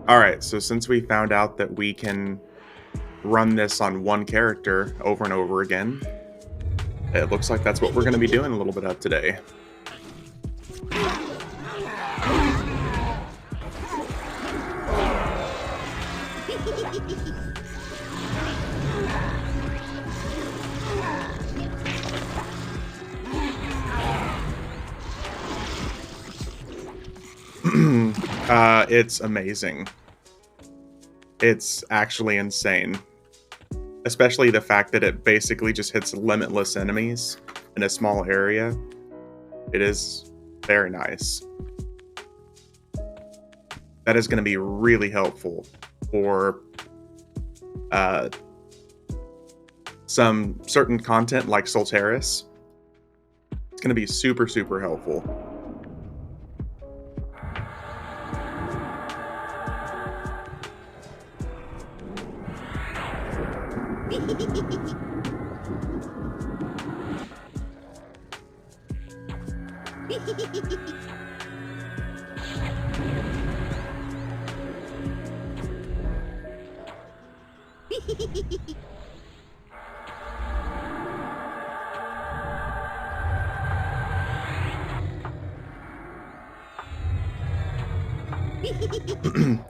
Alright, so since we found out that we can run this on one character over and over again, it looks like that's what we're going to be doing a little bit of today. It's amazing. It's actually insane. Especially the fact that it basically just hits limitless enemies in a small area. It is very nice. That is going to be really helpful for some certain content like Solteris. It's going to be super, super helpful.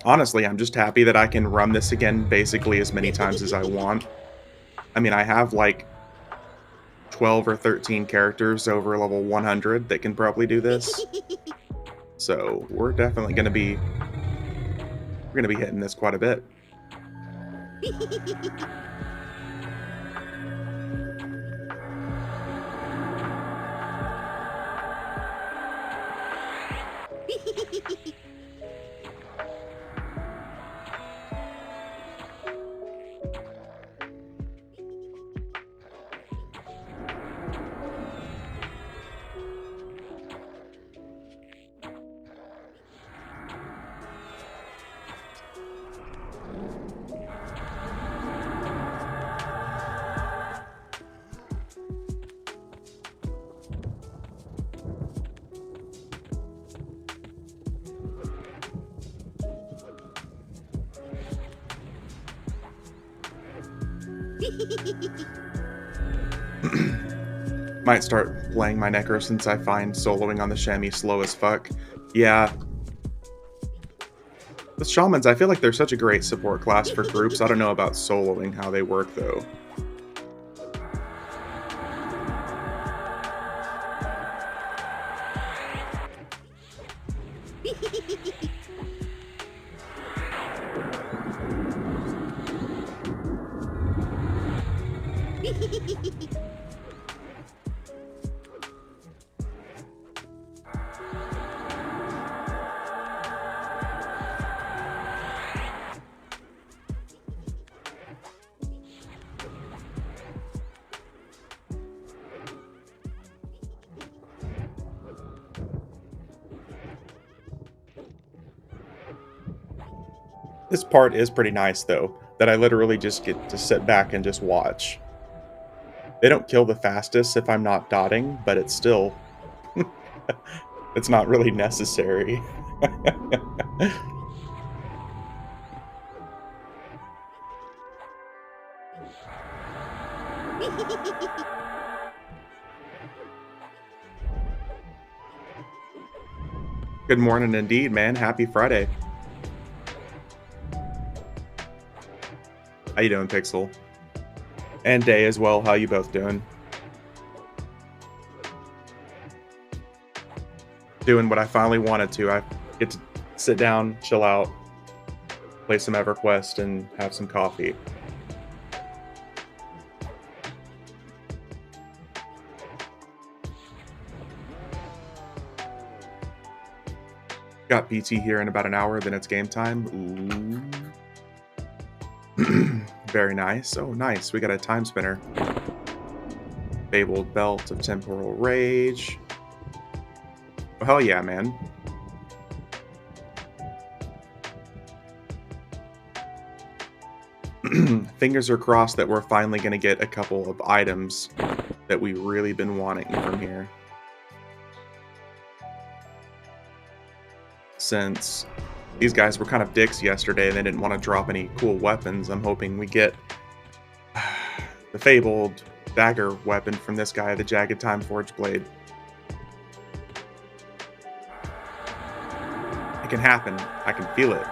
Honestly, I'm just happy that I can run this again basically as many times as I want. I mean, I have like 12 or 13 characters over level 100 that can probably do this. So we're definitely going to be hitting this quite a bit. Might start playing my Necro since I find soloing on the Chamois slow as fuck. Yeah. The Shamans, I feel like they're such a great support class for groups. I don't know about soloing, how they work, though. This part is pretty nice, though, that I literally just get to sit back and just watch. They don't kill the fastest if I'm not dotting, but it's still... it's not really necessary. Good morning indeed, man. Happy Friday. How you doing, Pixel? And Day as well. How you both doing? Doing what I finally wanted to. I get to sit down, chill out, play some EverQuest, and have some coffee. Got PT here in about an hour, then it's game time. Ooh. Very nice. Oh, nice. We got a time spinner. Fabled Belt of Temporal Rage. Oh, hell yeah, man. Fingers are crossed that we're finally going to get a couple of items that we've really been wanting from here. Since These guys were kind of dicks yesterday, and they didn't want to drop any cool weapons. I'm hoping we get the fabled dagger weapon from this guy, the Jagged Time Forge Blade. It can happen. I can feel it.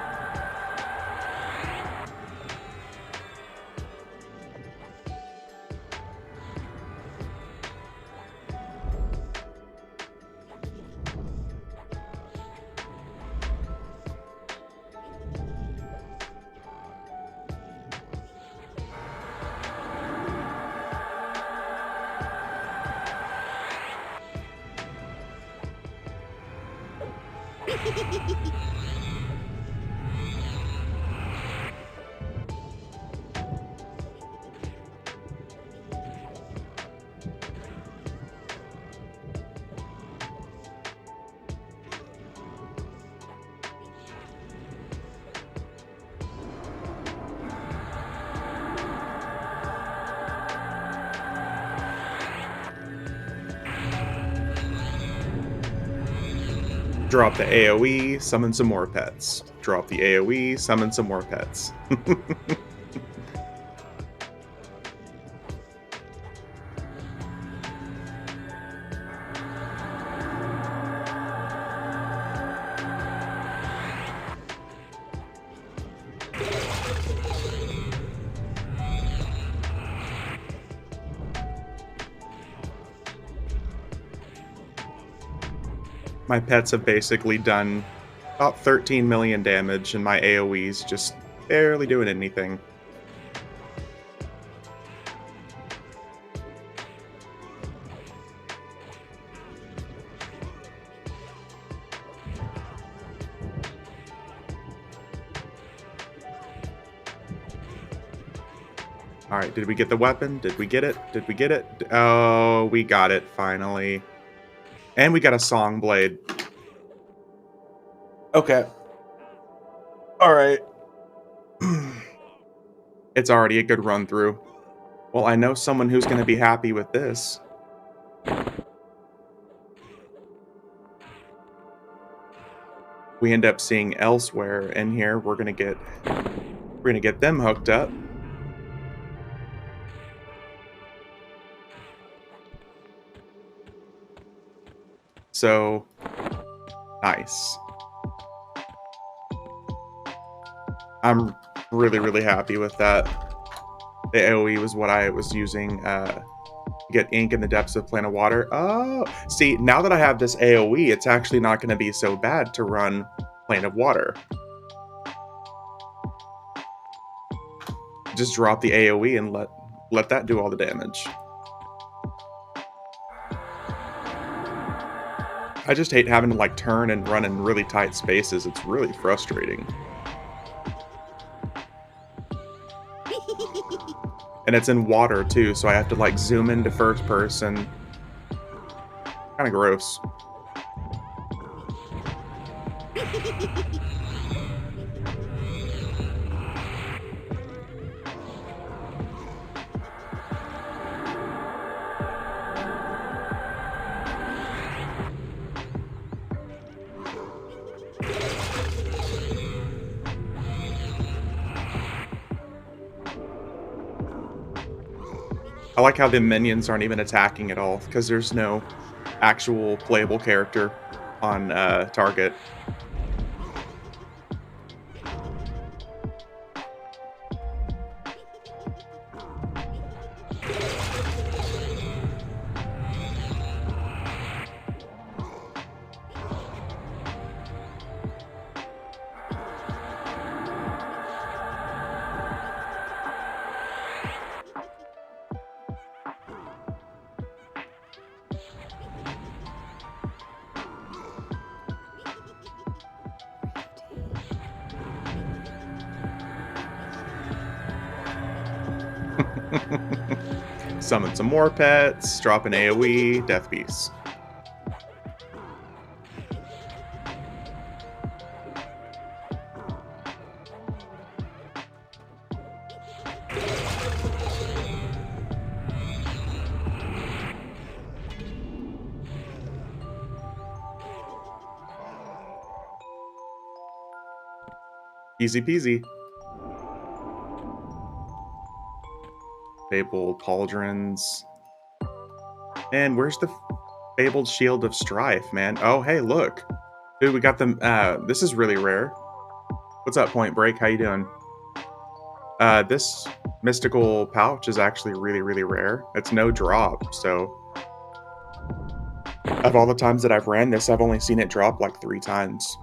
Drop the AoE, summon some more pets. Drop the AoE, summon some more pets. My pets have basically done about 13 million damage, and my AoE's just barely doing anything. Alright, did we get the weapon? Did we get it? Did we get it? Oh, we got it, finally. And we got a Song Blade. Okay. Alright. It's already a good run through. Well, I know someone who's going to be happy with this. We end up seeing elsewhere in here. We're gonna get them hooked up. So nice. I'm really happy with that. The AoE was what I was using to get ink in the depths of Plane of Water. Oh, see, now that I have this AoE, it's actually not going to be so bad to run Plane of Water. Just drop the AoE and let that do all the damage. I just hate having to like turn and run in really tight spaces. It's really frustrating. And it's in water too, so I have to like zoom into first person. Kind of gross. I like how the minions aren't even attacking at all, because there's no actual playable character on target. Summon some more pets, drop an AoE, Death Piece. Easy peasy. Fabled pauldrons. And where's the fabled shield of strife, man? Oh, hey, look. Dude, we got them. This is really rare. What's up, Point Break? How you doing? This mystical pouch is actually really, really rare. It's no drop, so... Of all the times that I've ran this, I've only seen it drop like 3 times.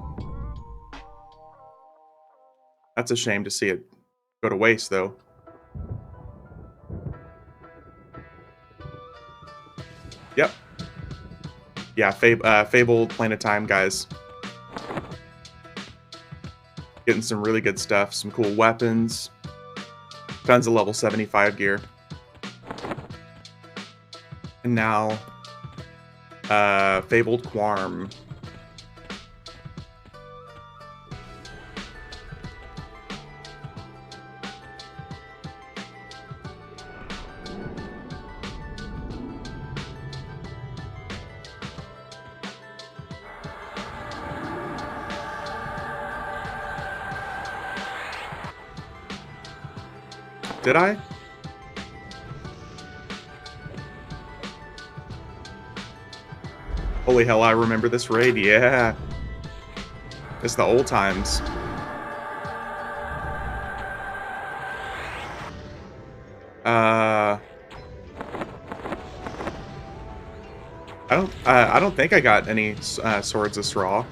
That's a shame to see it go to waste, though. Yep. Yeah, Fabled Planet Time, guys. Getting some really good stuff, some cool weapons, tons of level 75 gear. And now, Fabled Quarm. Did I? Holy hell, I remember this raid, yeah. It's the old times. I don't think I got any Swords of Straw.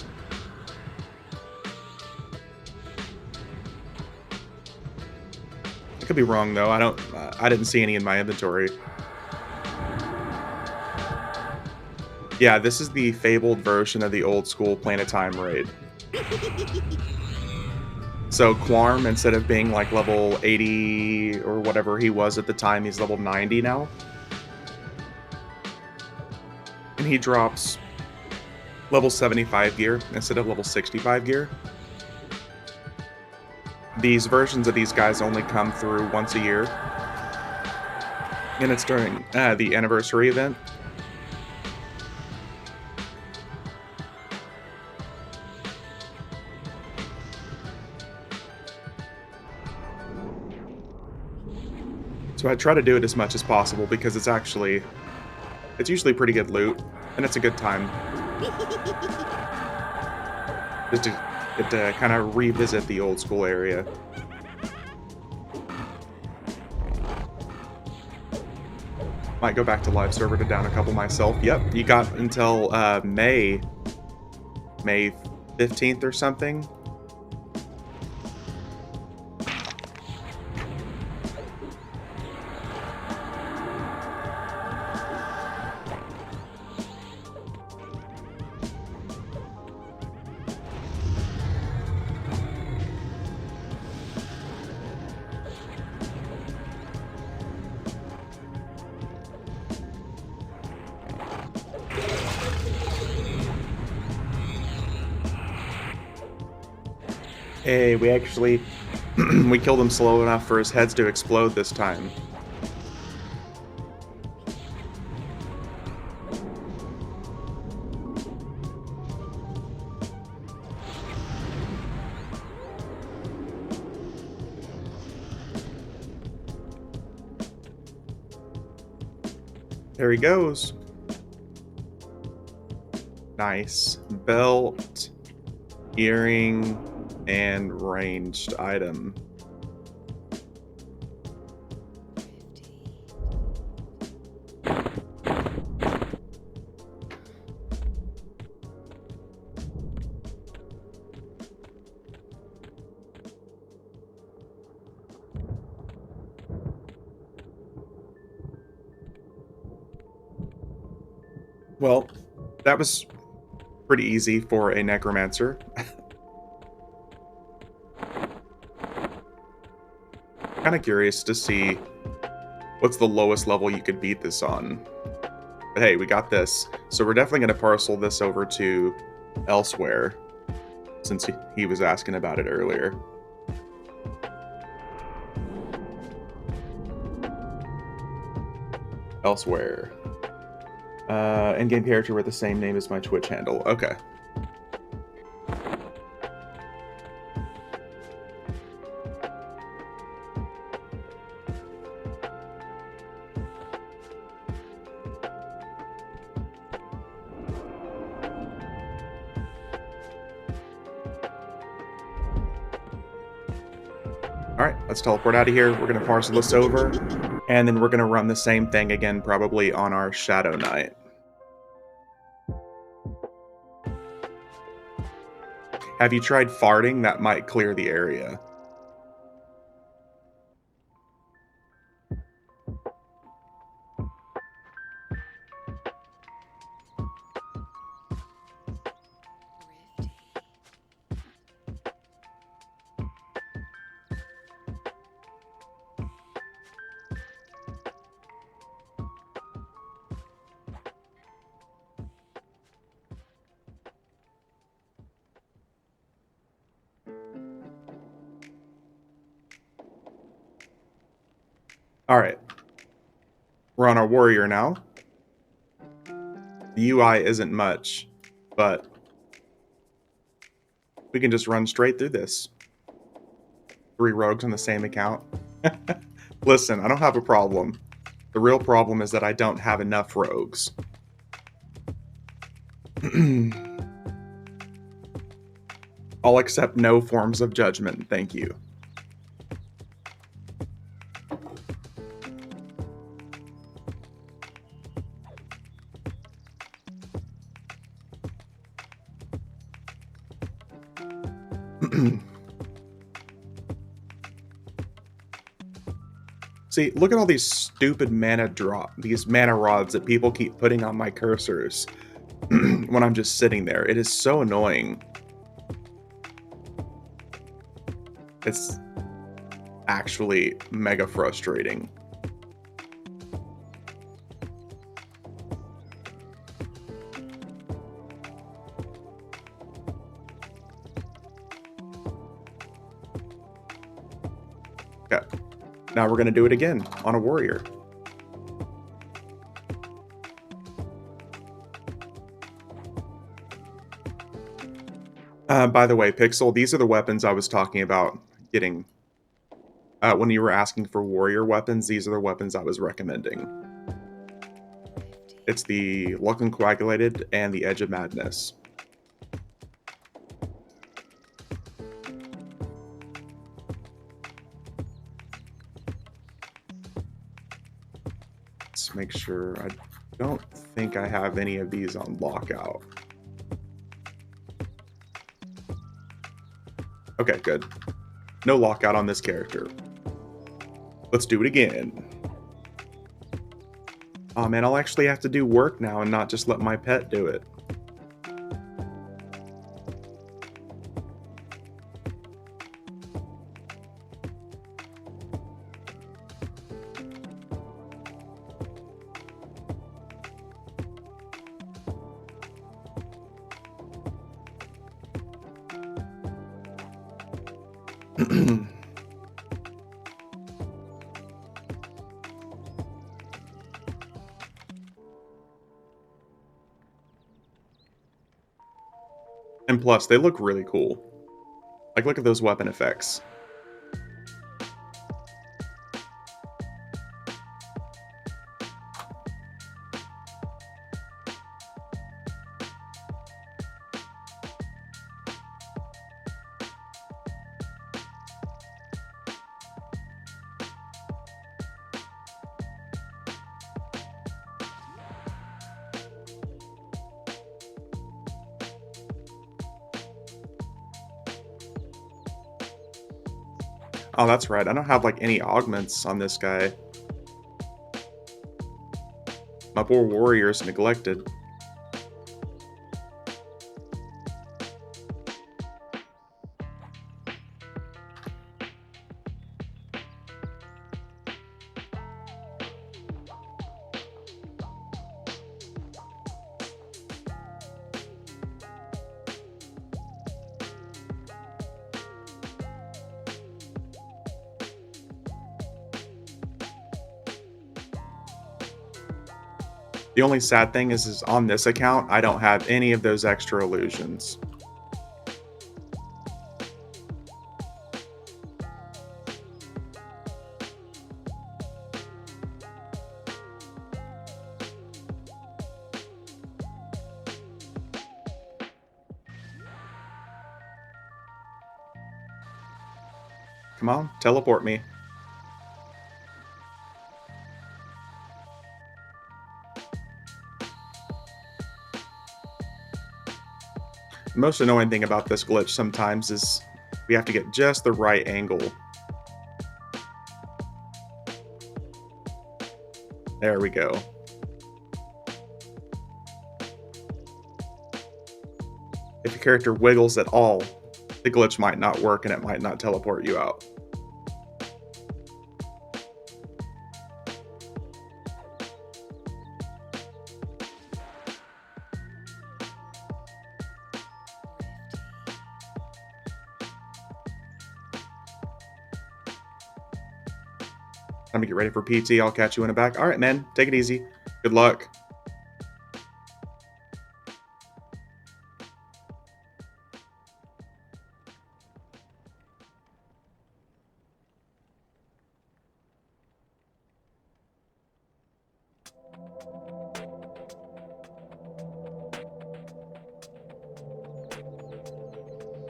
I could be wrong though. I didn't see any in my inventory. Yeah, this is the fabled version of the old school Planet Time raid. So Quarm, instead of being like level 80 or whatever he was at the time, he's level 90 now. And he drops level 75 gear instead of level 65 gear. These versions of these guys only come through once a year. And it's during the anniversary event. So I try to do it as much as possible because it's usually pretty good loot, and it's a good time. Just to get to kind of revisit the old school area. Might go back to live server to down a couple myself. Yep, you got until May 15th or something. Hey, we actually we killed him slow enough for his heads to explode this time. There he goes. Nice. Belt, earring, and ranged item. Well, that was pretty easy for a necromancer. Kind of curious to see what's the lowest level you could beat this on. But hey, we got this. So we're definitely going to parcel this over to elsewhere, since he was asking about it earlier. Elsewhere. In-game character with the same name as my Twitch handle. Okay. Alright, let's teleport out of here. We're going to parcel this over. And then we're going to run the same thing again, probably on our Shadow Knight. Have you tried farting? That might clear the area. Alright. We're on our warrior now. The UI isn't much, but we can just run straight through this. 3 rogues on the same account. Listen, I don't have a problem. The real problem is that I don't have enough rogues. I'll accept no forms of judgment, thank you. See, look at all these stupid these mana rods that people keep putting on my cursors when I'm just sitting there. It is so annoying. It's actually mega frustrating. Okay. Now we're going to do it again on a warrior. By the way, Pixel, these are the weapons I was talking about getting. When you were asking for warrior weapons, these are the weapons I was recommending. It's the Luck Uncoagulated and the Edge of Madness. Let's make sure. I don't think I have any of these on lockout. Okay, good. No lockout on this character. Let's do it again. Oh man, I'll actually have to do work now and not just let my pet do it. And plus, they look really cool. Like, look at those weapon effects. Oh, that's right. I don't have, like, any augments on this guy. My poor warrior's neglected. The only sad thing is on this account, I don't have any of those extra illusions. Come on, teleport me. The most annoying thing about this glitch sometimes is we have to get just the right angle. There we go. If your character wiggles at all, the glitch might not work and it might not teleport you out. Time to get ready for PT. I'll catch you in a back. All right, man. Take it easy. Good luck.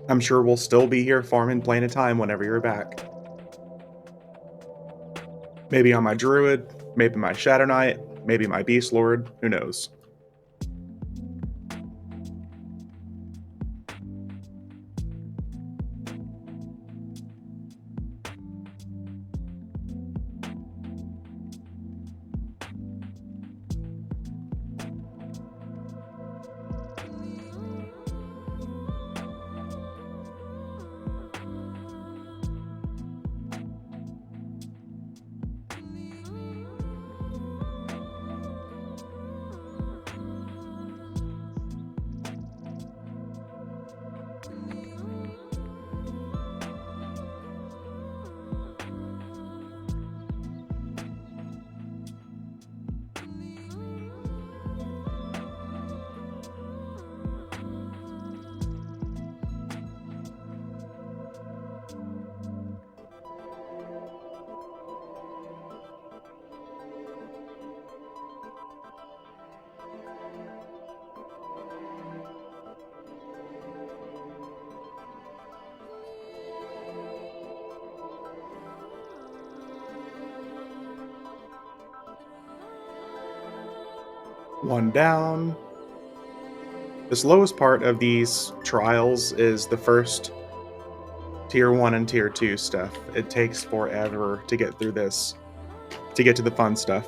I'm sure we'll still be here farming Planet Time whenever you're back. Maybe on my Druid, maybe my Shadow Knight, maybe my Beast Lord, who knows. One down. The slowest part of these trials is the first tier 1 and tier 2 stuff. It takes forever to get through this, to get to the fun stuff.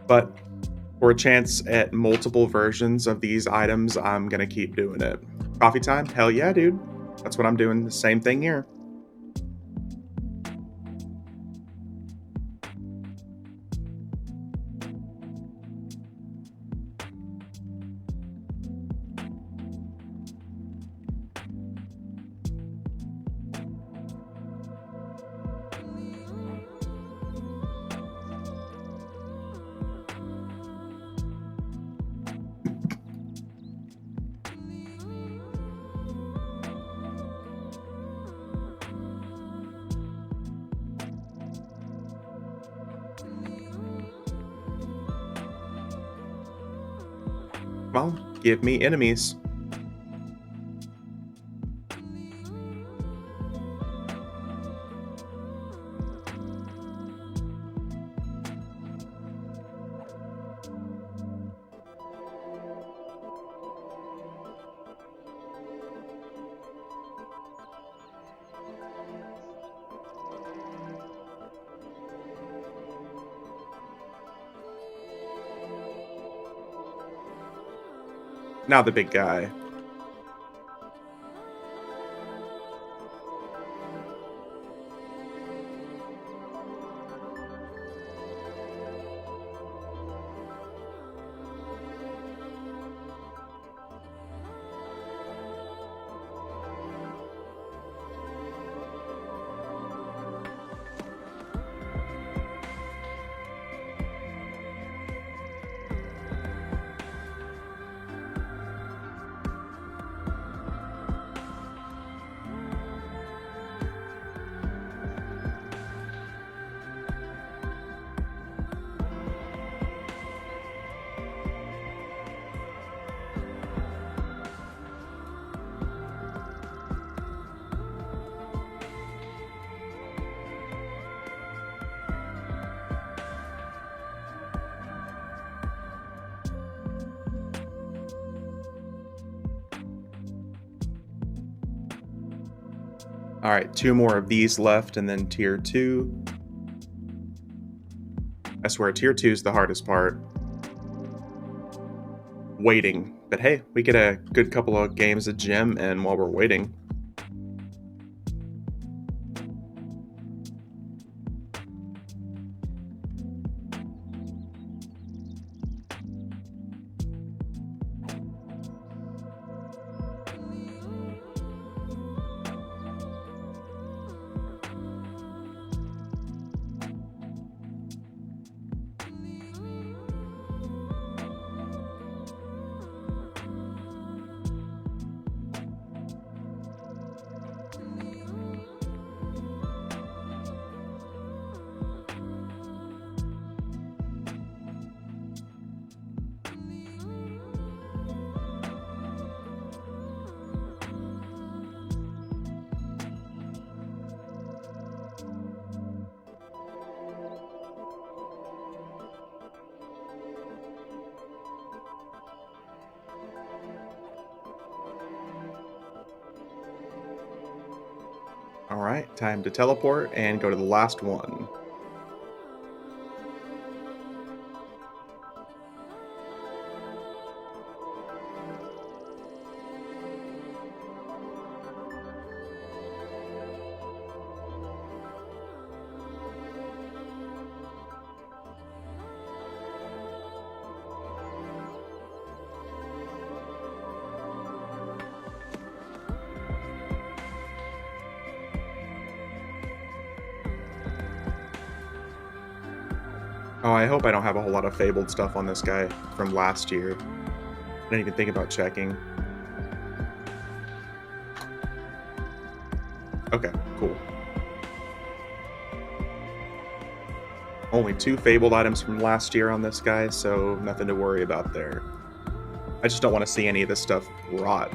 But for a chance at multiple versions of these items, I'm gonna keep doing it. Coffee time? Hell yeah, dude. That's what I'm doing. The same thing here. Well, give me enemies. Now the big guy. All right, 2 more of these left, and then tier 2. I swear, tier 2 is the hardest part. Waiting. But hey, we get a good couple of games of gym, and while we're waiting. All right, time to teleport and go to the last one. Oh, I hope I don't have a whole lot of fabled stuff on this guy from last year. I didn't even think about checking. Okay, cool. Only 2 fabled items from last year on this guy, so nothing to worry about there. I just don't want to see any of this stuff rot.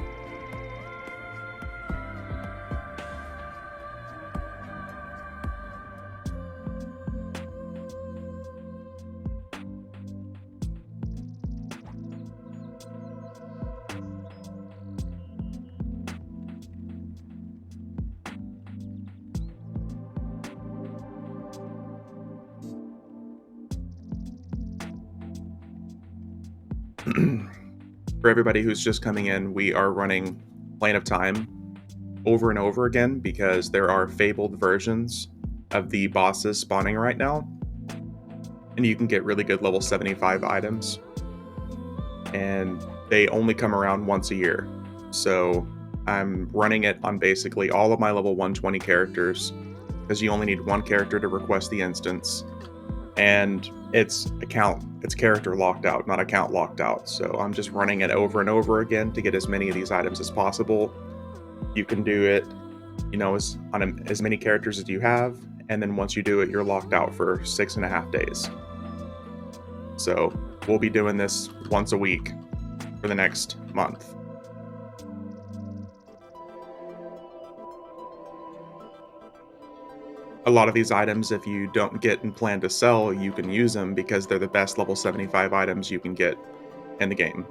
For everybody who's just coming in, we are running Plane of Time over and over again because there are fabled versions of the bosses spawning right now, and you can get really good level 75 items, and they only come around once a year. So I'm running it on basically all of my level 120 characters because you only need 1 character to request the instance, and it's character locked out, not account locked out. So I'm just running it over and over again to get as many of these items as possible. You can do it, on as many characters as you have, and then once you do it, you're locked out for 6.5 days. So we'll be doing this once a week for the next month. A lot of these items, if you don't get and plan to sell, you can use them because they're the best level 75 items you can get in the game.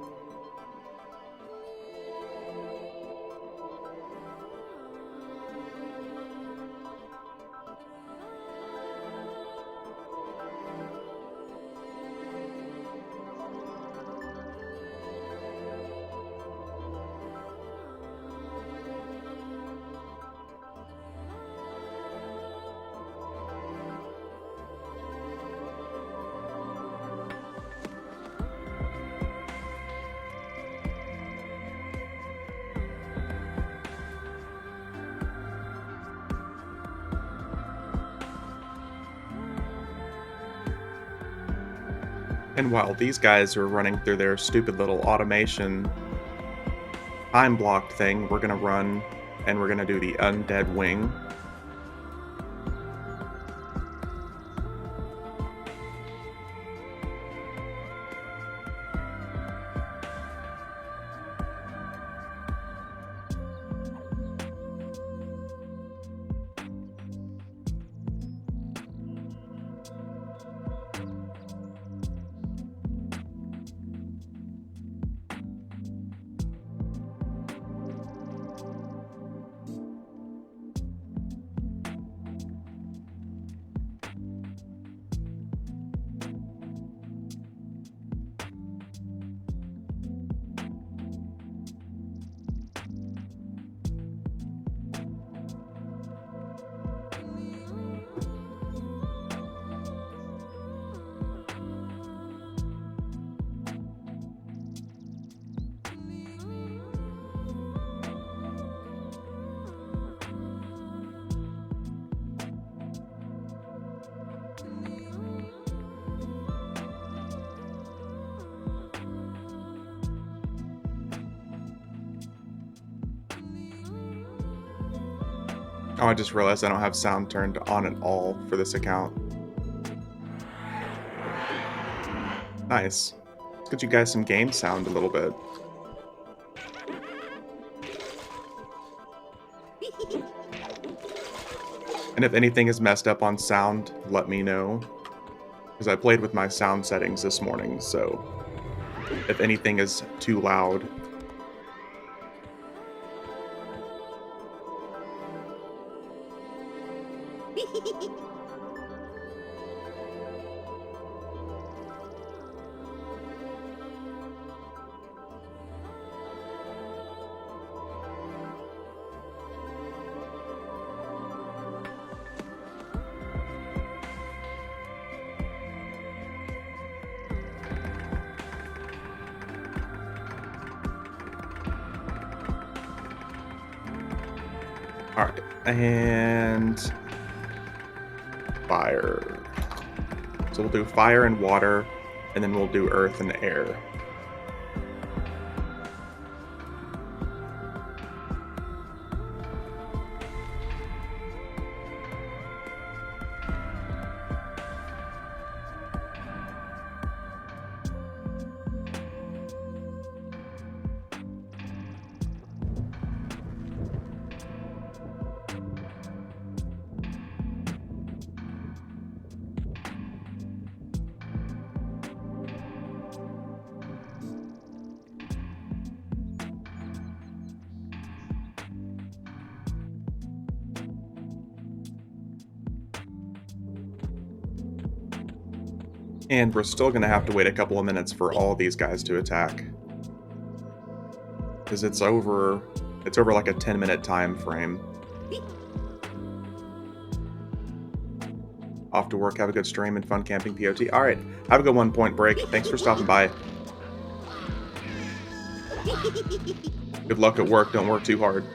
And while these guys are running through their stupid little automation time blocked thing, we're gonna run and we're gonna do the undead wing. Oh, I just realized I don't have sound turned on at all for this account. Nice. Let's get you guys some game sound a little bit. And if anything is messed up on sound, let me know. Because I played with my sound settings this morning, so if anything is too loud. Alright, and fire. So we'll do fire and water, and then we'll do earth and air. And we're still going to have to wait a couple of minutes for all these guys to attack. Because it's over like a 10-minute time frame. Off to work, have a good stream and fun camping POT. Alright, have a good one, Point Break. Thanks for stopping by. Good luck at work, don't work too hard.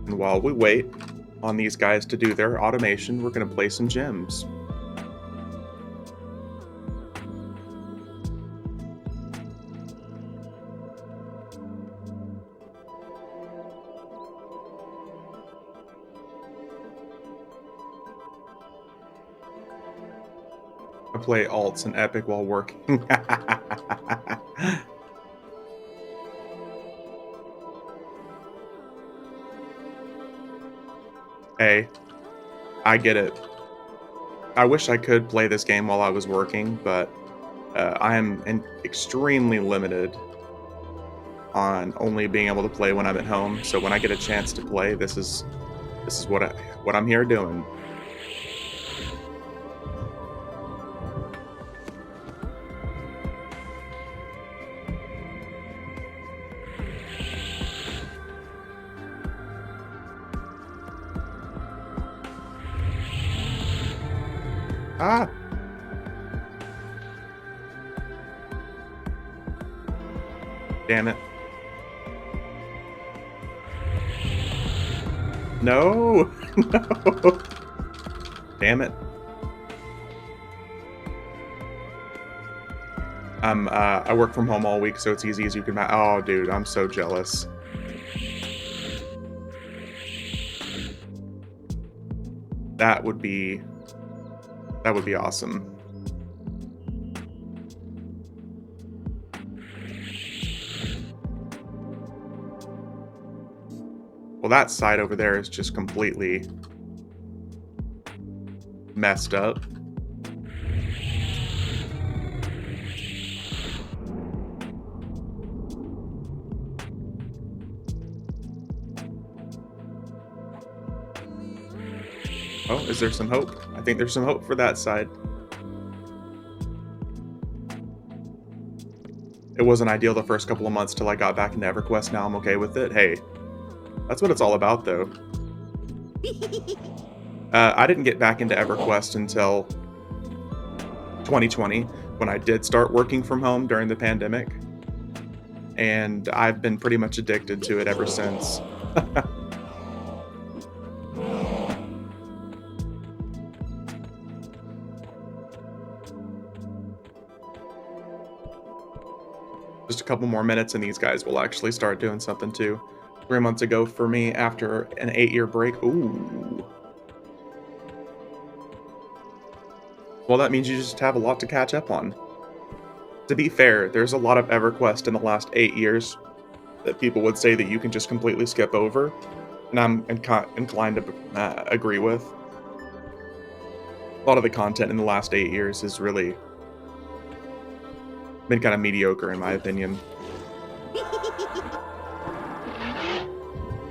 And while we wait on these guys to do their automation, we're going to play some gems. I play alts and epic while working. Hey, I get it. I wish I could play this game while I was working, but I am extremely limited on only being able to play when I'm at home. So when I get a chance to play, this is what I'm here doing. Ah! Damn it. No! No! Damn it. I work from home all week, so it's easy as you can. Oh, dude, I'm so jealous. That would be awesome. Well, that side over there is just completely messed up. Oh, is there some hope? I think there's some hope for that side. It wasn't ideal the first couple of months till I got back into EverQuest. Now I'm okay with it. Hey, that's what it's all about, though. I didn't get back into EverQuest until 2020, when I did start working from home during the pandemic. And I've been pretty much addicted to it ever since. Just a couple more minutes and these guys will actually start doing something too. 3 months ago for me after an 8-year break. Ooh. Well, that means you just have a lot to catch up on. To be fair, there's a lot of EverQuest in the last 8 years that people would say that you can just completely skip over, and I'm inclined to agree with. A lot of the content in the last 8 years has really been kind of mediocre in my opinion.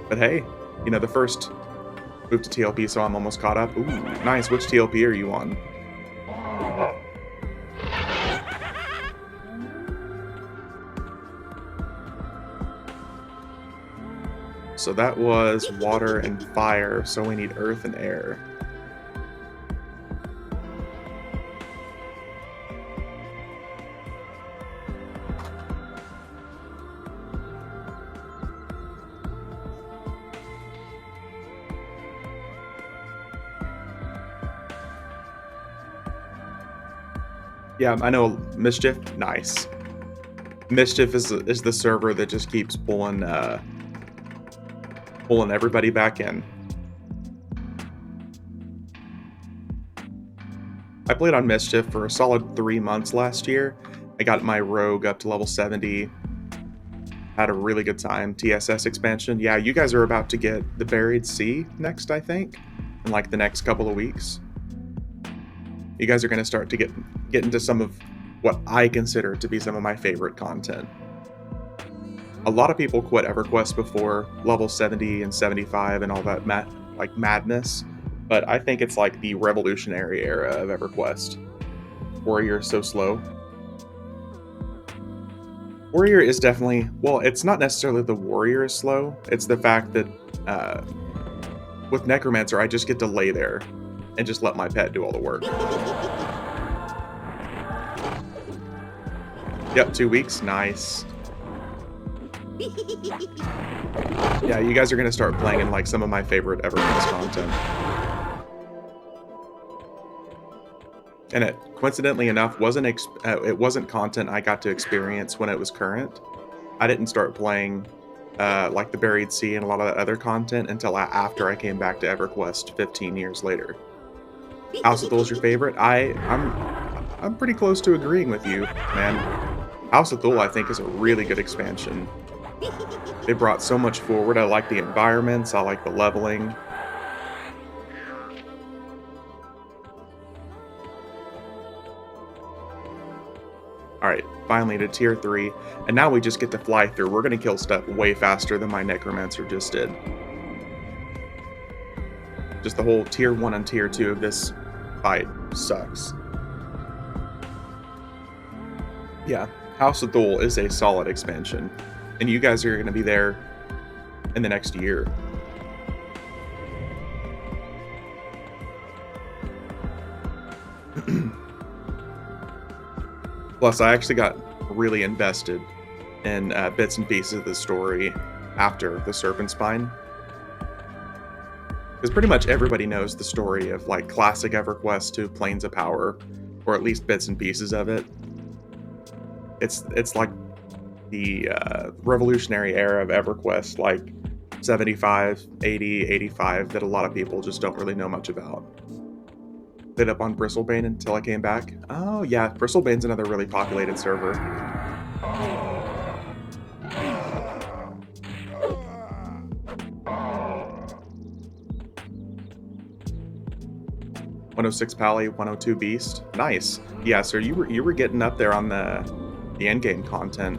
But hey, you know, the first move to TLP, so I'm almost caught up. Ooh, nice. Which TLP are you on? So that was water and fire, so we need earth and air. Yeah, I know Mischief. Nice. Mischief is the server that just keeps pulling everybody back in. I played on Mischief for a solid 3 months last year. I got my rogue up to level 70. Had a really good time. TSS expansion. Yeah, you guys are about to get the Buried Sea next, I think, in like the next couple of weeks. You guys are going to start to get into some of what I consider to be some of my favorite content. A lot of people quit EverQuest before level 70 and 75 and all that madness, but I think it's like the revolutionary era of EverQuest. Warrior is so slow. Warrior is definitely, well, it's not necessarily the warrior is slow, it's the fact that with Necromancer I just get to lay there and just let my pet do all the work. Yep, 2 weeks, nice. Yeah, you guys are gonna start playing in like some of my favorite EverQuest content. And it, coincidentally enough, it wasn't content I got to experience when it was current. I didn't start playing like the Buried Sea and a lot of that other content until after I came back to EverQuest 15 years later. House of Thul's your favorite? I'm pretty close to agreeing with you, man. House of Thul, I think, is a really good expansion. They brought so much forward. I like the environments, I like the leveling. Alright, finally to tier 3, and now we just get to fly through. We're gonna kill stuff way faster than my Necromancer just did. Just the whole tier 1 and tier 2 of this fight sucks. Yeah, House of Thul is a solid expansion, and you guys are gonna be there in the next year. Plus, I actually got really invested in bits and pieces of the story after the Serpent Spine. Because pretty much everybody knows the story of like classic EverQuest to Planes of Power, or at least bits and pieces of it. It's like the revolutionary era of EverQuest, like 75, 80, 85, that a lot of people just don't really know much about. Bit up on Bristlebane until I came back. Oh yeah, Bristlebane's another really populated server. 106 Pally, 102 Beast. Nice. Yeah, so you were getting up there on the endgame content.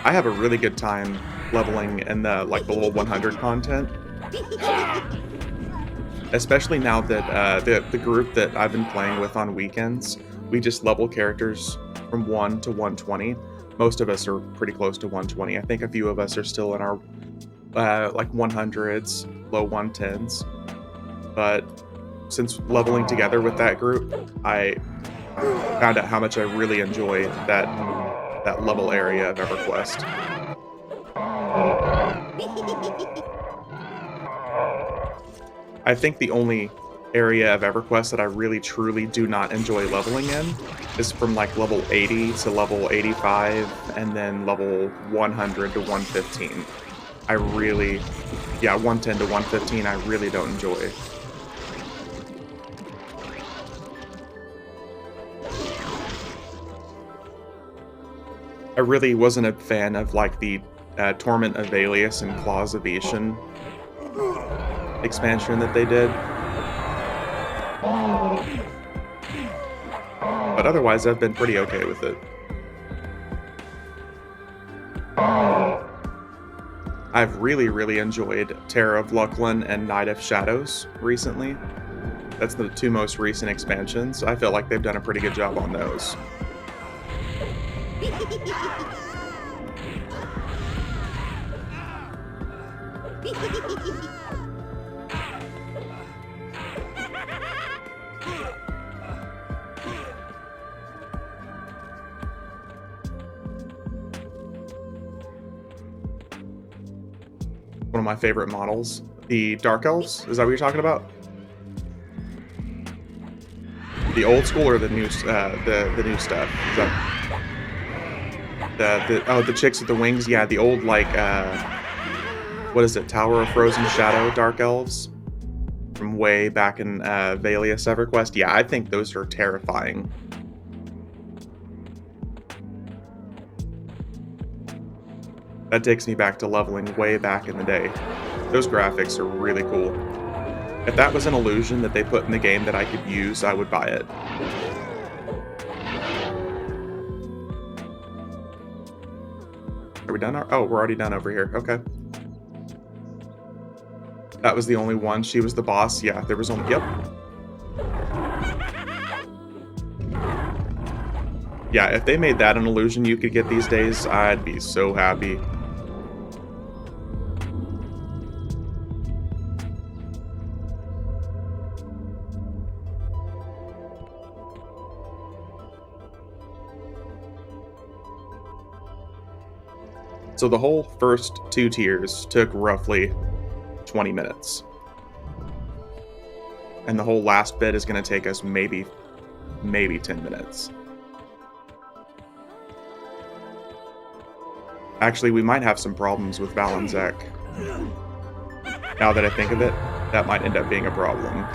I have a really good time leveling in the level 100 content. Especially now that the group that I've been playing with on weekends, we just level characters from 1 to 120. Most of us are pretty close to 120. I think a few of us are still in our like 100s, low 110s. But since leveling together with that group, I found out how much I really enjoy that level area of EverQuest. I think the only area of EverQuest that I really truly do not enjoy leveling in is from like level 80 to level 85 and then level 100 to 115. I really, yeah, 110 to 115 I really don't enjoy. I really wasn't a fan of like the Torment of Alias and Claws of Ishan expansion that they did. But otherwise, I've been pretty okay with it. I've really enjoyed Terror of Lucklin and Night of Shadows recently. That's the two most recent expansions. I feel like they've done a pretty good job on those. One of my favorite models, the Dark Elves. Is that what you're talking about? The old school or the new the new stuff? Is that the chicks with the wings? Yeah, the old like what is it? Tower of Frozen Shadow Dark Elves from way back in Valius EverQuest. Yeah, I think those are terrifying. That takes me back to leveling way back in the day. Those graphics are really cool. If that was an illusion that they put in the game that I could use, I would buy it. Are we done? Oh, we're already done over here. Okay. That was the only one. She was the boss. Yeah, there was only... Yep. Yeah, if they made that an illusion you could get these days, I'd be so happy. So the whole first 2 tiers took roughly 20 minutes. And the whole last bit is going to take us maybe 10 minutes. Actually, we might have some problems with Valenczek. Now that I think of it, that might end up being a problem.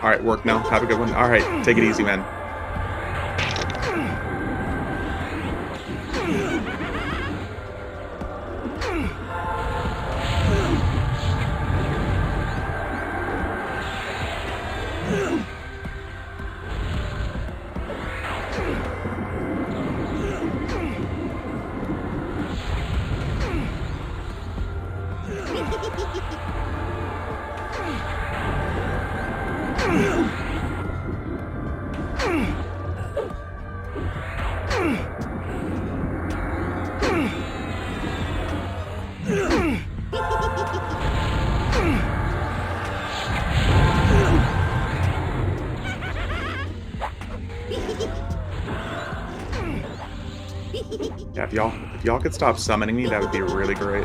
Alright, work now. Have a good one. Alright, take it easy, man. Yeah, if y'all could stop summoning me, that would be really great.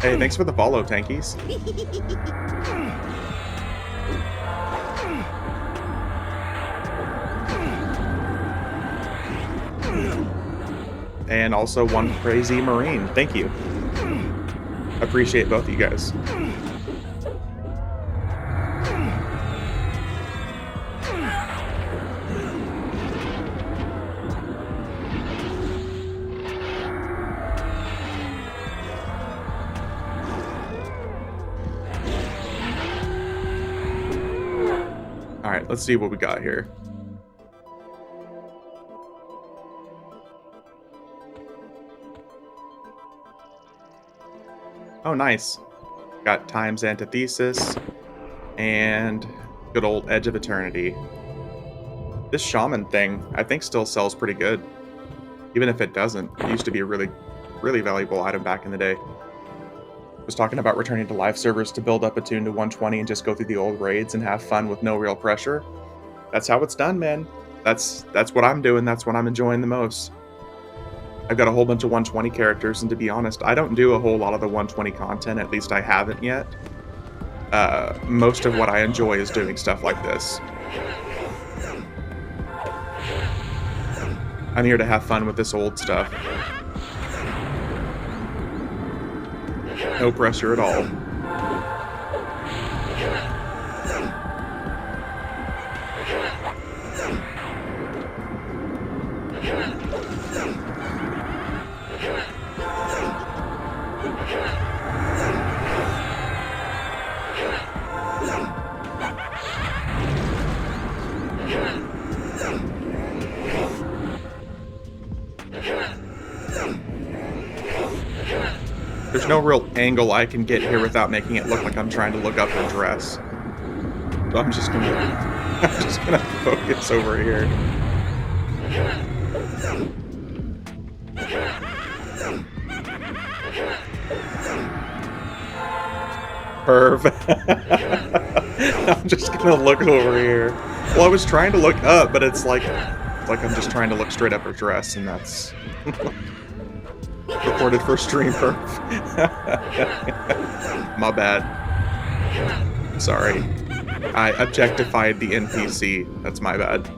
Hey, thanks for the follow, Tankies. And also one crazy Marine. Thank you. Appreciate both of you guys. All right, let's see what we got here. Oh, nice. Got Time's Antithesis and good old Edge of Eternity. This Shaman thing, I think, still sells pretty good. Even if it doesn't, it used to be a really, really valuable item back in the day. Was talking about returning to live servers to build up a tune to 120 and just go through the old raids and have fun with no real pressure. That's how it's done, man. That's what I'm doing. That's what I'm enjoying the most. I've got a whole bunch of 120 characters, and to be honest, I don't do a whole lot of the 120 content, at least I haven't yet. Most of what I enjoy is doing stuff like this. I'm here to have fun with this old stuff. No pressure at all. There's no real angle I can get here without making it look like I'm trying to look up her dress. So I'm just gonna focus over here. Perv. I'm just gonna look over here. Well, I was trying to look up, but it's like I'm just trying to look straight up her dress, and that's recorded for stream perf. My bad. Sorry. I objectified the NPC. That's my bad.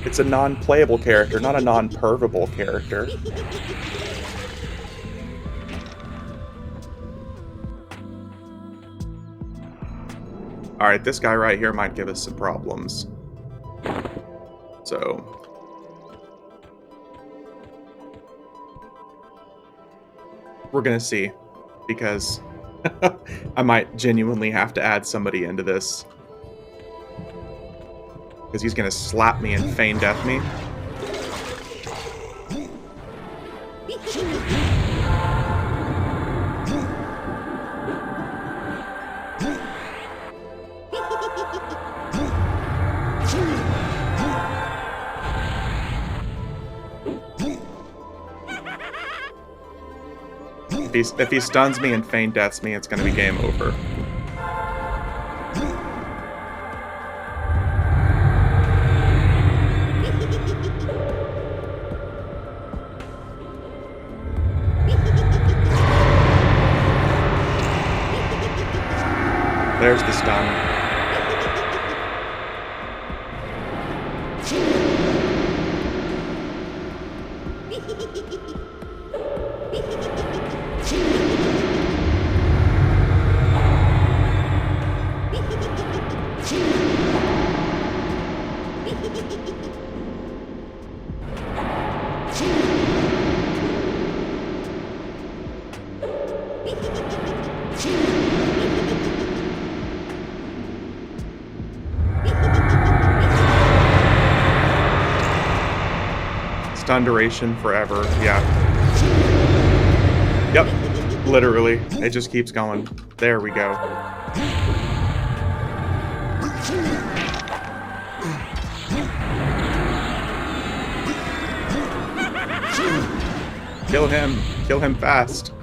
It's a non-playable character, not a non-pervable character. Alright, this guy right here might give us some problems. So... we're gonna see. Because I might genuinely have to add somebody into this. Because he's gonna slap me and feign death me. If he stuns me and feign deaths me, it's gonna be game over. There's the stun. Stun duration forever, yeah. Yep, literally. It just keeps going. There we go. Kill him. Kill him fast.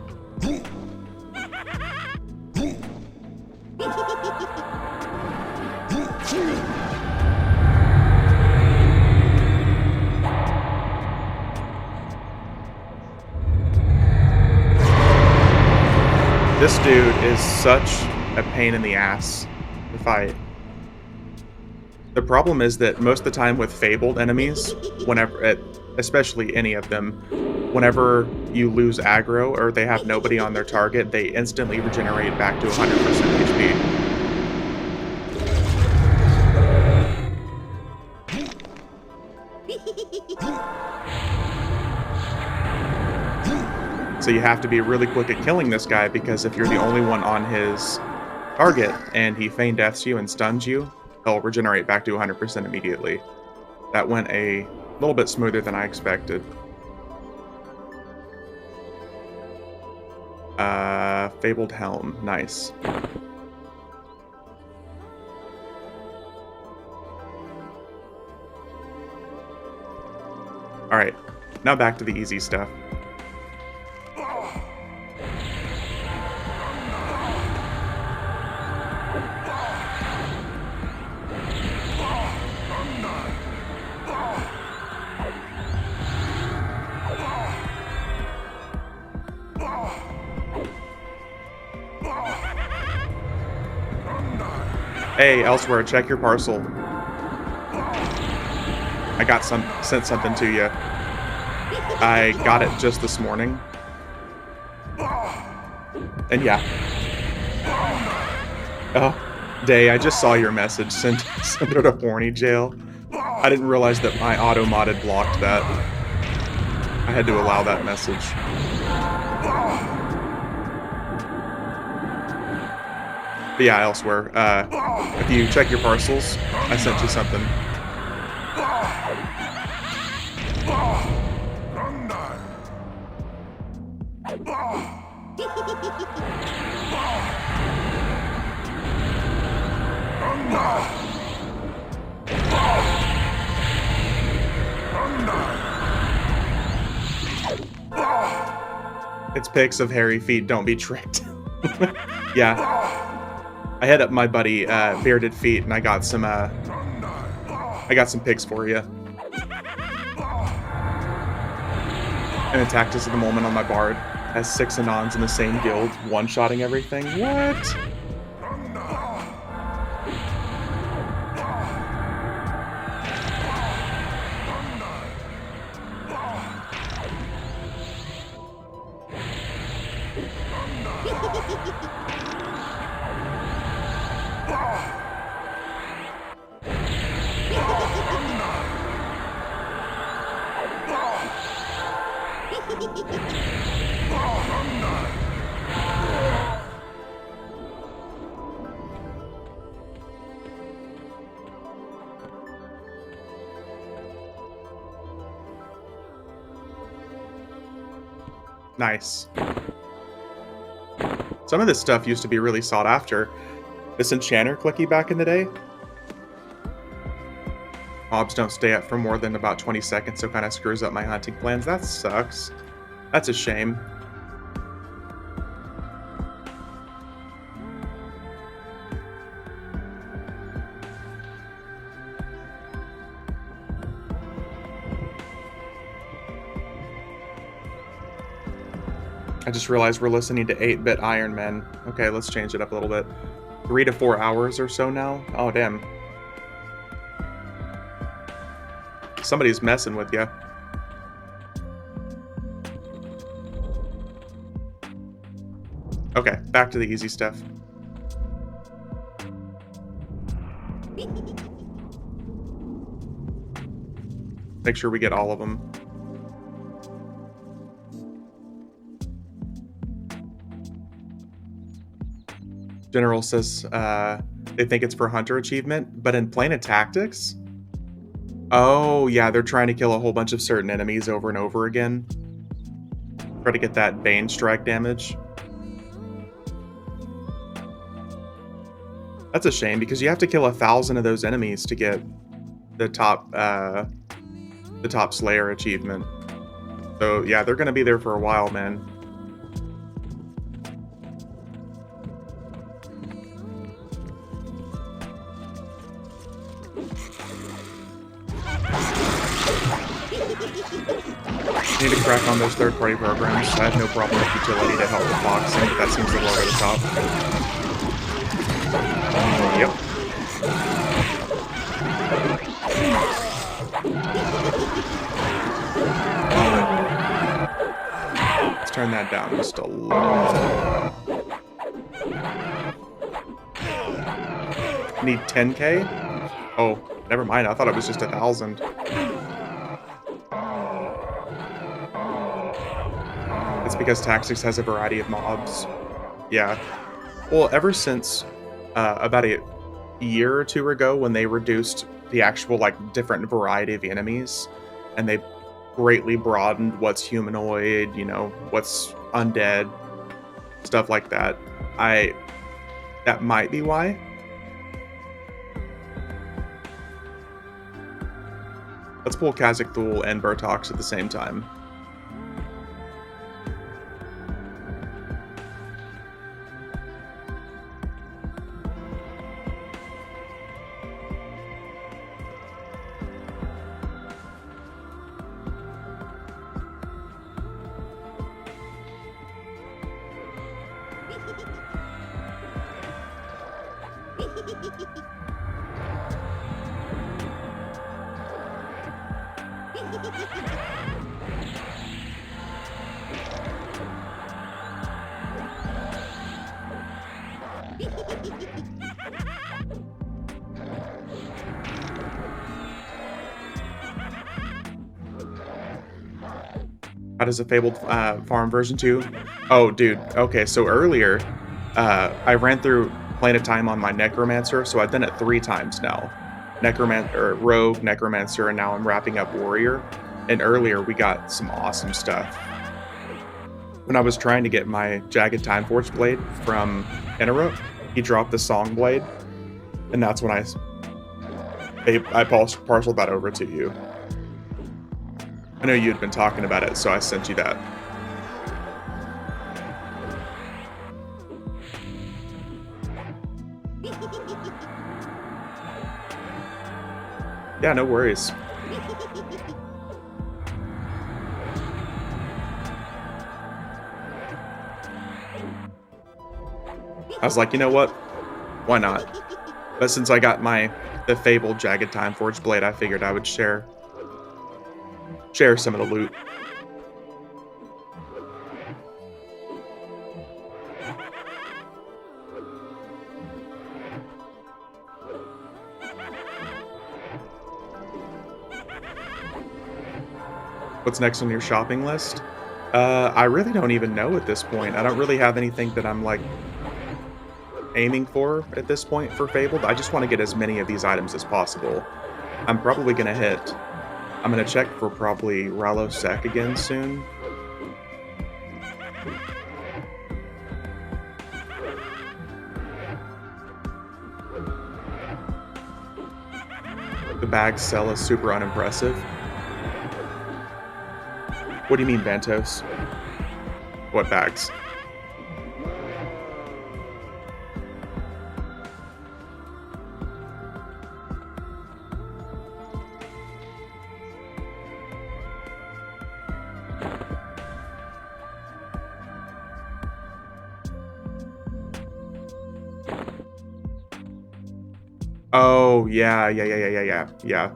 This dude is such a pain in the ass to fight. The problem is that most of the time with fabled enemies, whenever, especially any of them, whenever you lose aggro or they have nobody on their target, they instantly regenerate back to 100% HP. So you have to be really quick at killing this guy, because if you're the only one on his target and he feign deaths you and stuns you, he'll regenerate back to 100% immediately. That went a little bit smoother than I expected. Fabled Helm. Nice. Alright, now back to the easy stuff. Hey, Elsewhere, check your parcel. I got sent something to you. I got it just this morning. And yeah. Oh, Day, I just saw your message. Send her to horny jail. I didn't realize that my auto mod had blocked that. I had to allow that message. But yeah, Elsewhere, if you check your parcels, I sent you something. It's pics of hairy feet, don't be tricked. Yeah. I hit up my buddy, Bearded Feet, and I got some pics for you. And attacked us at the moment on my bard. Has 6 Anons in the same guild, one-shotting everything. What? Nice. Some of this stuff used to be really sought after. This enchanter clicky back in the day. Mobs don't stay up for more than about 20 seconds, so kind of screws up my hunting plans. That sucks. That's a shame. I just realized we're listening to 8-Bit Iron Man. Okay, let's change it up a little bit. 3 to 4 hours or so now? Oh, damn. Somebody's messing with you. Okay, back to the easy stuff. Make sure we get all of them. General says they think it's for Hunter achievement, but in Planet Tactics? Oh, yeah, they're trying to kill a whole bunch of certain enemies over and over again. Try to get that Bane strike damage. That's a shame, because you have to kill 1,000 of those enemies to get the top Slayer achievement. So, yeah, they're going to be there for a while, man. Need to crack on those third-party programs. I have no problem with utility to help with boxing, but that seems a little over the top. Yep. Let's turn that down just a little. Need 10k? Oh, never mind. I thought it was just 1,000. It's because Tactics has a variety of mobs. Yeah. Well, ever since about a year or two ago, when they reduced the actual, like, different variety of enemies, and they greatly broadened what's humanoid, you know, what's undead, stuff like that. That might be why. Let's pull Kha'Zix Thul and Bertox at the same time. How does a Fabled farm version 2? Oh, dude. Okay, so earlier, I ran through Planet Time on my Necromancer, so I've done it 3 times now. Rogue, Necromancer, and now I'm wrapping up Warrior. And earlier, we got some awesome stuff. When I was trying to get my Jagged Time Forge Blade from Interrupt, he dropped the Song Blade, and that's when I parceled that over to you. I know you had been talking about it, so I sent you that. Yeah, no worries. I was like, you know what? Why not? But since I got the Fabled Jagged Time Forge Blade, I figured I would share some of the loot. What's next on your shopping list? I really don't even know at this point. I don't really have anything that I'm like aiming for at this point for Fabled. I just want to get as many of these items as possible. I'm probably gonna I'm gonna check for probably Rallo Sec again soon. The bags sell is super unimpressive. What do you mean, Vantos? What bags? Oh, yeah. Yeah,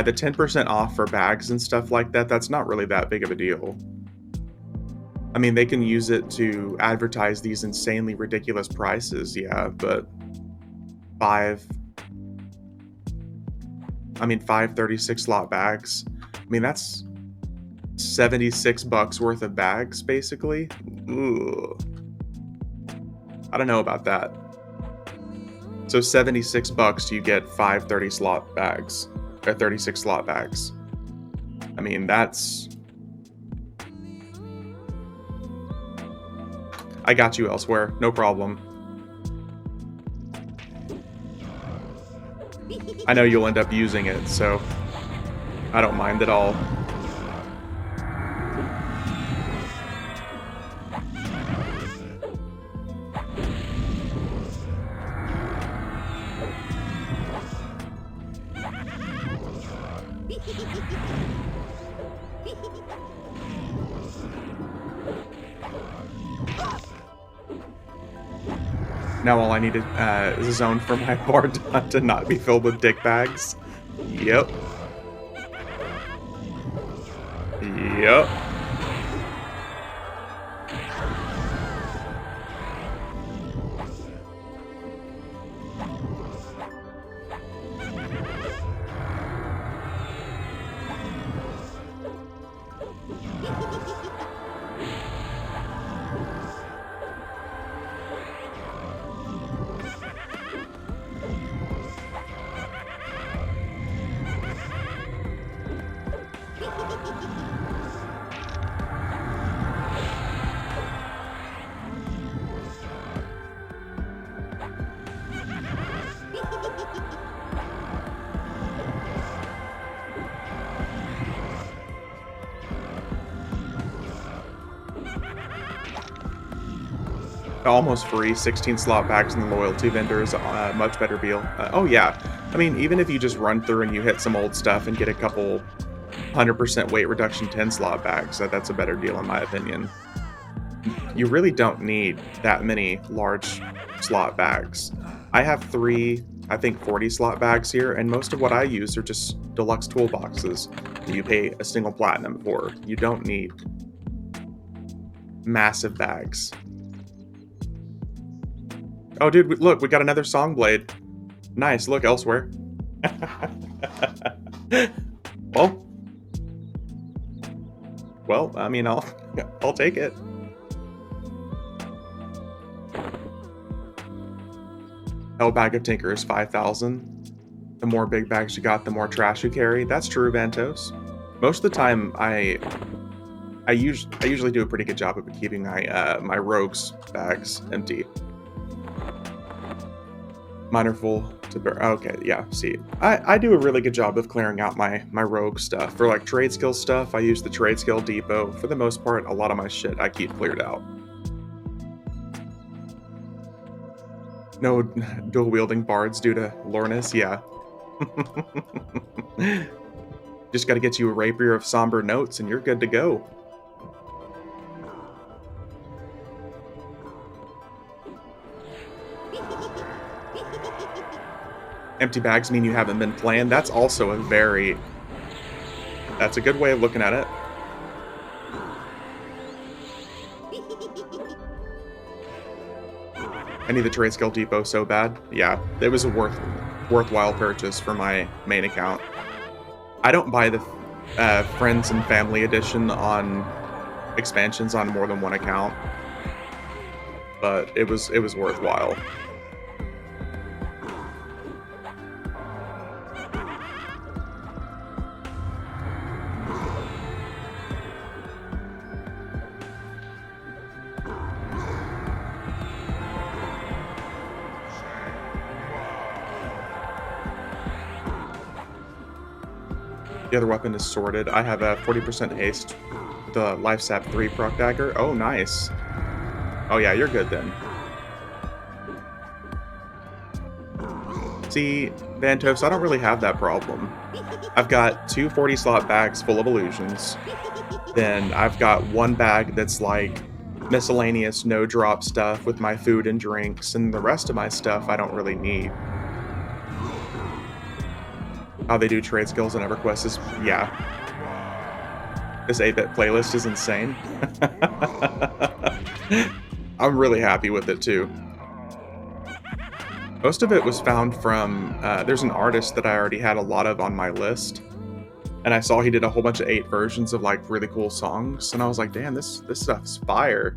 the 10% off for bags and stuff like that, that's not really that big of a deal. I mean, they can use it to advertise these insanely ridiculous prices, yeah, but 5 36 slot bags. I mean, that's $76 worth of bags, basically. Ugh. I don't know about that. So $76, you get 5 30 slot bags, or 36 slot bags. I mean, that's... I got you elsewhere, no problem. I know you'll end up using it, so I don't mind at all. Now all I need is a zone for my bar to not be filled with dick bags. Yep. Yep. almost free, 16 slot packs and the loyalty vendor is a much better deal. Oh yeah, I mean, even if you just run through and you hit some old stuff and get a couple 100% weight reduction 10 slot packs, that's a better deal in my opinion. You really don't need that many large slot bags. I have 3, I think 40 slot bags here, and most of what I use are just deluxe toolboxes that you pay a single platinum for. You don't need massive bags. Oh, dude, look, we got another song blade. Nice, look elsewhere. Well, I mean, I'll take it. Hell bag of Tinker is 5,000. The more big bags you got, the more trash you carry. That's true, Vantos. Most of the time, I usually do a pretty good job of keeping my rogues bags empty. Mine are full to bear. Okay, yeah, see. I do a really good job of clearing out my rogue stuff. For like trade skill stuff, I use the trade skill depot. For the most part, a lot of my shit I keep cleared out. No dual wielding bards due to Lornus, yeah. Just gotta get you a rapier of somber notes and you're good to go. Empty bags mean you haven't been playing. That's also that's a good way of looking at it. I need the trade skill depot so bad. Yeah, it was a worthwhile purchase for my main account. I don't buy the friends and family edition on expansions on more than one account, but it was worthwhile. The other weapon is sorted. I have a 40% haste, the life sap 3 proc dagger. Oh, nice. Oh yeah, you're good then. See, Vantos, I don't really have that problem. I've got 2 40 slot bags full of illusions. Then I've got 1 bag that's like miscellaneous no drop stuff with my food and drinks, and the rest of my stuff I don't really need. How they do trade skills and EverQuest is, yeah. This 8-bit playlist is insane. I'm really happy with it too. Most of it was found from, there's an artist that I already had a lot of on my list. And I saw he did a whole bunch of 8 versions of like really cool songs. And I was like, damn, this stuff's fire.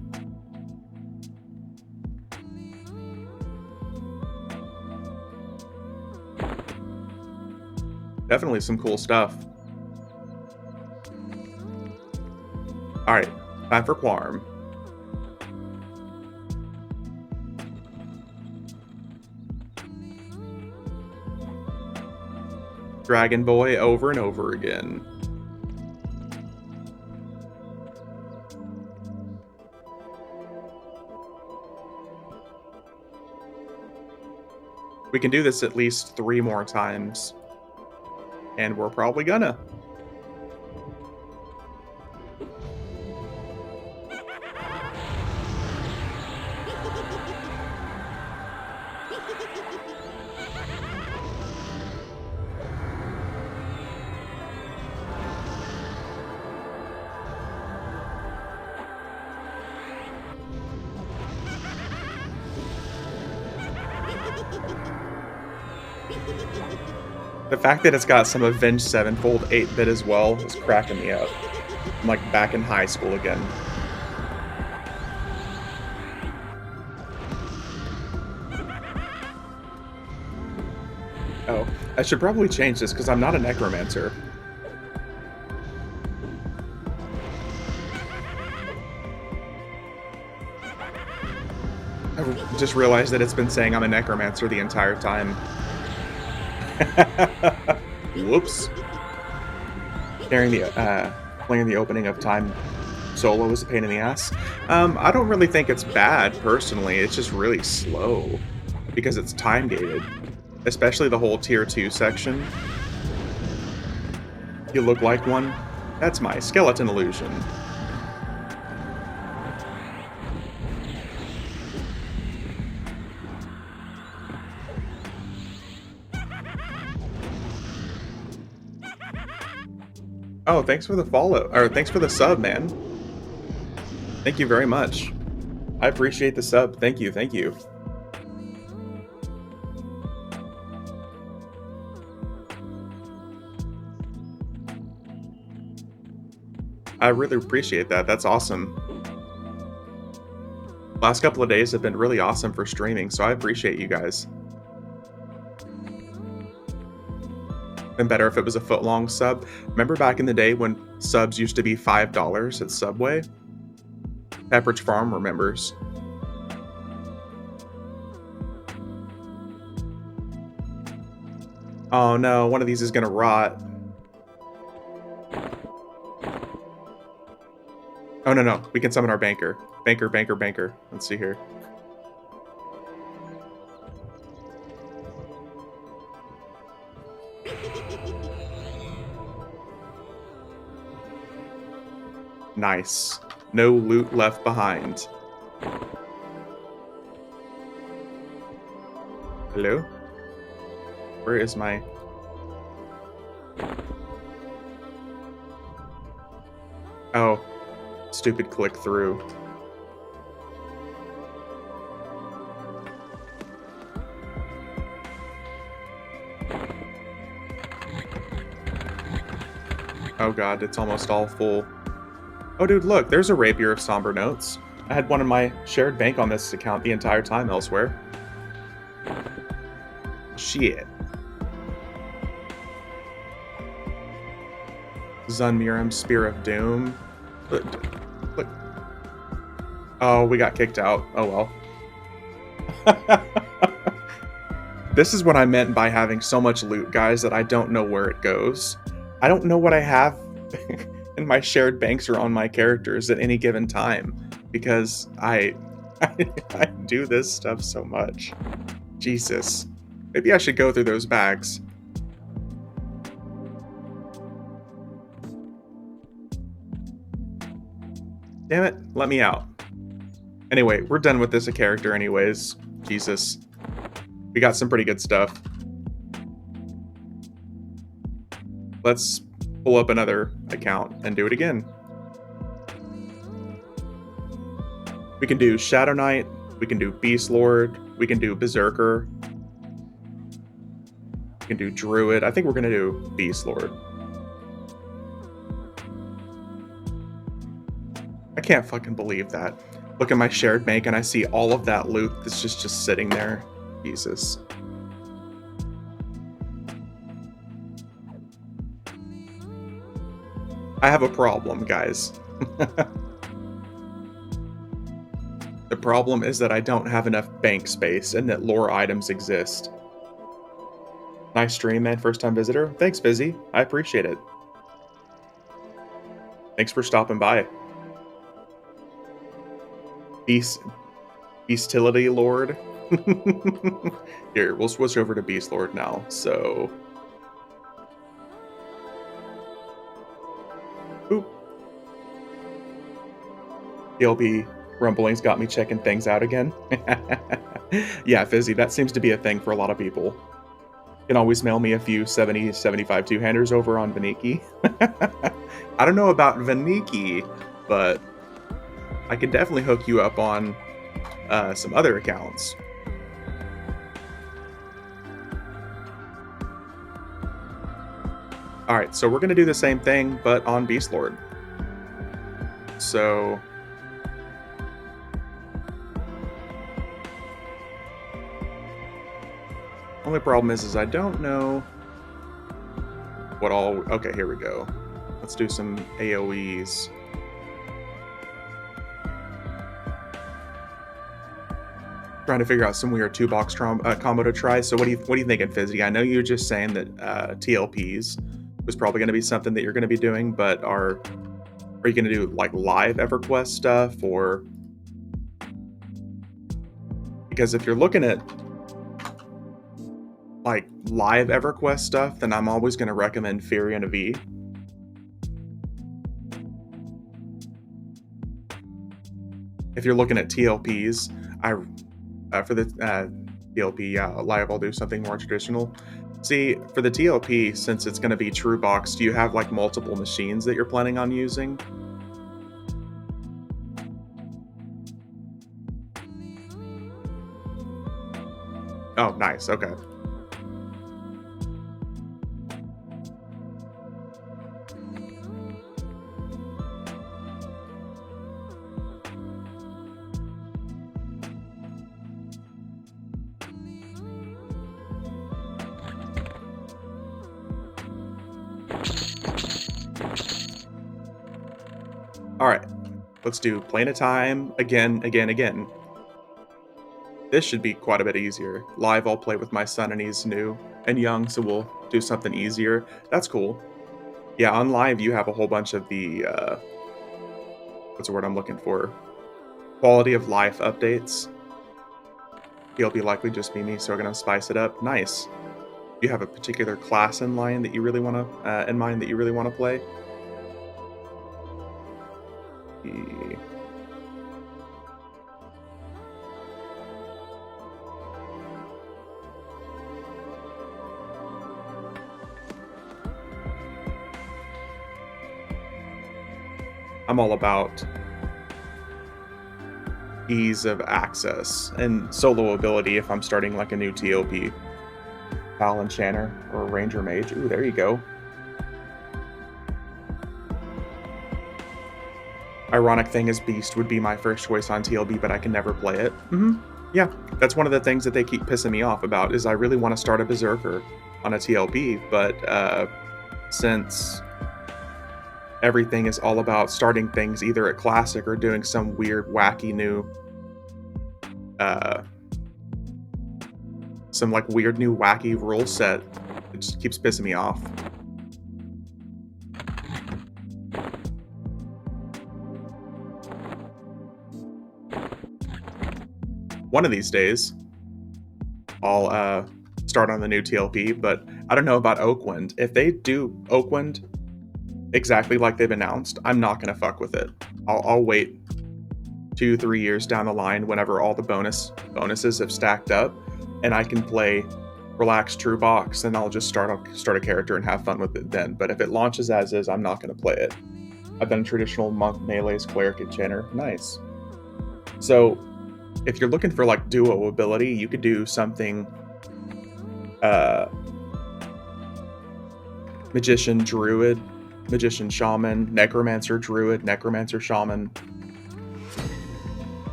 Definitely some cool stuff. Alright, time for Quarm. Dragon Boy over and over again. We can do this at least 3 more times. And we're probably gonna. The fact that it's got some Avenged Sevenfold 8-bit as well is cracking me up. I'm like back in high school again. Oh, I should probably change this because I'm not a necromancer. I just realized that it's been saying I'm a necromancer the entire time. Whoops. Playing the opening of Time Solo is a pain in the ass. I don't really think it's bad, personally. It's just really slow because it's time gated, especially the whole tier 2 section. You look like one? That's my skeleton illusion. Oh, thanks for the follow, or thanks for the sub, man. Thank you very much. I appreciate the sub. Thank you, thank you. I really appreciate that. That's awesome. Last couple of days have been really awesome for streaming, so I appreciate you guys. Been better if it was a foot-long sub. Remember back in the day when subs used to be $5 at Subway? Pepperidge Farm remembers. Oh no, one of these is gonna rot. Oh no, we can summon our banker. Banker. Let's see here. Nice. No loot left behind. Hello? Where is my... Oh. Stupid click through. Oh god, it's almost all full. Oh dude, look, there's a Rapier of Somber Notes. I had one in my shared bank on this account the entire time elsewhere. Shit. Zunmiram, Spear of Doom. Look. Oh, we got kicked out. Oh well. This is what I meant by having so much loot, guys, that I don't know where it goes. I don't know what I have in my shared banks or on my characters at any given time, because I do this stuff so much. Jesus. Maybe I should go through those bags. Damn it, let me out. Anyway, we're done with this character anyways. Jesus. We got some pretty good stuff. Let's pull up another account and do it again. We can do Shadow Knight, we can do Beast Lord, we can do Berserker, we can do Druid. I think we're gonna do Beast Lord. I can't fucking believe that. Look at my shared bank and I see all of that loot that's just sitting there. Jesus. I have a problem, guys. The problem is that I don't have enough bank space and that lore items exist. Nice stream, man. First time visitor. Thanks, Busy. I appreciate it. Thanks for stopping by. Beastility Lord. Here, we'll switch over to Beast Lord now. So... Oop. PLB rumblings got me checking things out again. Yeah, Fizzy, that seems to be a thing for a lot of people. You can always mail me a few 70, 75 two-handers over on Vaniki. I don't know about Vaniki, but I can definitely hook you up on some other accounts. Alright, so we're going to do the same thing, but on Beast Lord. So... only problem is I don't know what all... Okay, here we go. Let's do some AoEs. Trying to figure out some weird two-box combo to try. So what are you thinking, Fizzy? I know you're just saying that TLPs was probably going to be something that you're going to be doing, but are Are you going to do like live EverQuest stuff, or because if you're looking at like live EverQuest stuff, then I'm always going to recommend Furion V. If you're looking at TLPs, for the TLP live, I'll do something more traditional. See, for the TLP, since it's going to be true box, do you have like multiple machines that you're planning on using? Oh, nice. Okay. All right, let's do PoTime again. This should be quite a bit easier. Live, I'll play with my son, and he's new and young, so we'll do something easier. That's cool. Yeah, on live, you have a whole bunch of the, what's the word I'm looking for? Quality of life updates. He'll be likely just be me, so we're gonna spice it up. Nice. You have a particular class in mind that you really want to play. I'm all about ease of access and solo ability if I'm starting like a new TOP. Pal Enchanter or Ranger Mage. Ooh, there you go. Ironic thing is Beast would be my first choice on TLB, but I can never play it. Yeah, that's one of the things that they keep pissing me off about, is I really want to start a Berserker on a TLB, but since everything is all about starting things either at Classic or doing some weird, wacky new, some like weird new wacky rule set, it just keeps pissing me off. One of these days, I'll start on the new TLP, but I don't know about Oakwind. If they do Oakwind exactly like they've announced, I'm not going to fuck with it. I'll wait 2-3 years down the line whenever all the bonuses have stacked up, and I can play relaxed true box, and I'll just start a character and have fun with it then. But if it launches as is, I'm not going to play it. I've done traditional monk, melees, cleric, enchanter. Nice. So if you're looking for like duo ability, you could do something magician, druid, magician, shaman, necromancer, druid, necromancer, shaman.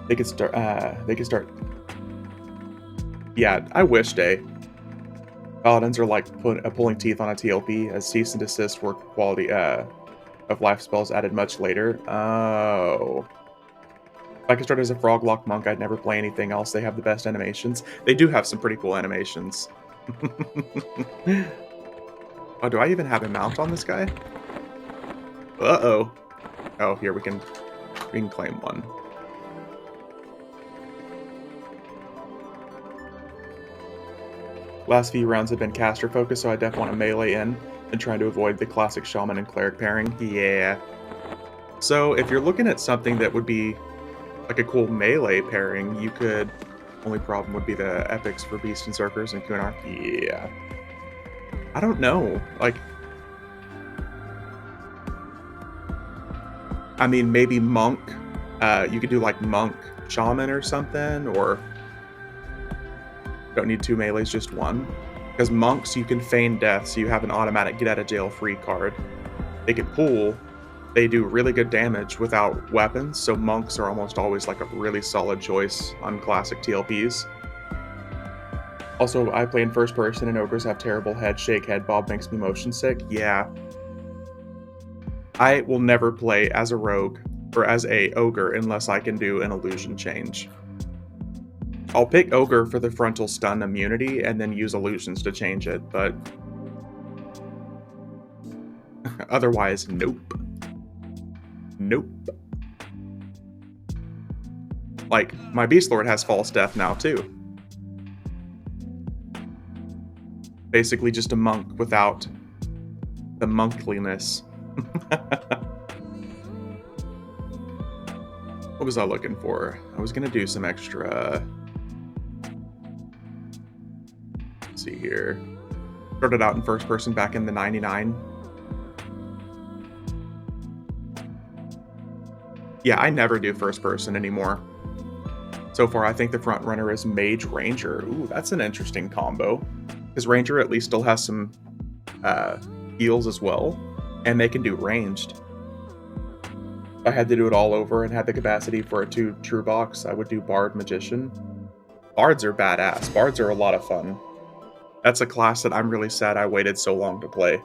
They could start. Yeah, I wish Paladins are like pulling teeth on a TLP, as cease and desist work quality of life spells added much later. Oh. If I could start as a Froglock Monk, I'd never play anything else. They have the best animations. They do have some pretty cool animations. Oh, do I even have a mount on this guy? Uh-oh. Oh, here, we can claim one. Last few rounds have been caster focused, so I definitely want to melee in and try to avoid the classic shaman and cleric pairing. Yeah. So if you're looking at something that would be like a cool melee pairing, you could... Only problem would be the epics for Beast and Berserkers and Kunar. Yeah. I don't know. Like... I mean, maybe Monk. You could do like Monk Shaman or something, or... Don't need 2 melees, just 1. Because Monks, you can feign death, so you have an automatic get-out-of-jail-free card. They can pull... They do really good damage without weapons, so monks are almost always like a really solid choice on classic TLPs. Also, I play in first person and ogres have terrible head shake. Head bob makes me motion sick. Yeah. I will never play as a rogue or as a ogre unless I can do an illusion change. I'll pick ogre for the frontal stun immunity and then use illusions to change it, but otherwise, nope. Nope. Like, my Beast Lord has false death now, too. Basically just a monk without the monkliness. What was I looking for? I was gonna do some extra... Let's see here. Started out in first person back in the 99. Yeah, I never do first person anymore. So far, I think the front runner is Mage Ranger. Ooh, that's an interesting combo. Because Ranger at least still has some heals as well, and they can do ranged. If I had to do it all over and had the capacity for a true box, I would do Bard Magician. Bards are badass. Bards are a lot of fun. That's a class that I'm really sad I waited so long to play.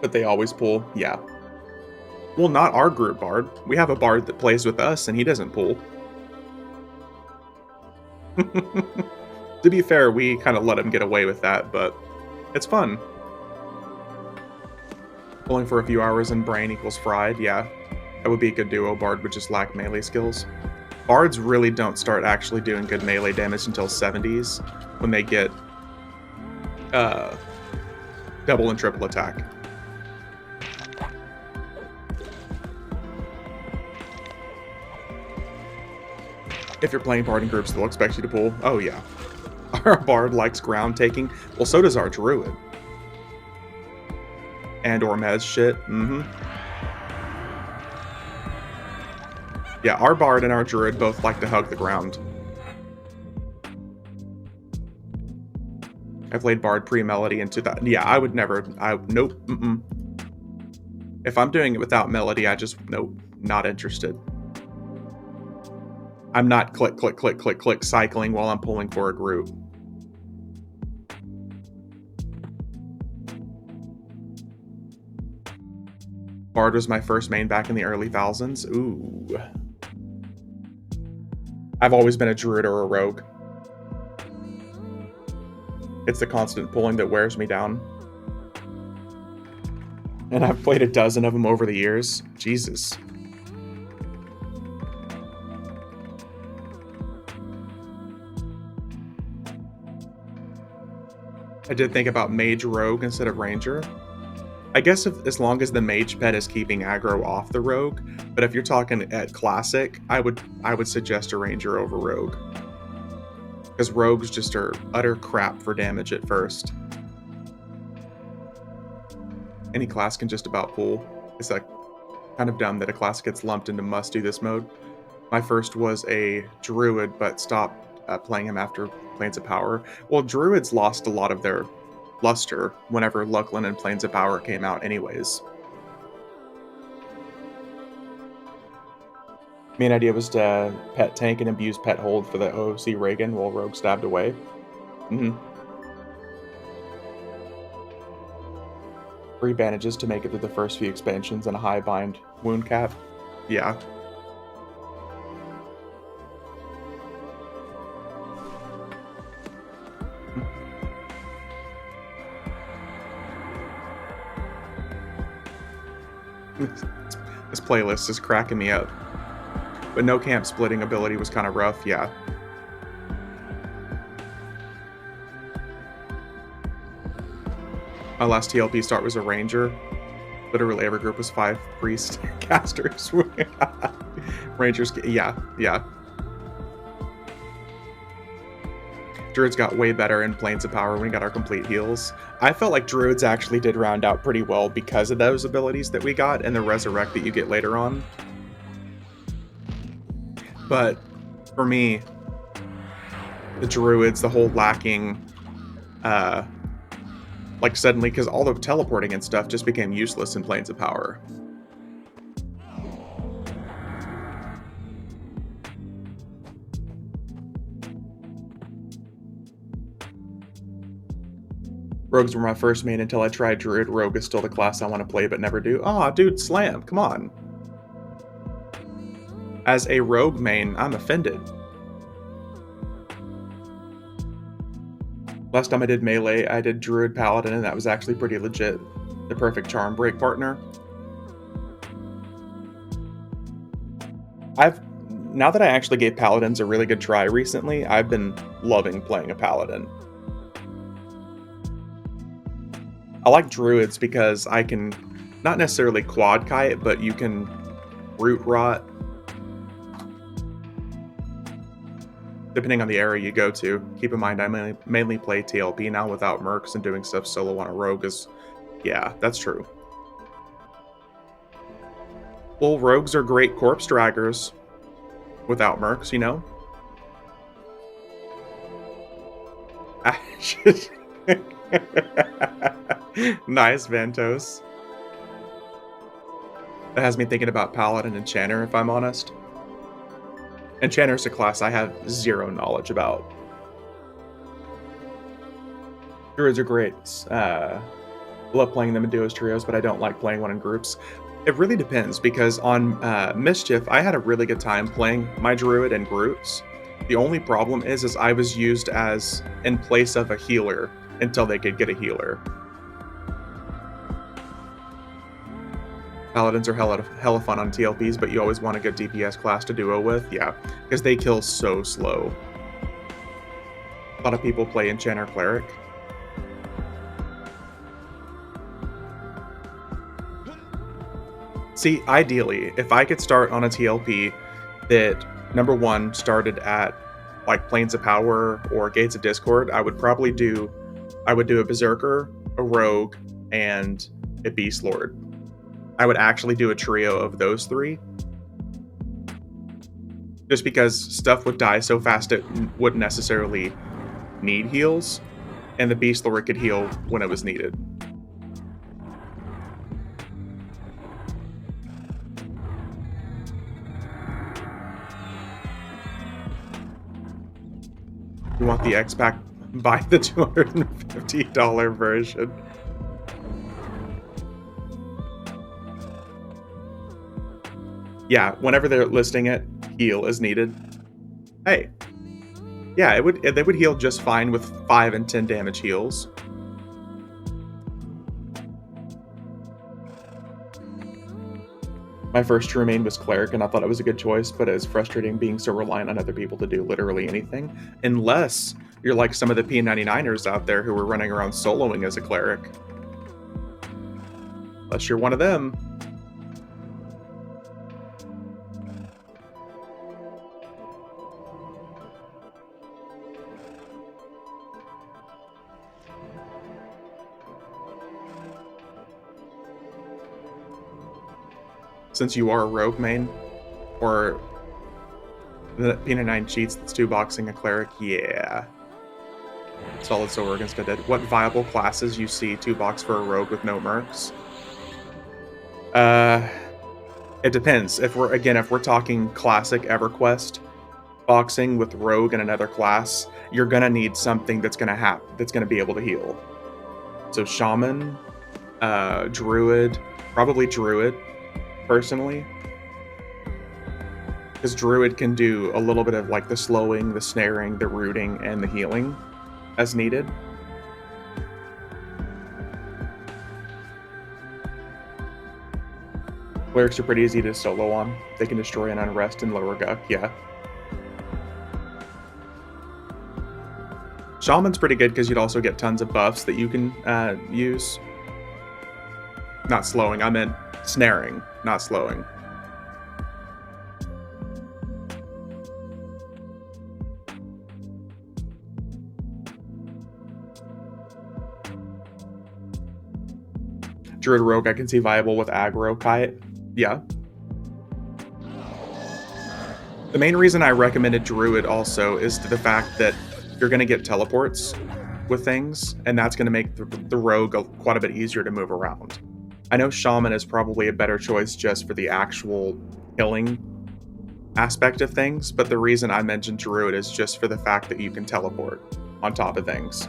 But they always pull, yeah. Well, not our group Bard. We have a Bard that plays with us, and he doesn't pull. To be fair, we kind of let him get away with that, but it's fun. Pulling for a few hours in Brain equals Fried, yeah. That would be a good duo. Bard would just lack melee skills. Bards really don't start actually doing good melee damage until 70s, when they get double and triple attack. If you're playing Bard in groups, they'll expect you to pull. Oh yeah. Our Bard likes ground taking. Well, so does our Druid. And or Mez shit. Yeah, our Bard and our Druid both like to hug the ground. I played Bard pre-Melody into that. Yeah, I would never. Nope. If I'm doing it without Melody, I just, nope, not interested. I'm not click, click, click, click, click cycling while I'm pulling for a group. Bard was my first main back in the early thousands. Ooh. I've always been a Druid or a Rogue. It's the constant pulling that wears me down. And I've played a dozen of them over the years. Jesus. I did think about Mage Rogue instead of Ranger. I guess as long as the Mage pet is keeping aggro off the Rogue, but if you're talking at Classic, I would suggest a Ranger over Rogue. Because Rogues just are utter crap for damage at first. Any class can just about pull. It's like kind of dumb that a class gets lumped into must do this mode. My first was a Druid, but stopped playing him after Planes of Power. Well, Druids lost a lot of their luster whenever Luckland and Planes of Power came out anyways. Main idea was to pet tank and abuse pet hold for the OC Reagan while Rogue stabbed away. 3 bandages to make it through the first few expansions and a high bind wound cap. Yeah. This playlist is cracking me up. But no camp splitting ability was kind of rough, yeah. My last TLP start was a Ranger. Literally every group was 5 priest casters. Rangers, yeah. Druids got way better in Planes of Power when we got our complete heals. I felt like Druids actually did round out pretty well because of those abilities that we got and the Resurrect that you get later on. But for me, the Druids, the whole lacking, like suddenly, because all the teleporting and stuff just became useless in Planes of Power. Rogues were my first main until I tried Druid. Rogue is still the class I want to play but never do. Aw, dude, Slam, come on. As a Rogue main, I'm offended. Last time I did Melee, I did Druid Paladin, and that was actually pretty legit. The perfect charm break partner. Now that I actually gave Paladins a really good try recently, I've been loving playing a Paladin. I like Druids because I can, not necessarily quad kite, but you can root rot. Depending on the area you go to. Keep in mind, I mainly play TLP now without mercs, and doing stuff solo on a rogue is, yeah, that's true. Well, rogues are great corpse draggers without mercs, you know? Nice, Ventos. That has me thinking about Paladin and Enchanter, if I'm honest. Enchanter's a class I have zero knowledge about. Druids are great. I love playing them in duos, trios, but I don't like playing one in groups. It really depends, because on Mischief, I had a really good time playing my Druid in groups. The only problem is I was used as in place of a healer until they could get a healer. Paladins are hella fun on TLPs, but you always want a good DPS class to duo with. Yeah, because they kill so slow. A lot of people play Enchanter Cleric. See, ideally, if I could start on a TLP that, number one, started at like Planes of Power or Gates of Discord, I would do a Berserker, a Rogue, and a Beast Lord. I would actually do a trio of those three. Just because stuff would die so fast it wouldn't necessarily need heals, and the Beast Lord could heal when it was needed. You want the X-Pack? Buy the $250 version. Yeah, whenever they're listing it, heal is needed. Hey. Yeah, they would heal just fine with 5 and 10 damage heals. My first true main was Cleric, and I thought it was a good choice, but it's frustrating being so reliant on other people to do literally anything. Unless you're like some of the P99ers out there who are running around soloing as a Cleric. Unless you're one of them. Since you are a rogue main, or the P99 cheats that's 2-boxing a Cleric, yeah. Solid Silver against Undead. What viable classes you see 2-box for a rogue with no mercs? It depends. If we're talking classic EverQuest boxing with rogue and another class, you're gonna need something that's gonna be able to heal. So Shaman, Druid, probably Druid. Personally, because Druid can do a little bit of like the slowing, the snaring, the rooting, and the healing as needed. Clerics are pretty easy to solo on. They can destroy an Unrest and lower Guck, yeah. Shaman's pretty good because you'd also get tons of buffs that you can use. Not slowing, I meant snaring, not slowing. Druid Rogue I can see viable with aggro kite. Yeah. The main reason I recommended Druid also is to the fact that you're going to get teleports with things, and that's going to make the Rogue quite a bit easier to move around. I know Shaman is probably a better choice just for the actual killing aspect of things, but the reason I mentioned Druid is just for the fact that you can teleport on top of things.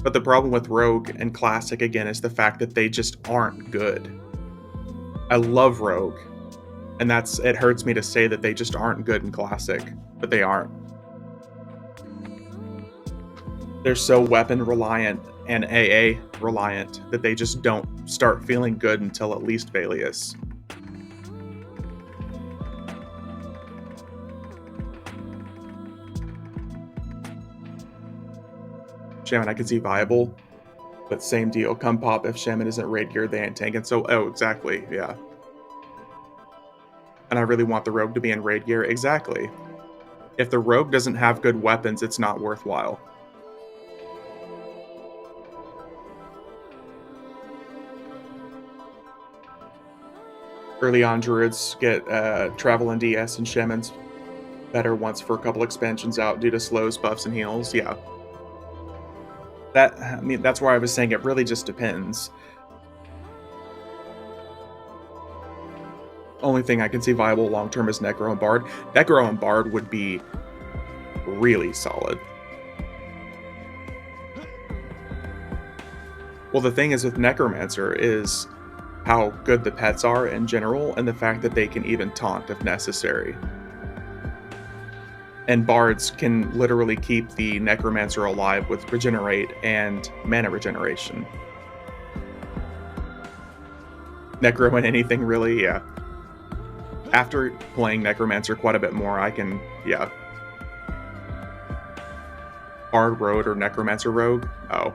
But the problem with Rogue and Classic, again, is the fact that they just aren't good. I love Rogue, and it hurts me to say that they just aren't good in Classic, but they aren't. They're so weapon reliant and AA reliant that they just don't start feeling good until at least Valius. Shaman I can see viable, but same deal. Come pop, if Shaman isn't raid gear, they ain't tanking. So, oh, exactly, yeah. And I really want the Rogue to be in raid gear. Exactly. If the Rogue doesn't have good weapons, it's not worthwhile. Early on, Druids get travel and DS, and Shamans better once for a couple expansions out due to slows, buffs, and heals. Yeah. That's why I was saying it really just depends. Only thing I can see viable long-term is Necro and Bard. Necro and Bard would be really solid. Well, the thing is with Necromancer is how good the pets are in general, and the fact that they can even taunt if necessary. And Bards can literally keep the Necromancer alive with Regenerate and Mana Regeneration. Necro and anything really, yeah. After playing Necromancer quite a bit more, I can, yeah. Bard Rogue or Necromancer Rogue? Oh.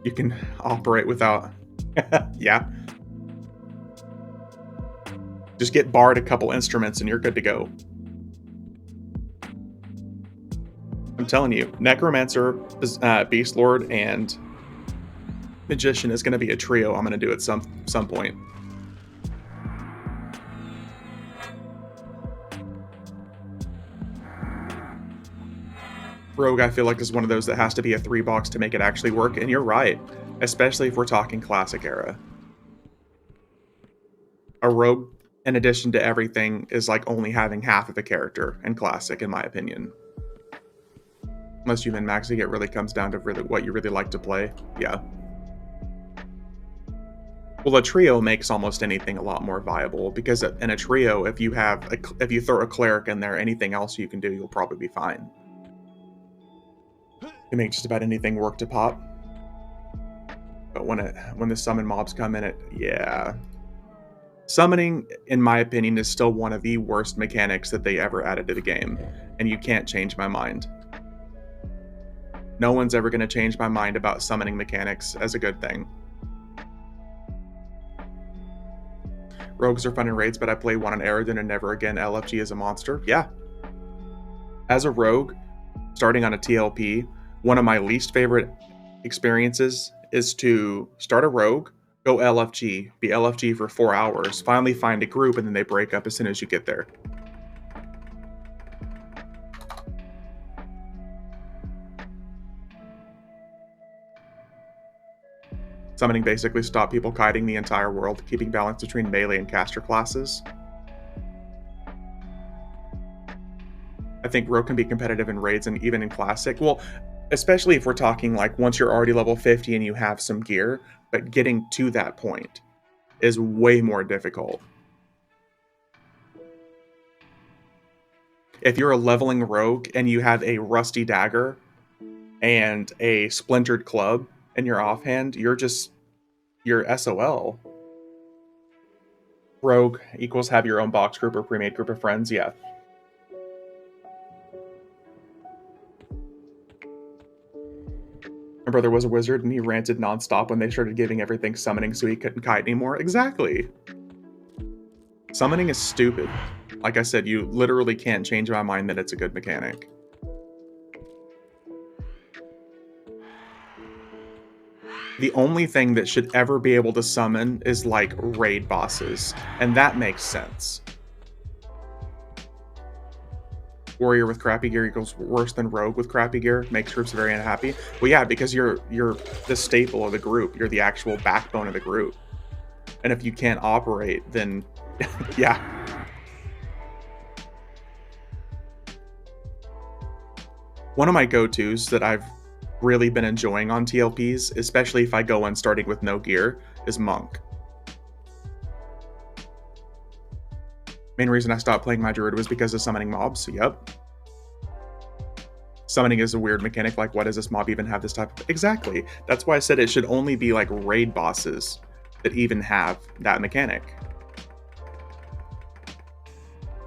You can operate without... yeah. Just get Bard a couple instruments and you're good to go. I'm telling you, Necromancer, Beast Lord, and Magician is going to be a trio I'm going to do at some point. Rogue, I feel like, is one of those that has to be a 3-box to make it actually work, and you're right, especially if we're talking Classic era. A Rogue, in addition to everything, is like only having half of a character in Classic, in my opinion. Unless you min-maxing, it really comes down to really what you really like to play. Yeah. Well, a trio makes almost anything a lot more viable, because in a trio, if you throw a cleric in there, anything else you can do, you'll probably be fine. You make just about anything work to pop. But when the summon mobs come in, yeah. Summoning, in my opinion, is still one of the worst mechanics that they ever added to the game, and you can't change my mind. No one's ever going to change my mind about summoning mechanics as a good thing. Rogues are fun in raids, but I play one on Aerodin and never again. LFG is a monster. Yeah. As a rogue, starting on a TLP, one of my least favorite experiences is to start a rogue, go LFG, be LFG for 4 hours, finally find a group, and then they break up as soon as you get there. Summoning basically stopped people kiting the entire world, keeping balance between melee and caster classes. I think Rogue can be competitive in raids and even in Classic. Well, especially if we're talking like once you're already level 50 and you have some gear, but getting to that point is way more difficult. If you're a leveling Rogue and you have a rusty dagger and a splintered club in your offhand, you're SOL. Rogue equals have your own box group or pre-made group of friends, yeah. My brother was a wizard and he ranted nonstop when they started giving everything summoning so he couldn't kite anymore. Exactly. Summoning is stupid. Like I said, you literally can't change my mind that it's a good mechanic. The only thing that should ever be able to summon is like raid bosses, and that makes sense. Warrior with crappy gear equals worse than rogue with crappy gear, makes groups very unhappy. Well, yeah, because you're the staple of the group. You're the actual backbone of the group. And if you can't operate, then yeah. One of my go-tos that I've really been enjoying on TLPs, especially if I go in starting with no gear, is Monk. Main reason I stopped playing my druid was because of summoning mobs, yep. Summoning is a weird mechanic, like why does this mob even have this type of... Exactly. That's why I said it should only be like raid bosses that even have that mechanic.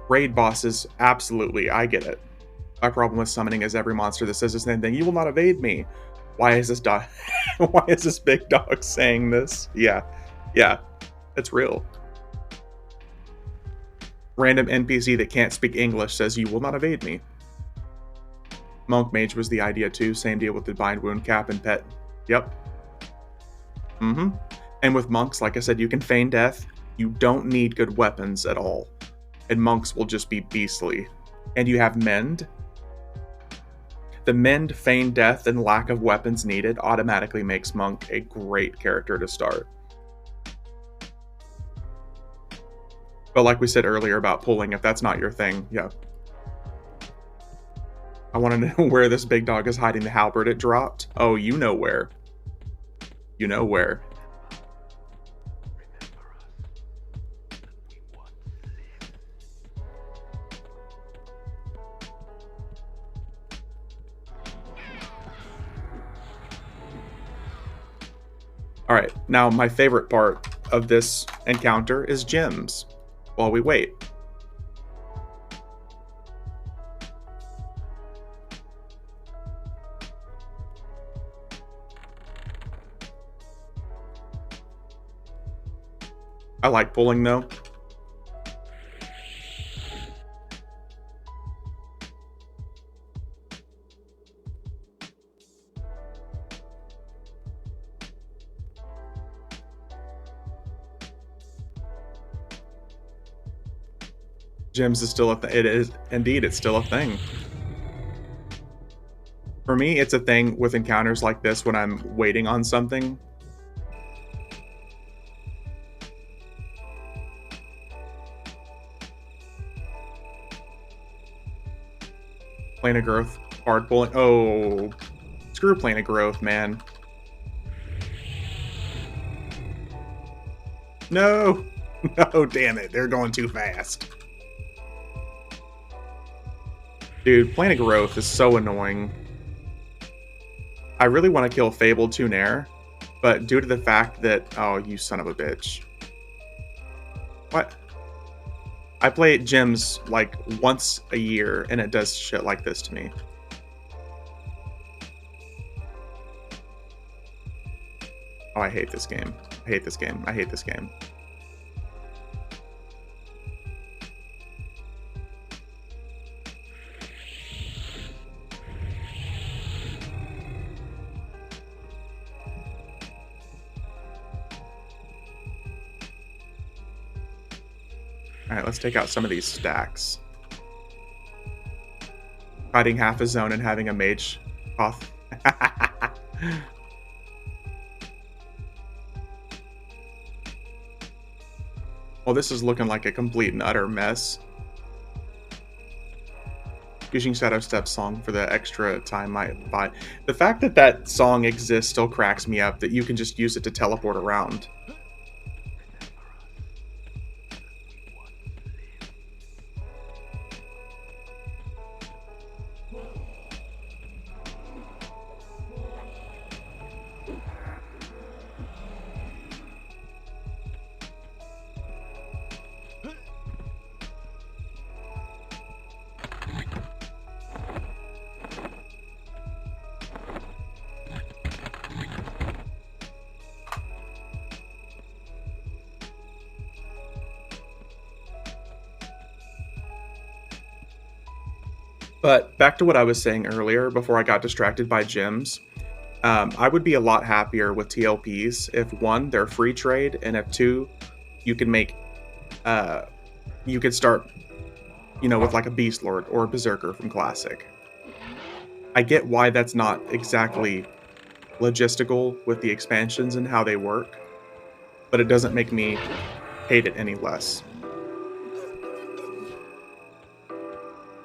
Raid bosses, absolutely, I get it. My problem with summoning is every monster that says the same thing, you will not evade me. Why is this dog why is this big dog saying this? Yeah, it's real. Random NPC that can't speak English says you will not evade me. Monk Mage was the idea too, same deal with Divine Wound Cap and Pet. Yep. And with monks, like I said, you can feign death. You don't need good weapons at all. And monks will just be beastly. And you have Mend. The Mend, feign death, and lack of weapons needed automatically makes Monk a great character to start. But like we said earlier about pulling, if that's not your thing, yeah. I want to know where this big dog is hiding the halberd it dropped. Oh, you know where. You know where. Alright, now my favorite part of this encounter is gems, while we wait. I like pulling though. Gems is still a thing. It is indeed, it's still a thing. For me, it's a thing with encounters like this when I'm waiting on something. Plane of Growth, hard pulling. Oh, screw Plane of Growth, man. No, no, damn it, they're going too fast. Dude, Plane of Growth is so annoying. I really want to kill Fabled Tunair, but due to the fact that... Oh, you son of a bitch. What? I play gems like once a year, and it does shit like this to me. Oh, I hate this game. I hate this game. I hate this game. Alright, let's take out some of these stacks. Fighting half a zone and having a mage off. Well, this is looking like a complete and utter mess. Using Shadow Step song for the extra time might buy. The fact that that song exists still cracks me up, that you can just use it to teleport around. But back to what I was saying earlier before I got distracted by gems. I would be a lot happier with TLPs if one, they're free trade, and if two, you can make, you could start, you know, with like a Beast Lord or a Berserker from Classic. I get why that's not exactly logistical with the expansions and how they work, but it doesn't make me hate it any less.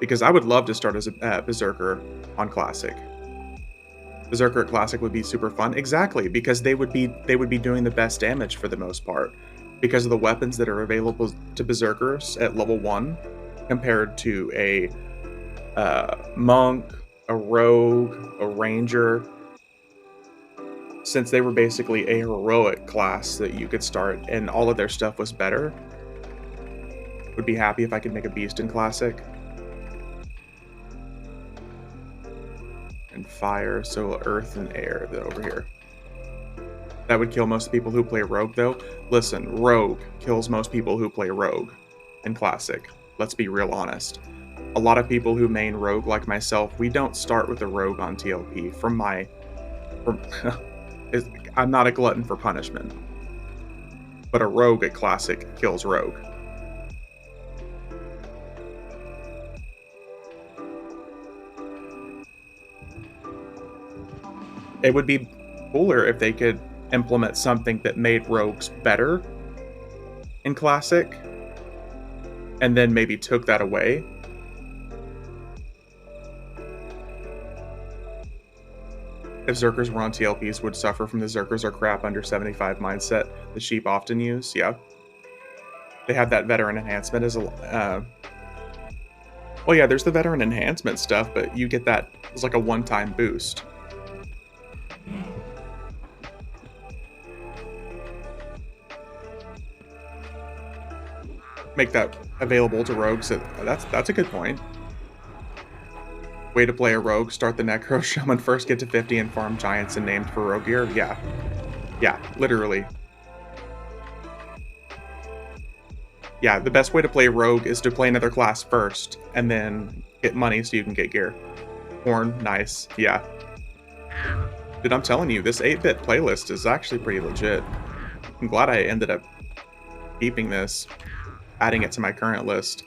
Because I would love to start as a Berserker on Classic. Berserker at Classic would be super fun. Exactly, because they would be doing the best damage for the most part. Because of the weapons that are available to Berserkers at level 1 compared to a monk, a rogue, a ranger, since they were basically a heroic class that you could start and all of their stuff was better. Would be happy if I could make a beast in Classic. And fire, so earth and air over here. That would kill most people who play rogue though. Listen, rogue kills most people who play rogue in Classic. Let's be real honest. A lot of people who main rogue like myself, we don't start with a rogue on TLP I'm not a glutton for punishment. But a rogue at Classic kills rogue. It would be cooler if they could implement something that made rogues better in Classic, and then maybe took that away. If Zerkers were on TLPs, would suffer from the Zerkers are crap under 75 mindset the sheep often use. Yeah. They have that veteran enhancement as a... well, yeah, there's the veteran enhancement stuff, but you get that as like a one-time boost. Make that available to rogues. That's a good point. Way to play a rogue, start the Necro Shaman first, get to 50 and farm giants and named for rogue gear. Yeah. Yeah, literally. Yeah, the best way to play rogue is to play another class first, and then get money so you can get gear. Horn, nice. Yeah. Dude, I'm telling you, this 8-bit playlist is actually pretty legit. I'm glad I ended up keeping this, adding it to my current list.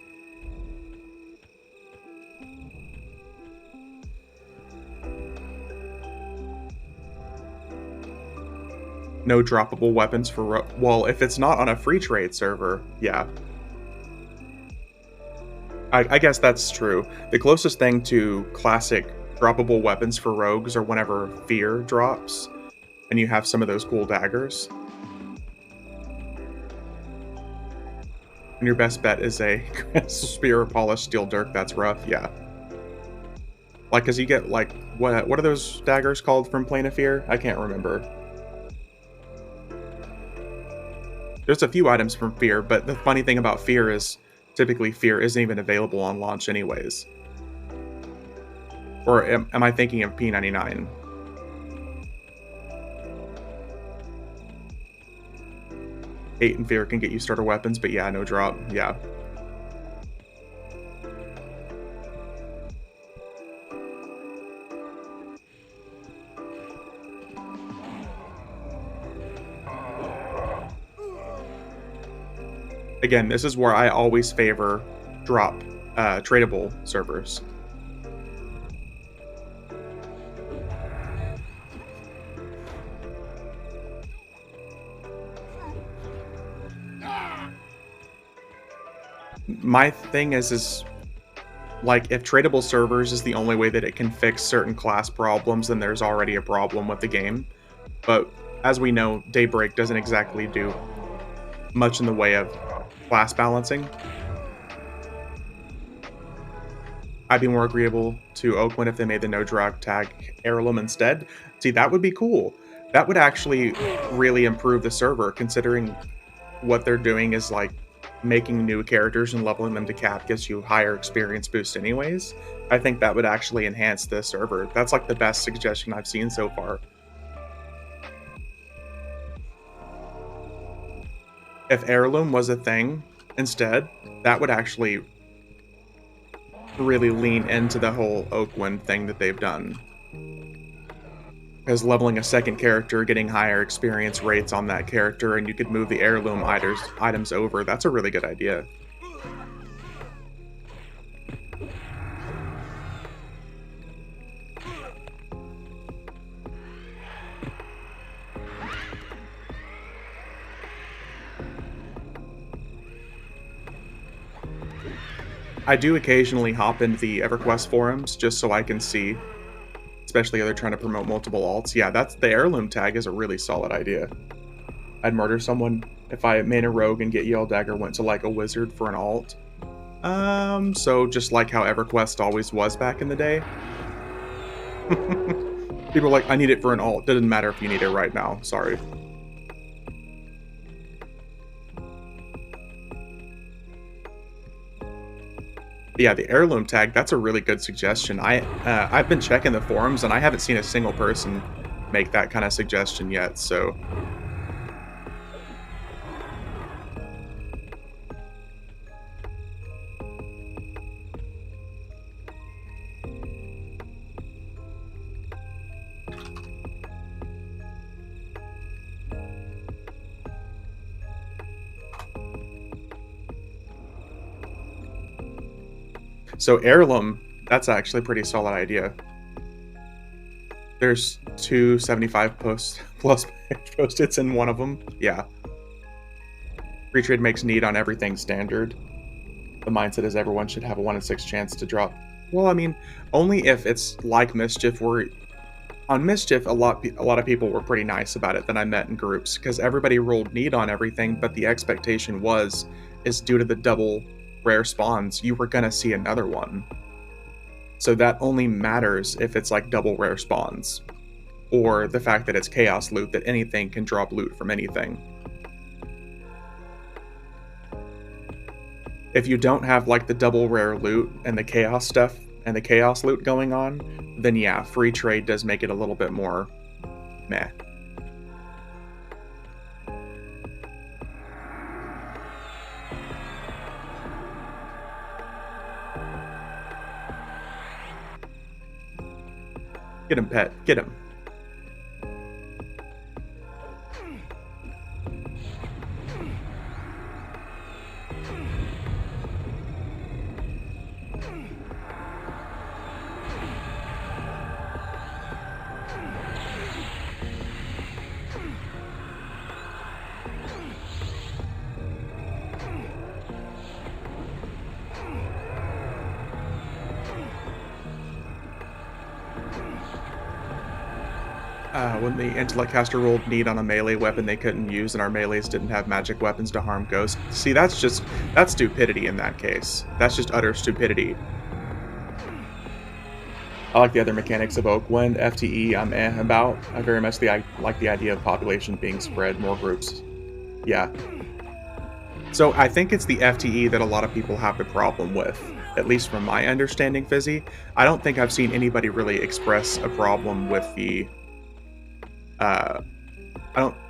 No droppable weapons for... well, if it's not on a free trade server, yeah. I guess that's true. The closest thing to classic droppable weapons for rogues are whenever fear drops, and you have some of those cool daggers. And your best bet is a spear or polished steel dirk. That's rough, yeah. Like, cause you get like what are those daggers called from Plane of Fear? I can't remember. There's a few items from Fear, but the funny thing about Fear is typically Fear isn't even available on launch anyways. Or am I thinking of P99? Hate and Fear can get you starter weapons, but yeah, no drop. Yeah. Again, this is where I always favor drop tradable servers. My thing is like, if tradable servers is the only way that it can fix certain class problems, then there's already a problem with the game. But as we know, Daybreak doesn't exactly do much in the way of class balancing. I'd be more agreeable to Oakland if they made the no drag tag heirloom instead. See, that would be cool. That would actually really improve the server, considering what they're doing is like making new characters and leveling them to cap gets you higher experience boost anyways. I think that would actually enhance the server. That's like the best suggestion I've seen so far. If heirloom was a thing instead, that would actually really lean into the whole Oakwind thing that they've done. Because leveling a second character, getting higher experience rates on that character, and you could move the heirloom items over, that's a really good idea. I do occasionally hop into the EverQuest forums just so I can see, especially if they're trying to promote multiple alts. Yeah, that's the heirloom tag is a really solid idea. I'd murder someone if I main a rogue and get Yell Dagger went to like a wizard for an alt. So just like how EverQuest always was back in the day. People are like, I need it for an alt. Doesn't matter if you need it right now. Sorry. Yeah, the heirloom tag, that's a really good suggestion. I've been checking the forums and I haven't seen a single person make that kind of suggestion yet, so heirloom, that's actually a pretty solid idea. There's 275 plus post-its in one of them. Yeah. Free trade makes need on everything standard. The mindset is everyone should have a 1 in 6 chance to drop. Well, I mean, only if it's like Mischief, where on Mischief, a lot of people were pretty nice about it that I met in groups, because everybody rolled need on everything, but the expectation is due to the double rare spawns, you were gonna see another one. So that only matters if it's like double rare spawns, or the fact that it's chaos loot, that anything can drop loot from anything. If you don't have like the double rare loot and the chaos stuff and the chaos loot going on, then yeah, free trade does make it a little bit more meh. Get him, pet. Get him. When the intellect caster rolled need on a melee weapon they couldn't use and our melees didn't have magic weapons to harm ghosts. See, that's stupidity in that case. That's just utter stupidity. I like the other mechanics of Oakwind. FTE, I'm about. I very much like the idea of population being spread, more groups. Yeah. So I think it's the FTE that a lot of people have the problem with, at least from my understanding, Fizzy. I don't think I've seen anybody really express a problem with the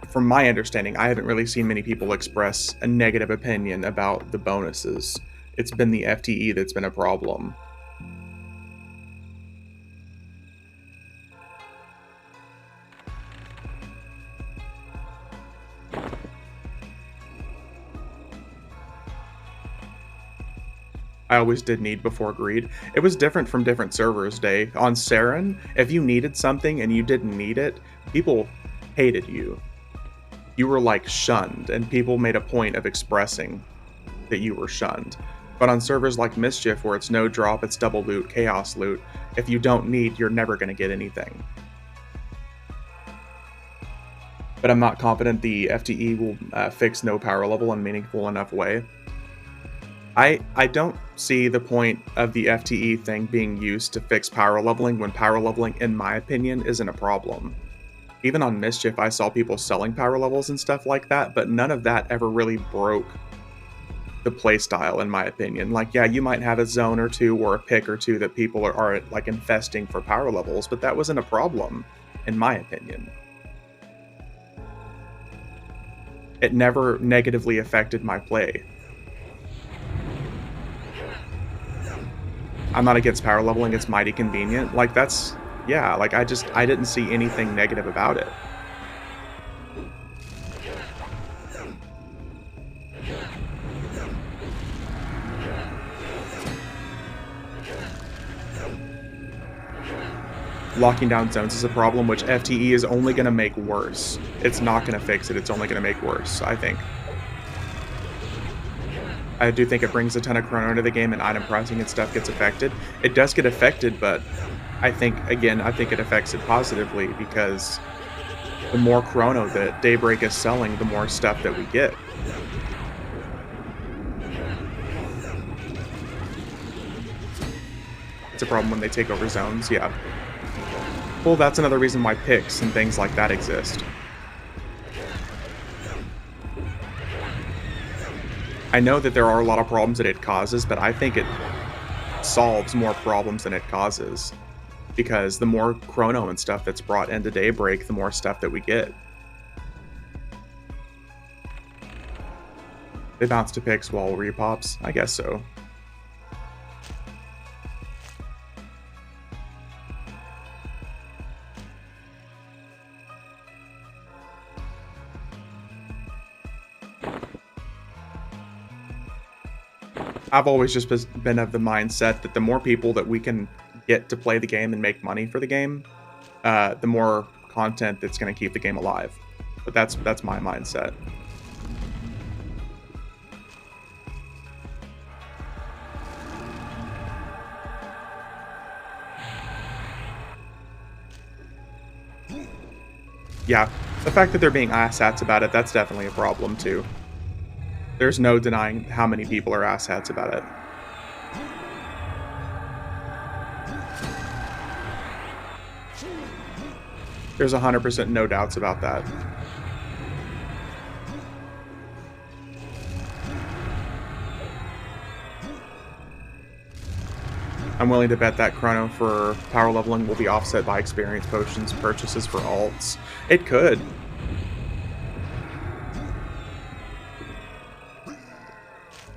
from my understanding, I haven't really seen many people express a negative opinion about the bonuses. It's been the FTE that's been a problem. I always did need before greed. It was different from different servers, Day. On Saren, if you needed something and you didn't need it, people hated you. You were like shunned, and people made a point of expressing that you were shunned. But on servers like Mischief, where it's no drop, it's double loot, chaos loot, if you don't need, you're never going to get anything. But I'm not confident the FTE will fix no power level in a meaningful enough way. I don't see the point of the FTE thing being used to fix power leveling when power leveling, in my opinion, isn't a problem. Even on Mischief, I saw people selling power levels and stuff like that, but none of that ever really broke the playstyle, in my opinion. Like, yeah, you might have a zone or two or a pick or two that people are like infesting for power levels, but that wasn't a problem, in my opinion. It never negatively affected my play. I'm not against power leveling, it's mighty convenient. Like, that's, yeah, like, I didn't see anything negative about it. Locking down zones is a problem, which FTE is only going to make worse. It's not going to fix it, it's only going to make worse, I think. I do think it brings a ton of chrono to the game, and item pricing and stuff gets affected. It does get affected, but I think it affects it positively because the more chrono that Daybreak is selling, the more stuff that we get. It's a problem when they take over zones, yeah. Well, that's another reason why picks and things like that exist. I know that there are a lot of problems that it causes, but I think it solves more problems than it causes. Because the more chrono and stuff that's brought into Daybreak, the more stuff that we get. They bounce to picks while repops? I guess so. I've always just been of the mindset that the more people that we can get to play the game and make money for the game, the more content that's going to keep the game alive. But that's my mindset. Yeah, the fact that they're being asshats about it, that's definitely a problem too. There's no denying how many people are asshats about it. There's 100% no doubts about that. I'm willing to bet that chrono for power leveling will be offset by experience potions purchases for alts. It could.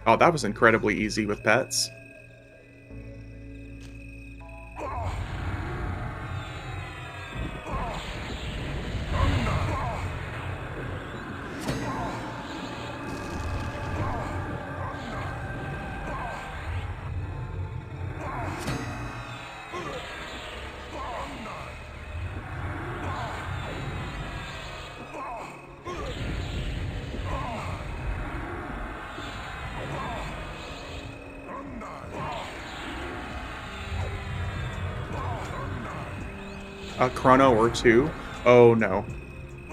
Oh, that was incredibly easy with pets. A chrono or two? Oh no.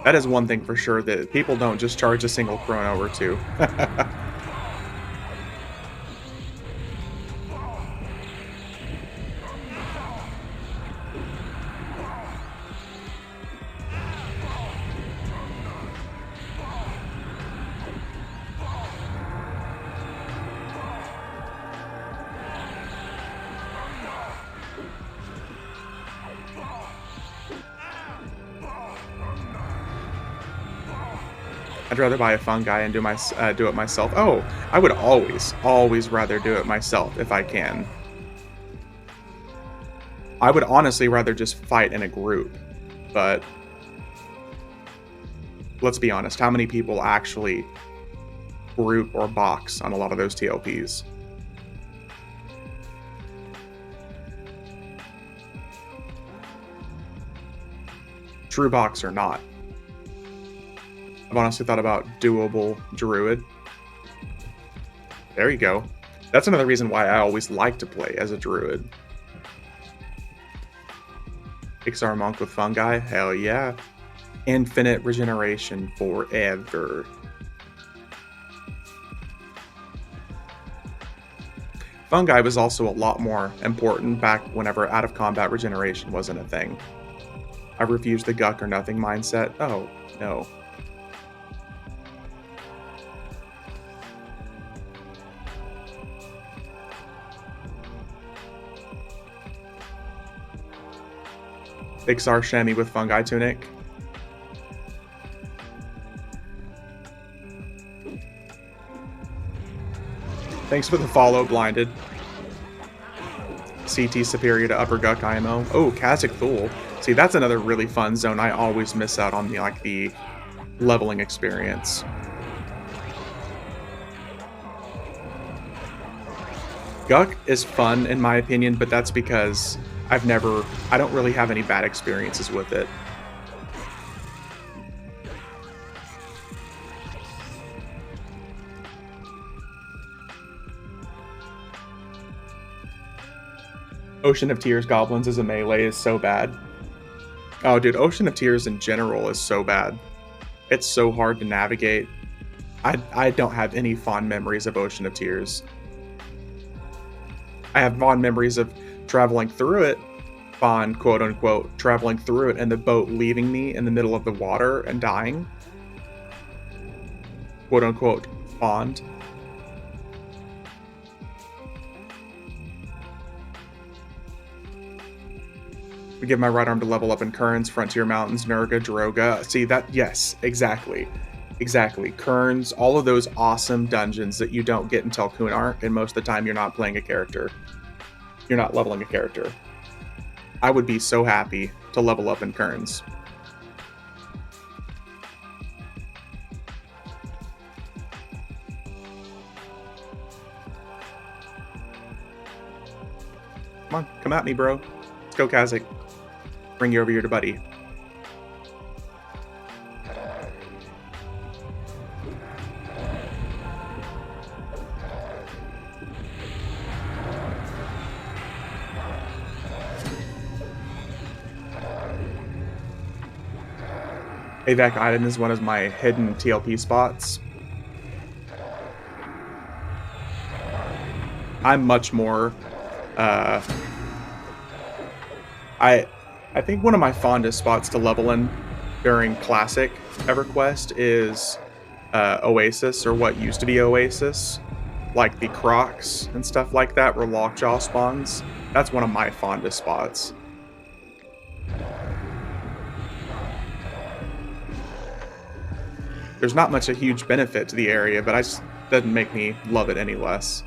That is one thing for sure, that people don't just charge a single chrono or two. I'd rather buy a fungi and do it myself. Oh, I would always rather do it myself if I can. I would honestly rather just fight in a group, but let's be honest, how many people actually group or box on a lot of those TLPs? True box or not. I've honestly thought about doable druid. There you go. That's another reason why I always like to play as a druid. Ixar monk with fungi? Hell yeah. Infinite regeneration forever. Fungi was also a lot more important back whenever out of combat regeneration wasn't a thing. I refused the guck or nothing mindset. Oh, no. Ixar chamois with fungi tunic. Thanks for the follow, blinded. CT superior to upper guck IMO. Oh, Kazakh Thule. See, that's another really fun zone. I always miss out on the leveling experience. Guck is fun in my opinion, but that's because I don't really have any bad experiences with it. Ocean of Tears goblins as a melee is so bad. Oh, dude, Ocean of Tears in general is so bad. It's so hard to navigate. I don't have any fond memories of Ocean of Tears. I have fond memories of traveling through it, fond, quote unquote, traveling through it and the boat leaving me in the middle of the water and dying. Quote unquote, fond. We give my right arm to level up in Kerns, Frontier Mountains, Nurga, Droga. See that? Yes, exactly. Exactly. Kerns, all of those awesome dungeons that you don't get until Kunark, and most of the time you're not playing a character. You're not leveling a character. I would be so happy to level up in Kerns. Come on, come at me, bro. Let's go, Kazakh. Bring you over here to Buddy. Avac Island is one of my hidden TLP spots. I'm much more... I think one of my fondest spots to level in during Classic EverQuest is Oasis, or what used to be Oasis. Like the Crocs and stuff like that, where Lockjaw spawns. That's one of my fondest spots. There's not much a huge benefit to the area, but it doesn't make me love it any less.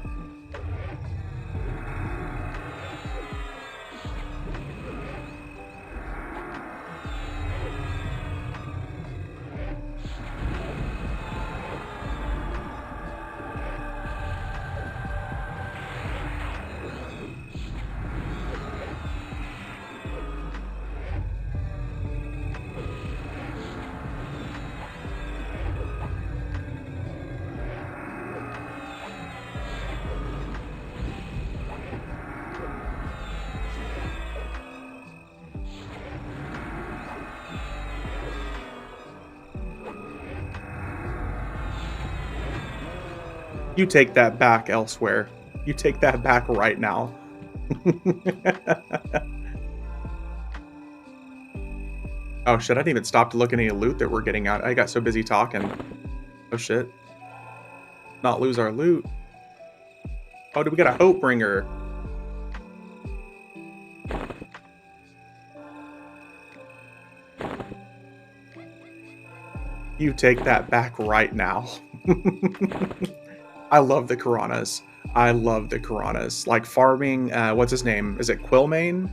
You take that back elsewhere. You take that back right now. Oh shit, I didn't even stop to look at any loot that we're getting out. I got so busy talking. Oh shit. Not lose our loot. Oh, do we got a Hope Bringer? You take that back right now. I love the Karanas. I love the Karanas. Like farming, what's his name? Is it Quillmane?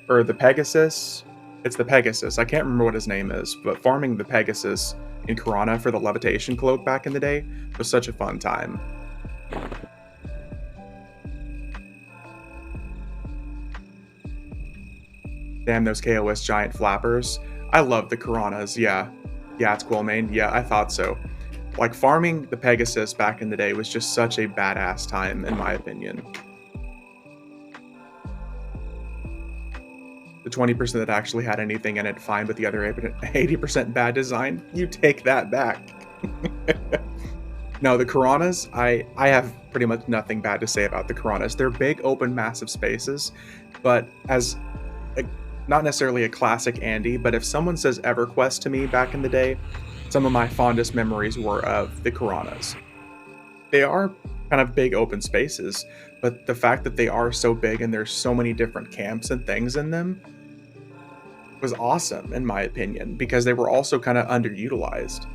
Or the Pegasus? It's the Pegasus. I can't remember what his name is, but farming the Pegasus in Karana for the levitation cloak back in the day was such a fun time. Damn those KOS giant flappers. I love the Karanas, yeah. Yeah, it's Quillmane. Yeah, I thought so. Like, farming the Pegasus back in the day was just such a badass time, in my opinion. The 20% that actually had anything in it, fine, but the other 80% bad design, you take that back. No, the Karanas, I have pretty much nothing bad to say about the Karanas. They're big, open, massive spaces, but as... not necessarily a classic Andy, but if someone says EverQuest to me back in the day, some of my fondest memories were of the Karanas. They are kind of big open spaces, but the fact that they are so big and there's so many different camps and things in them was awesome, in my opinion, because they were also kind of underutilized.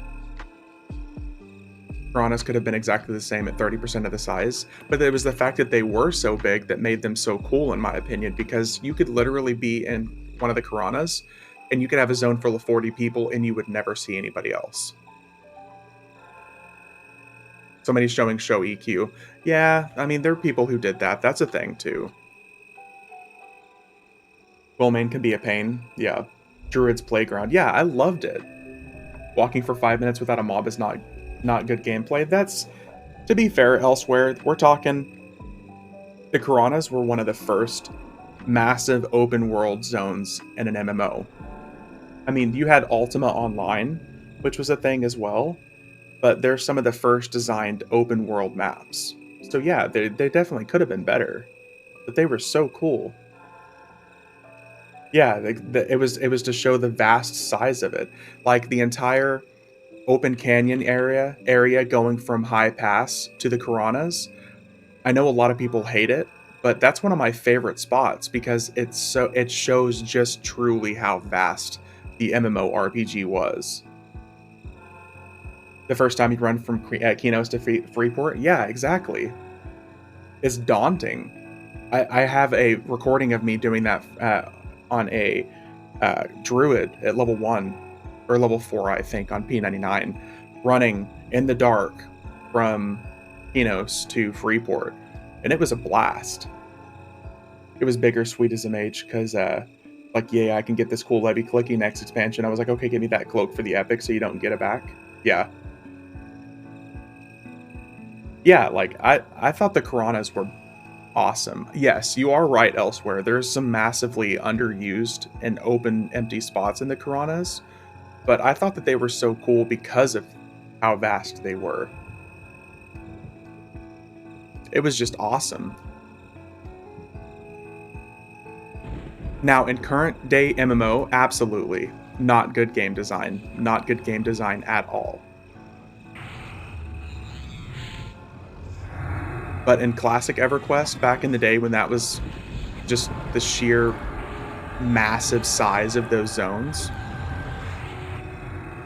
Karanas could have been exactly the same at 30% of the size, but it was the fact that they were so big that made them so cool, in my opinion, because you could literally be in one of the Karanas, and you could have a zone full of 40 people, and you would never see anybody else. Somebody's showing show EQ. Yeah, I mean, there are people who did that. That's a thing, too. Quillmane can be a pain. Yeah. Druid's Playground. Yeah, I loved it. Walking for 5 minutes without a mob is not good gameplay. That's, to be fair, elsewhere, we're talking The Piranhas were one of the first massive open world zones in an MMO. I mean, you had Ultima Online, which was a thing as well, but they're some of the first designed open world maps. So yeah, they definitely could have been better, but they were so cool. Yeah, it was to show the vast size of it, like the entire open canyon area going from High Pass to the Piranhas. I know a lot of people hate it, but that's one of my favorite spots because it shows just truly how vast the MMORPG was. The first time you run from Kinos to Freeport, yeah, exactly. It's daunting. I have a recording of me doing that on a druid at level 1 or level 4, I think, on P99, running in the dark from Kinos to Freeport, and it was a blast. It was bittersweet as a mage because, like, yeah, I can get this cool levy clicky next expansion. I was like, okay, give me that cloak for the epic so you don't get it back. Yeah. Yeah, like, I thought the Piranhas were awesome. Yes, you are right elsewhere. There's some massively underused and open empty spots in the Piranhas, but I thought that they were so cool because of how vast they were. It was just awesome. Now, in current day MMO, absolutely not good game design. Not good game design at all. But in classic EverQuest, back in the day when that was just the sheer massive size of those zones.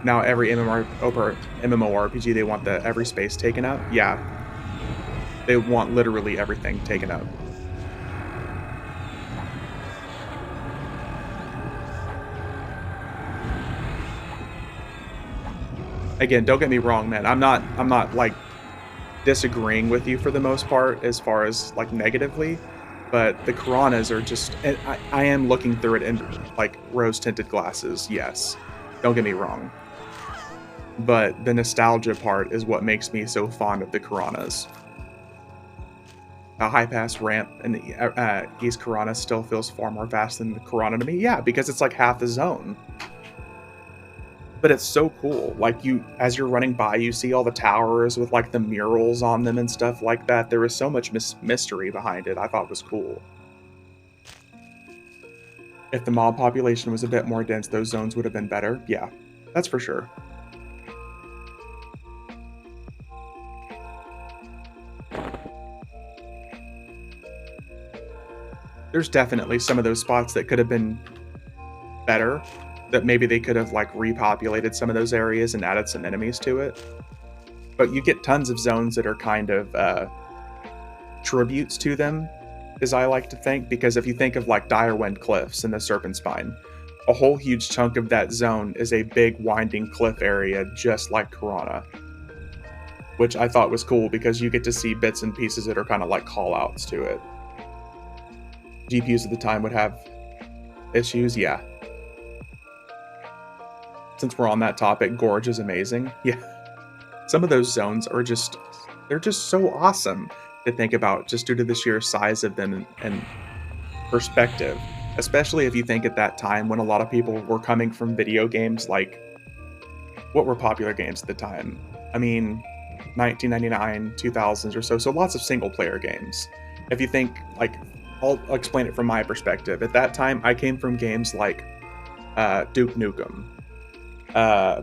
Now every MMORPG, they want every space taken out. Yeah. They want literally everything taken out. Again, don't get me wrong, man. I'm not like disagreeing with you for the most part as far as like negatively, but the Piranhas are just, I am looking through it in like rose tinted glasses. Yes, don't get me wrong, but the nostalgia part is what makes me so fond of the Piranhas. A high pass ramp in the East Piranha still feels far more vast than the Piranha to me. Yeah, because it's like half the zone. But it's so cool. Like, as you're running by, you see all the towers with like the murals on them and stuff like that. There was so much mystery behind it. I thought it was cool. If the mob population was a bit more dense, those zones would have been better. Yeah, that's for sure. There's definitely some of those spots that could have been better, that maybe they could have like repopulated some of those areas and added some enemies to it. But you get tons of zones that are kind of tributes to them, as I like to think, because if you think of like Direwind Cliffs and the Serpent Spine, a whole huge chunk of that zone is a big winding cliff area just like Piranha, which I thought was cool because you get to see bits and pieces that are kind of like call-outs to it. GPUs at the time would have issues, yeah. Since we're on that topic, Gorge is amazing. Yeah. Some of those zones are they're just so awesome to think about just due to the sheer size of them and perspective. Especially if you think at that time when a lot of people were coming from video games, like, what were popular games at the time? I mean, 1999, 2000s or so, so lots of single-player games. If you think, like, I'll explain it from my perspective. At that time, I came from games like Duke Nukem,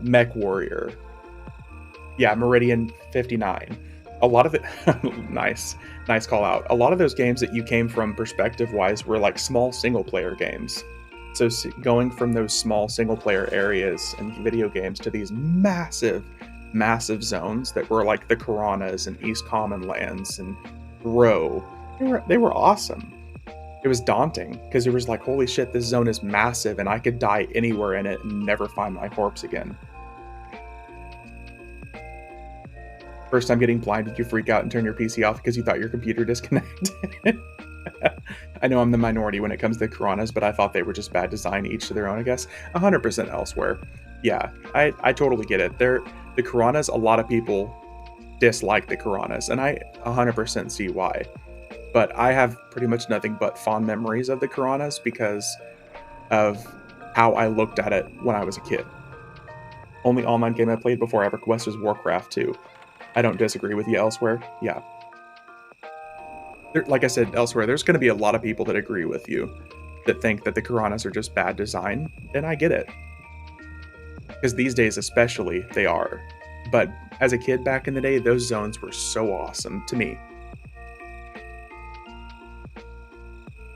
Mech Warrior, yeah, Meridian 59. A lot of it, nice call out. A lot of those games that you came from perspective-wise were like small single-player games. So going from those small single-player areas and video games to these massive zones that were like the Piranhas and East Common Lands and Row, they were awesome. It was daunting because it was like, holy shit, this zone is massive and I could die anywhere in it and never find my corpse again. First time getting blind, did you freak out and turn your PC off because you thought your computer disconnected? I know I'm the minority when it comes to Piranhas, but I thought they were just bad design, each to their own, I guess. 100% elsewhere. Yeah, I totally get it. The Piranhas, a lot of people dislike the Piranhas, and I 100% see why. but I have pretty much nothing but fond memories of the Piranhas because of how I looked at it when I was a kid. Only online game I played before EverQuest was Warcraft 2. I don't disagree with you elsewhere. Yeah. Like I said elsewhere, there's going to be a lot of people that agree with you that think that the Piranhas are just bad design, and I get it. Because these days especially, they are. But as a kid back in the day, those zones were so awesome to me.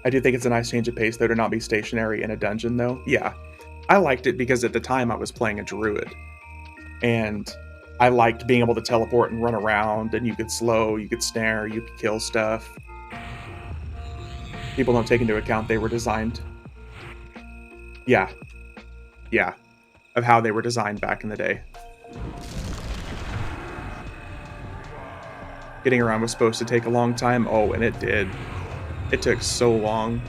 I do think it's a nice change of pace, though, to not be stationary in a dungeon, though. Yeah. I liked it because at the time I was playing a druid. And I liked being able to teleport and run around, and you could slow, you could snare, you could kill stuff. People don't take into account they were designed. Yeah. Yeah. Of how they were designed back in the day. Getting around was supposed to take a long time. Oh, and it did. It took so long.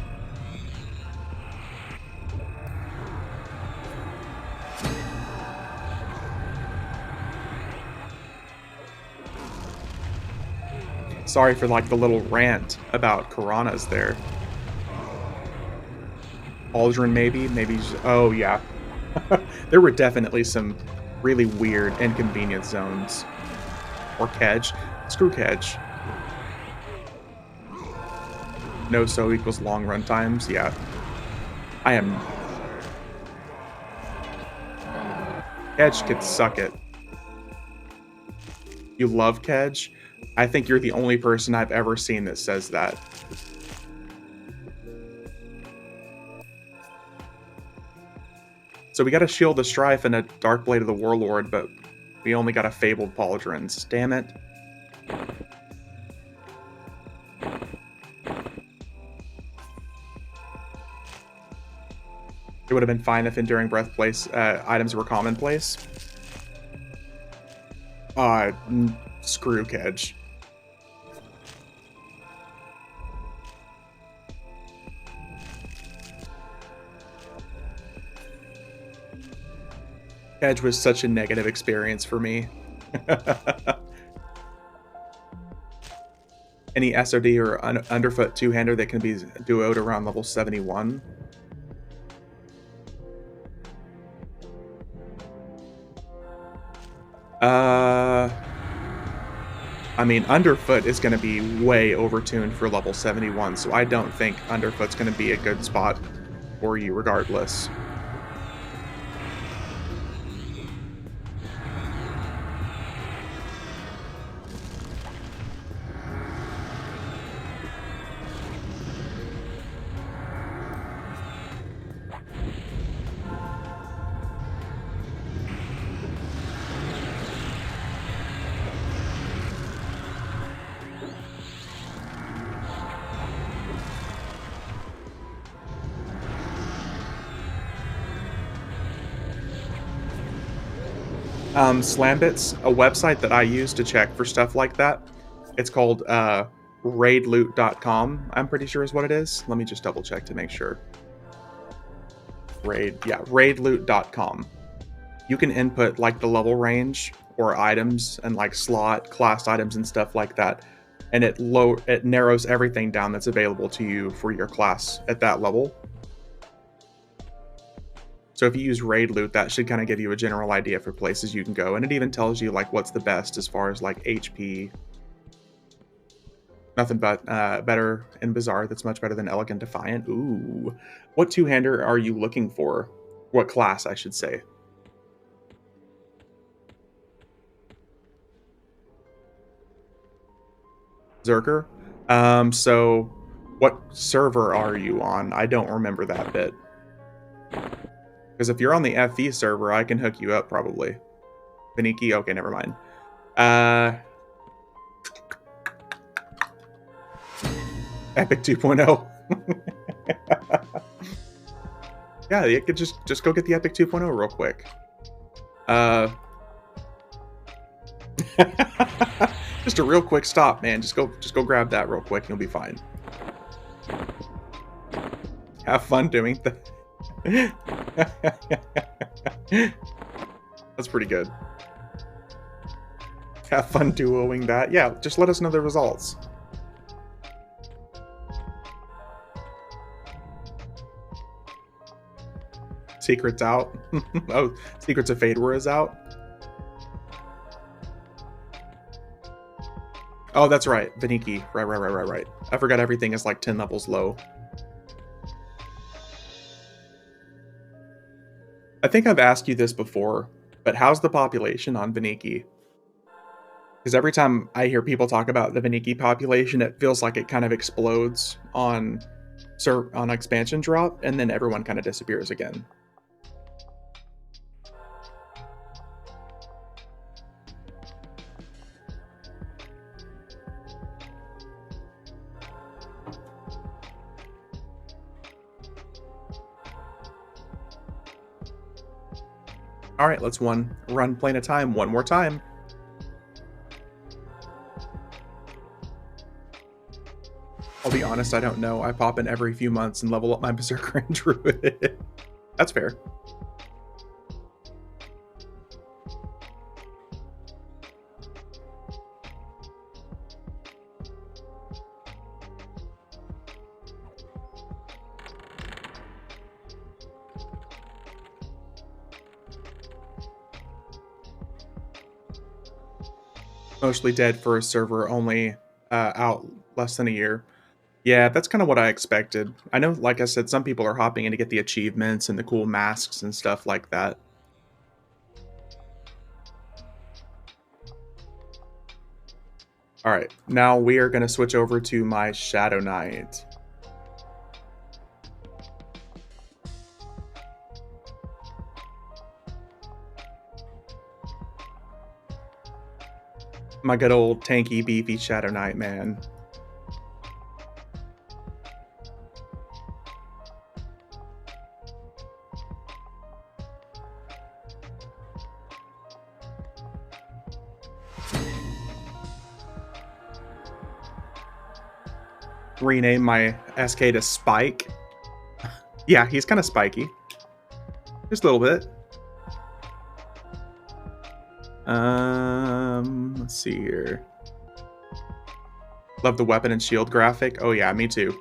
Sorry for like the little rant about Piranhas there. Aldrin maybe, oh yeah. There were definitely some really weird inconvenient zones. Or Kedge. Screw Kedge. No so equals long run times, yeah. I am... Kedge could suck it. You love Kedge? I think you're the only person I've ever seen that says that. So we got a Shield of Strife and a Dark Blade of the Warlord, but we only got a Fabled Pauldrons. Damn it. It would have been fine if Enduring Breath items were commonplace. Screw Kedge. Kedge was such a negative experience for me. Any SOD or underfoot two-hander that can be duoed around level 71. I mean, underfoot is going to be way overtuned for level 71, so I don't think underfoot's going to be a good spot for you regardless. Slambits, a website that I use to check for stuff like that. It's called raidloot.com, I'm pretty sure is what it is. Let me just double check to make sure. Raidloot.com. You can input like the level range or items and like slot, class items and stuff like that. And it narrows everything down that's available to you for your class at that level. So if you use Raid Loot, that should kind of give you a general idea for places you can go. And it even tells you like what's the best as far as like HP. Nothing but better and Bizarre. That's much better than Elegant Defiant. Ooh. What two-hander are you looking for? What class, I should say. Zerker? So what server are you on? I don't remember that bit. Because if you're on the FE server, I can hook you up, probably. Beniki? Okay, never mind. Epic 2.0. Yeah, you could just go get the Epic 2.0 real quick. Just a real quick stop, man. Just go grab that real quick and you'll be fine. Have fun doing that. That's pretty good. Have fun duoing that. Yeah, just let us know the results. Secrets out. Oh, Secrets of Fador is out. Oh, that's right. Vaniki. Right. I forgot everything is like 10 levels low. I think I've asked you this before, but how's the population on Vaniki? Because every time I hear people talk about the Vaniki population, it feels like it kind of explodes on expansion drop, and then everyone kind of disappears again. All right, let's run Plane of Time one more time. I'll be honest, I don't know. I pop in every few months and level up my Berserker and Druid. That's fair. Mostly dead for a server only out less than a year. Yeah, that's kind of what I expected. I know, like I said, some people are hopping in to get the achievements and the cool masks and stuff like that. All right, now we are going to switch over to my Shadow Knight. My good old tanky, beefy Shadow Knight, man. Rename my SK to Spike. Yeah, he's kind of spiky. Just a little bit. Let's see here. Love the weapon and shield graphic. Oh yeah, me too.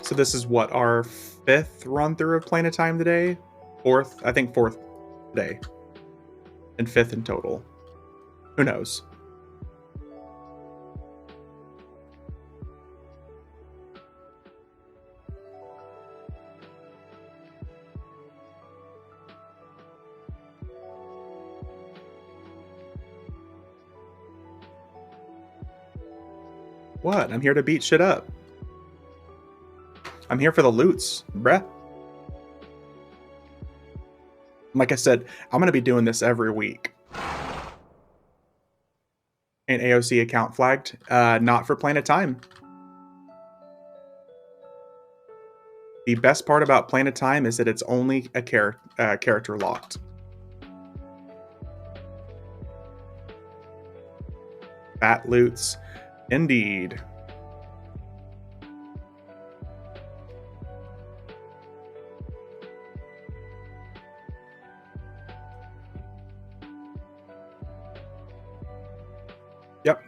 So this is what, our 5th run through of Plane of Time today? 4th? I think 4th day. And 5th in total. Who knows? What? I'm here to beat shit up. I'm here for the loots, bruh. Like I said, I'm going to be doing this every week. An AOC account flagged. Not for Plane of Time. The best part about Plane of Time is that it's only a character locked. Fat loots. Indeed. Yep.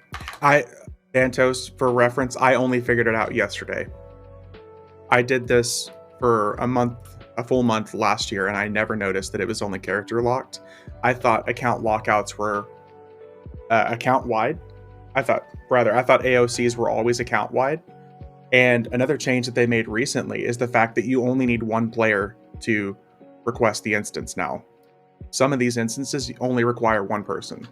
Dantos, for reference, I only figured it out yesterday. I did this for a full month last year, and I never noticed that it was only character locked. I thought account lockouts were account wide. I thought AOCs were always account wide. And another change that they made recently is the fact that you only need one player to request the instance now. Some of these instances only require one person.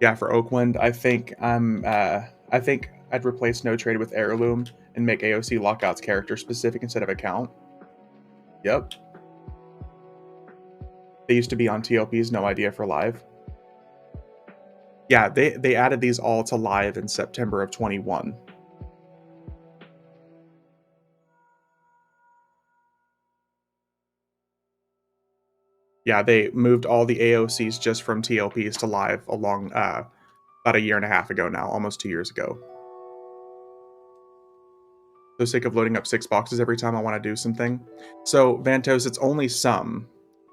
Yeah, for Oakland, I think I'd replace No Trade with Heirloom and make AOC lockouts character specific instead of account. Yep. They used to be on TLP's No Idea for Live. Yeah, they added these all to live in September of 21. Yeah, they moved all the AOCs just from TLPs to live along about a year and a half ago now, almost 2 years ago. So sick of loading up 6 boxes every time I want to do something. So Vantos, it's only some.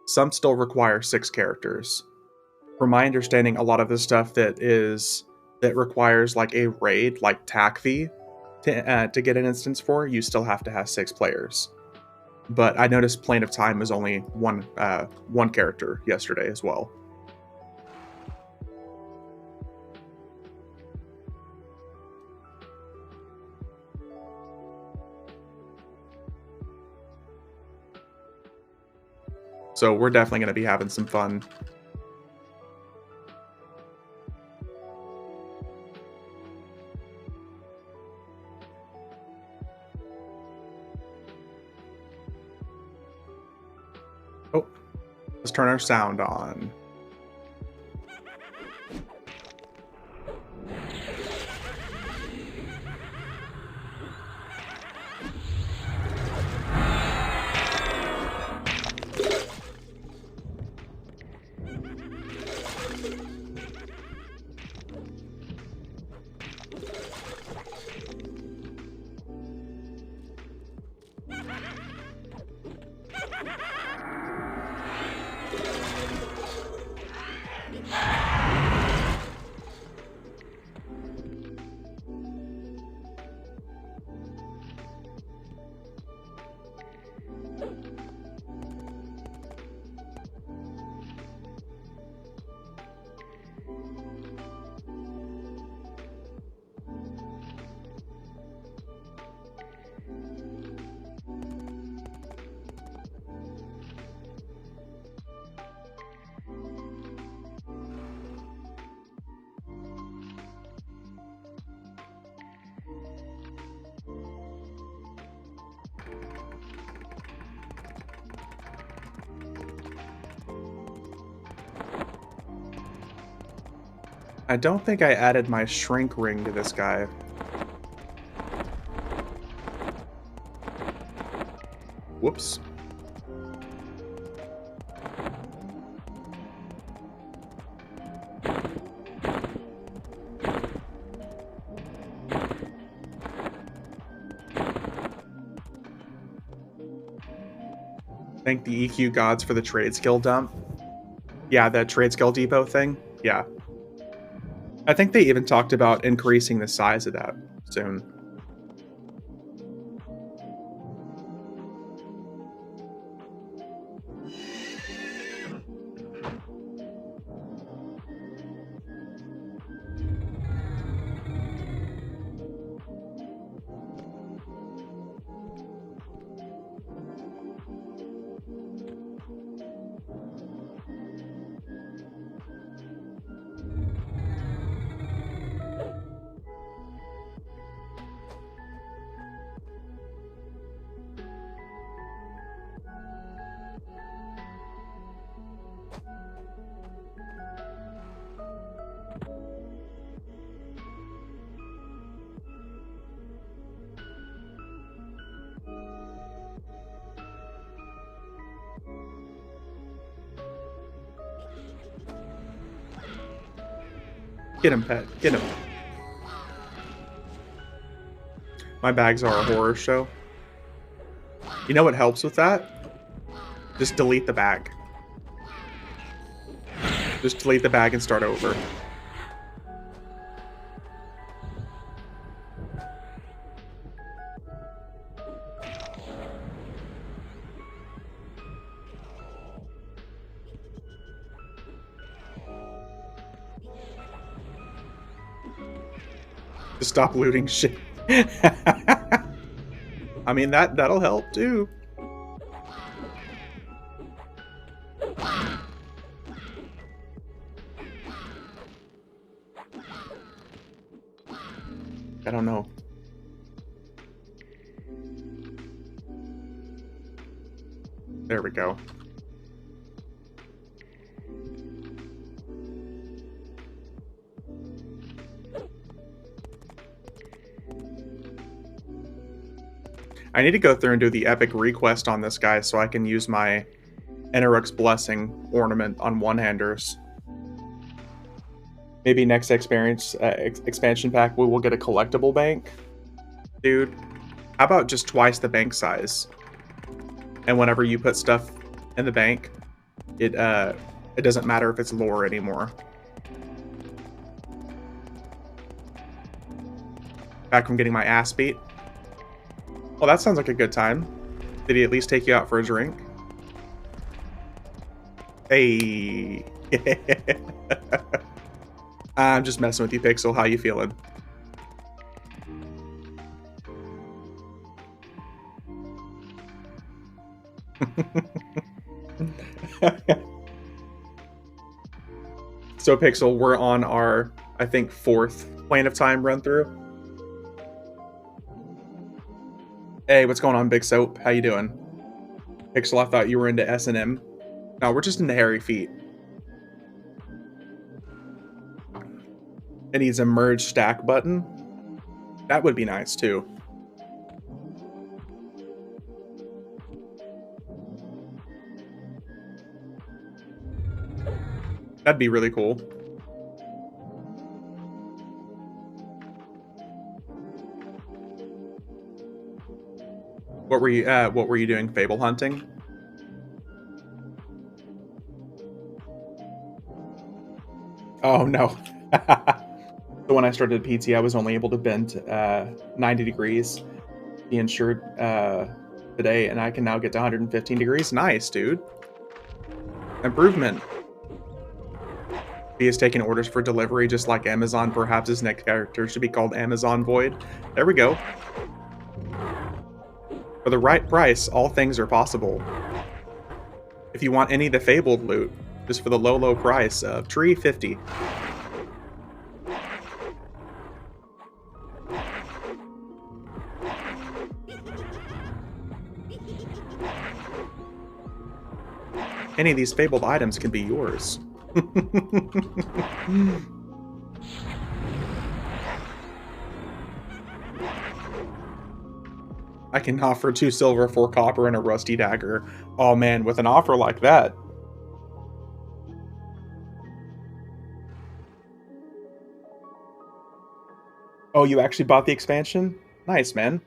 Some still require 6 characters. From my understanding, a lot of the stuff that requires like a raid, like TACV, to get an instance for, you still have to have 6 players. But I noticed Plane of Time was only one character yesterday as well. So we're definitely going to be having some fun. Oh, let's turn our sound on. I don't think I added my shrink ring to this guy. Whoops. Thank the EQ gods for the trade skill dump. Yeah, the trade skill depot thing. Yeah. I think they even talked about increasing the size of that soon. Get him, pet. Get him. My bags are a horror show. You know what helps with that? Just delete the bag. Just delete the bag and start over. Just stop looting shit. I mean, that'll help too. I don't know. There we go. I need to go through and do the epic request on this guy so I can use my Enaruk's Blessing ornament on one-handers. Maybe next expansion pack we will get a collectible bank. Dude, how about just twice the bank size? And whenever you put stuff in the bank, it doesn't matter if it's lore anymore. Back from getting my ass beat. Well, that sounds like a good time. Did he at least take you out for a drink? Hey. I'm just messing with you, Pixel. How you feeling? So, Pixel, we're on our, I think, 4th Plane of Time run through. Hey, what's going on, Big Soap? How you doing? Pixel, I thought you were into S&M. No, we're just into hairy feet. It needs a merge stack button. That would be nice, too. That'd be really cool. What were you doing? Fable hunting? Oh no. So when I started PT, I was only able to bend 90 degrees. The insured today, and I can now get to 115 degrees. Nice, dude. Improvement. He is taking orders for delivery just like Amazon. Perhaps his next character should be called Amazon Void. There we go. For the right price, all things are possible. If you want any of the Fabled loot, just for the low, low price of $350. Any of these Fabled items can be yours. I can offer 2 silver, 4 copper, and a rusty dagger. Oh man, with an offer like that. Oh, you actually bought the expansion? Nice, man.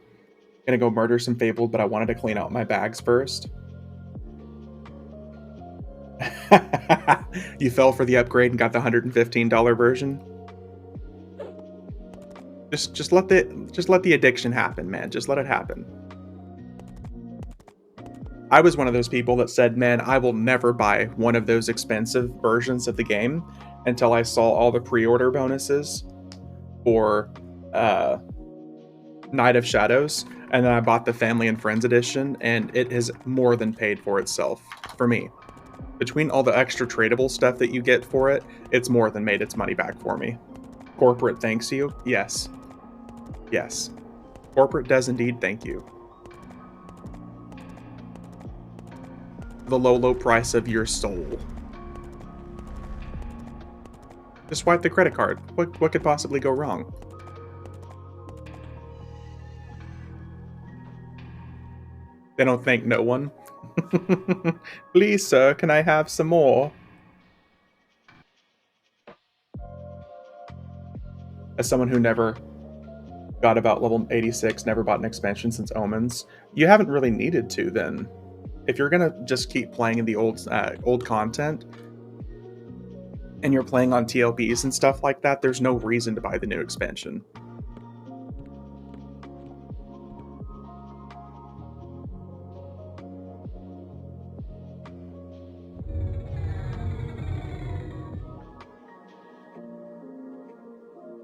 Gonna go murder some Fabled, but I wanted to clean out my bags first. You fell for the upgrade and got the $115 version? Just let the addiction happen, man. Just let it happen. I was one of those people that said, man, I will never buy one of those expensive versions of the game until I saw all the pre-order bonuses for Night of Shadows, and then I bought the Family and Friends edition, and it has more than paid for itself for me. Between all the extra tradable stuff that you get for it, it's more than made its money back for me. Corporate thanks you? Yes. Yes. Corporate does indeed thank you. The low, low price of your soul. Just swipe the credit card. What could possibly go wrong? They don't thank no one. Please, sir, can I have some more? As someone who never got about level 86, never bought an expansion since Omens, you haven't really needed to then. If you're gonna just keep playing in the old content, and you're playing on TLPs and stuff like that, there's no reason to buy the new expansion.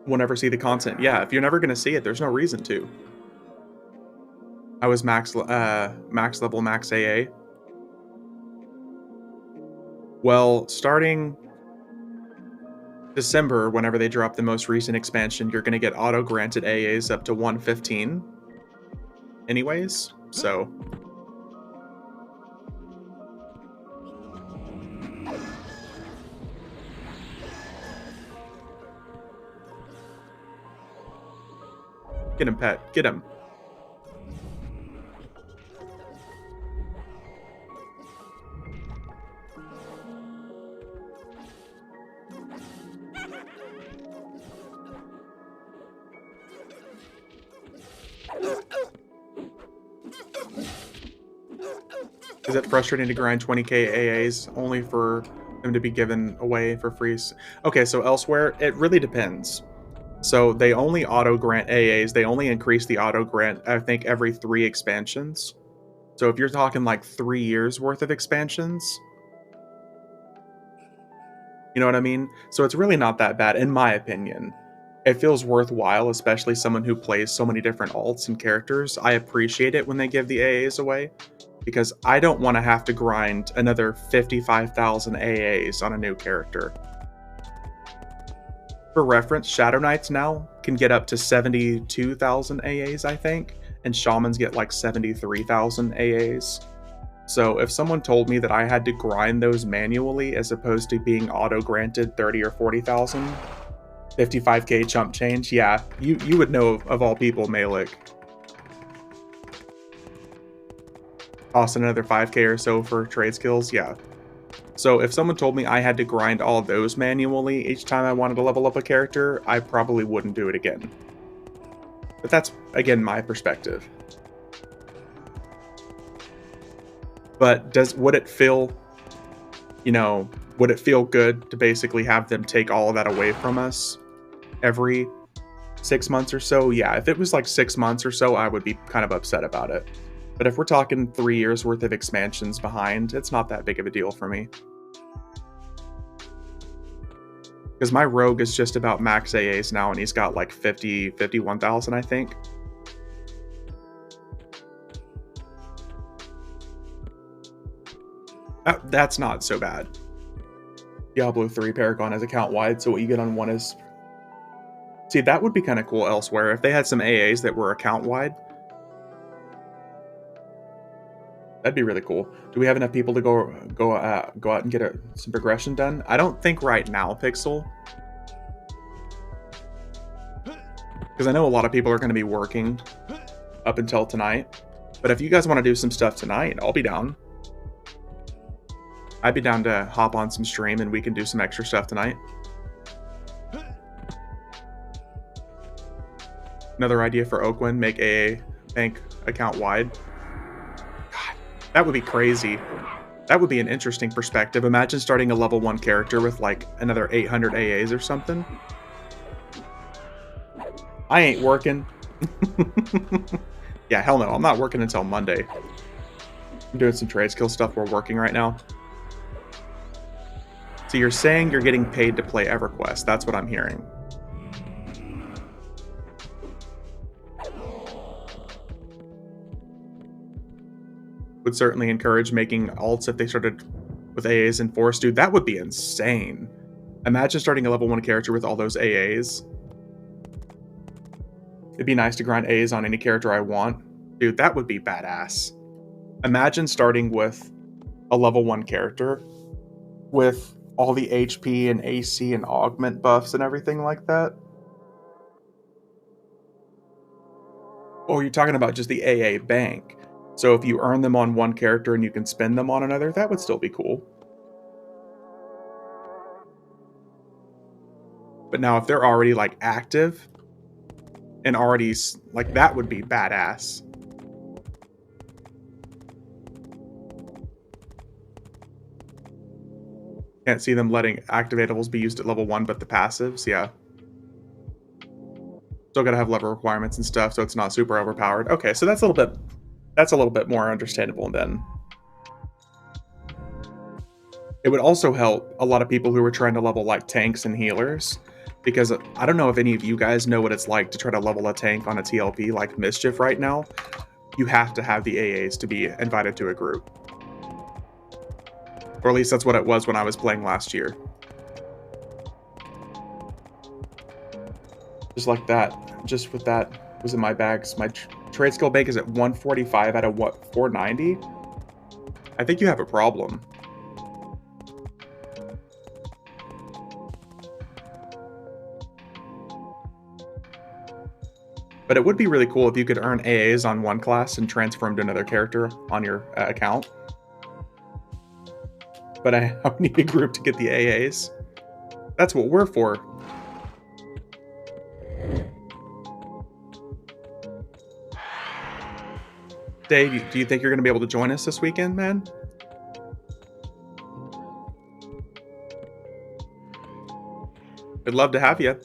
We'll never see the content. Yeah, if you're never gonna see it, there's no reason to. I was max level, max AA. Well, starting December, whenever they drop the most recent expansion, you're gonna get auto-granted AAs up to 115. Anyways, so... Get him, pet. Get him. Is it frustrating to grind 20k AAs only for them to be given away for free? Okay, so elsewhere, it really depends. So they only auto-grant AAs, they only increase the auto-grant, I think, every 3 expansions. So if you're talking like 3 years worth of expansions, you know what I mean? So it's really not that bad, in my opinion. It feels worthwhile, especially someone who plays so many different alts and characters. I appreciate it when they give the AAs away, because I don't want to have to grind another 55,000 AAs on a new character. For reference, Shadow Knights now can get up to 72,000 AAs, I think, and Shamans get like 73,000 AAs. So if someone told me that I had to grind those manually as opposed to being auto-granted 30 or 40,000, 55k chump change, yeah, you would know of all people, Malik. Cost another 5k or so for trade skills, yeah. So if someone told me I had to grind all those manually each time I wanted to level up a character, I probably wouldn't do it again. But that's, again, my perspective. But would it feel, would it feel good to basically have them take all of that away from us every 6 months or so? Yeah, if it was like 6 months or so, I would be kind of upset about it. But if we're talking 3 years worth of expansions behind, it's not that big of a deal for me. Because my rogue is just about max AAs now, and he's got like 51,000, I think. That's not so bad. Diablo 3 Paragon is account wide, so what you get on one is... See, that would be kind of cool elsewhere. If they had some AAs that were account wide, that'd be really cool. Do we have enough people to go out and get some progression done? I don't think right now, Pixel. Because I know a lot of people are going to be working up until tonight. But if you guys want to do some stuff tonight, I'll be down. I'd be down to hop on some stream and we can do some extra stuff tonight. Another idea for Oakwind, make AA bank account wide. God, that would be crazy. That would be an interesting perspective. Imagine starting a level 1 character with like another 800 AAs or something. I ain't working. Yeah, hell no, I'm not working until Monday. I'm doing some trade skill stuff. We're working right now. So you're saying you're getting paid to play EverQuest. That's what I'm hearing. Would certainly encourage making alts if they started with AAs in Force. Dude, that would be insane. Imagine starting a level 1 character with all those AAs. It'd be nice to grind A's on any character I want. Dude, that would be badass. Imagine starting with a level 1 character with all the HP and AC and augment buffs and everything like that. Or you're talking about just the AA bank. So if you earn them on one character and you can spend them on another, that would still be cool. But now if they're already like active and already like, that would be badass. Can't see them letting activatables be used at level 1, but the passives, yeah. Still gotta have level requirements and stuff, so it's not super overpowered. Okay, so that's a little bit more understandable then. It would also help a lot of people who are trying to level like tanks and healers, because I don't know if any of you guys know what it's like to try to level a tank on a TLP like Mischief right now. You have to have the AAs to be invited to a group. Or at least that's what it was when I was playing last year. Just like that. Just with that was in my bags. My trade skill bank is at 145 out of what, 490? I think you have a problem. But it would be really cool if you could earn AAs on one class and transfer them to another character on your account. But I need a group to get the AAs. That's what we're for. Dave, do you think you're going to be able to join us this weekend, man? I'd love to have you.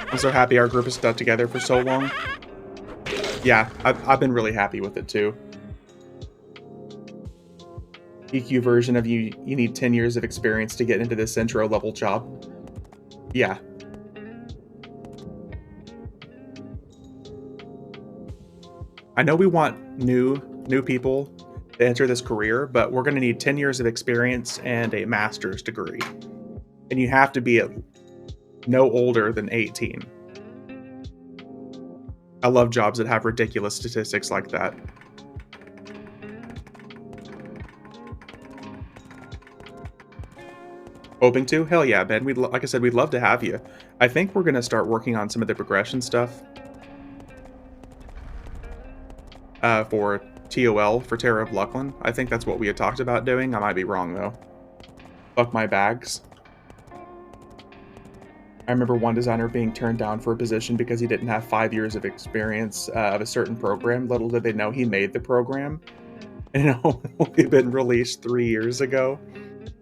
I'm so happy our group has stuck together for so long. Yeah, I've been really happy with it too. EQ version of you need 10 years of experience to get into this intro level job. Yeah. I know we want new people to enter this career, but we're going to need 10 years of experience and a master's degree. And you have to be no older than 18. I love jobs that have ridiculous statistics like that. Hoping to? Hell yeah, Ben. Like I said, we'd love to have you. I think we're going to start working on some of the progression stuff for TOL, for Terror of Luckland. I think that's what we had talked about doing. I might be wrong, though. Fuck my bags. I remember one designer being turned down for a position because he didn't have 5 years of experience of a certain program. Little did they know he made the program. And it only been released 3 years ago.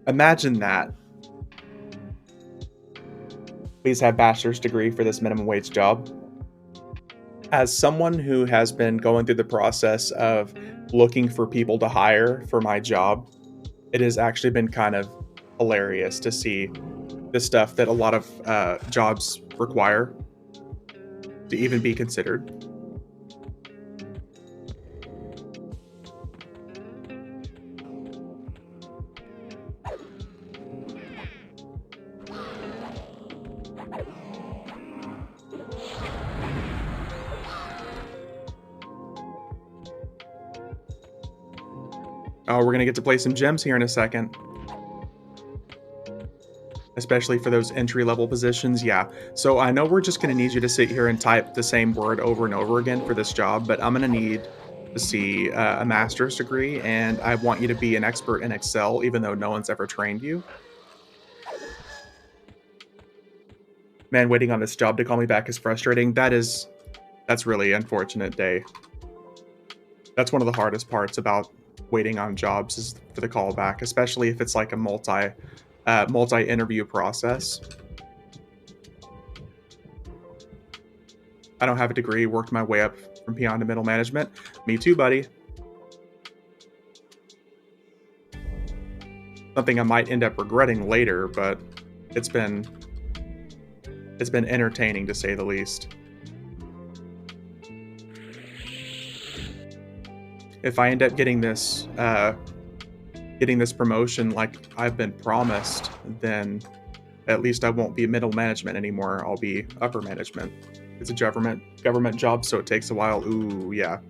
Imagine that. Please have bachelor's degree for this minimum wage job. As someone who has been going through the process of looking for people to hire for my job, it has actually been kind of hilarious to see the stuff that a lot of jobs require to even be considered. Oh, we're going to get to play some gems here in a second. Especially for those entry-level positions, yeah. So I know we're just going to need you to sit here and type the same word over and over again for this job, but I'm going to need to see a master's degree, and I want you to be an expert in Excel, even though no one's ever trained you. Man, waiting on this job to call me back is frustrating. That's really unfortunate, Day. That's one of the hardest parts about waiting on jobs is for the callback, especially if it's like a multi-interview process. I don't have a degree, worked my way up from peon to middle management. Me too, buddy. Something I might end up regretting later, but it's been entertaining to say the least. If I end up getting this promotion like I've been promised, then at least I won't be middle management anymore. I'll be upper management. It's a government job, so it takes a while. Ooh, yeah.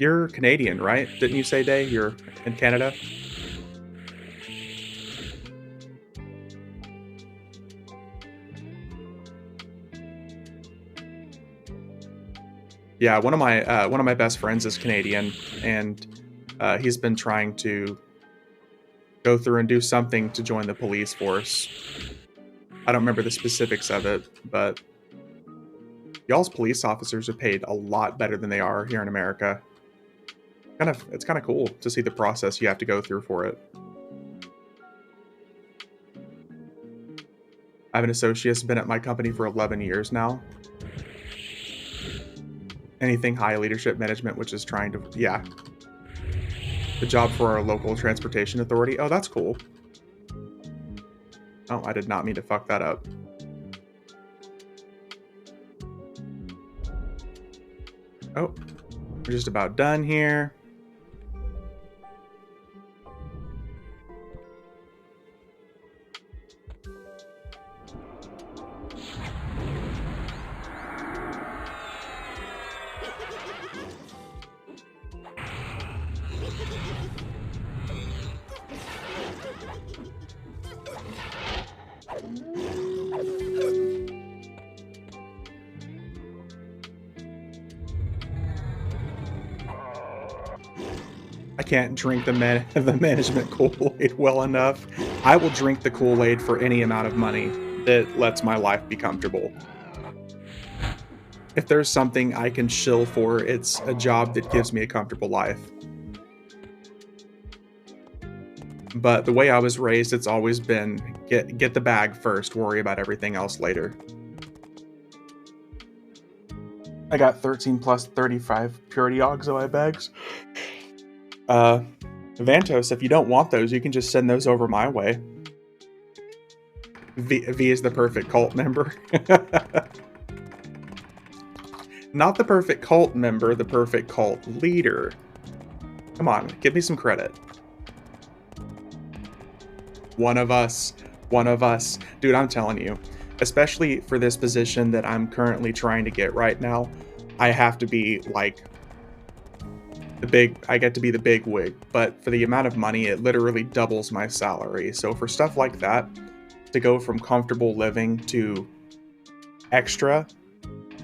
You're Canadian, right? Didn't you say, Day? You're in Canada? Yeah, one of my best friends is Canadian, and he's been trying to go through and do something to join the police force. I don't remember the specifics of it, but y'all's police officers are paid a lot better than they are here in America. It's kind of cool to see the process you have to go through for it. I have an associate who's been at my company for 11 years now. Anything high leadership management, which is trying to, yeah. The job for our local transportation authority. Oh, that's cool. Oh, I did not mean to fuck that up. Oh, we're just about done here. I can't drink the management Kool-Aid well enough. I will drink the Kool-Aid for any amount of money that lets my life be comfortable. If there's something I can shill for, it's a job that gives me a comfortable life. But the way I was raised, it's always been get the bag first, worry about everything else later. I got 13 plus 35 purity Oxoi bags. Vantos, if you don't want those, you can just send those over my way. V is the perfect cult member. Not the perfect cult member, the perfect cult leader. Come on, give me some credit. One of us. Dude, I'm telling you, especially for this position that I'm currently trying to get right now, I have to be like I get to be the big wig, but for the amount of money, it literally doubles my salary. So for stuff like that, to go from comfortable living to extra,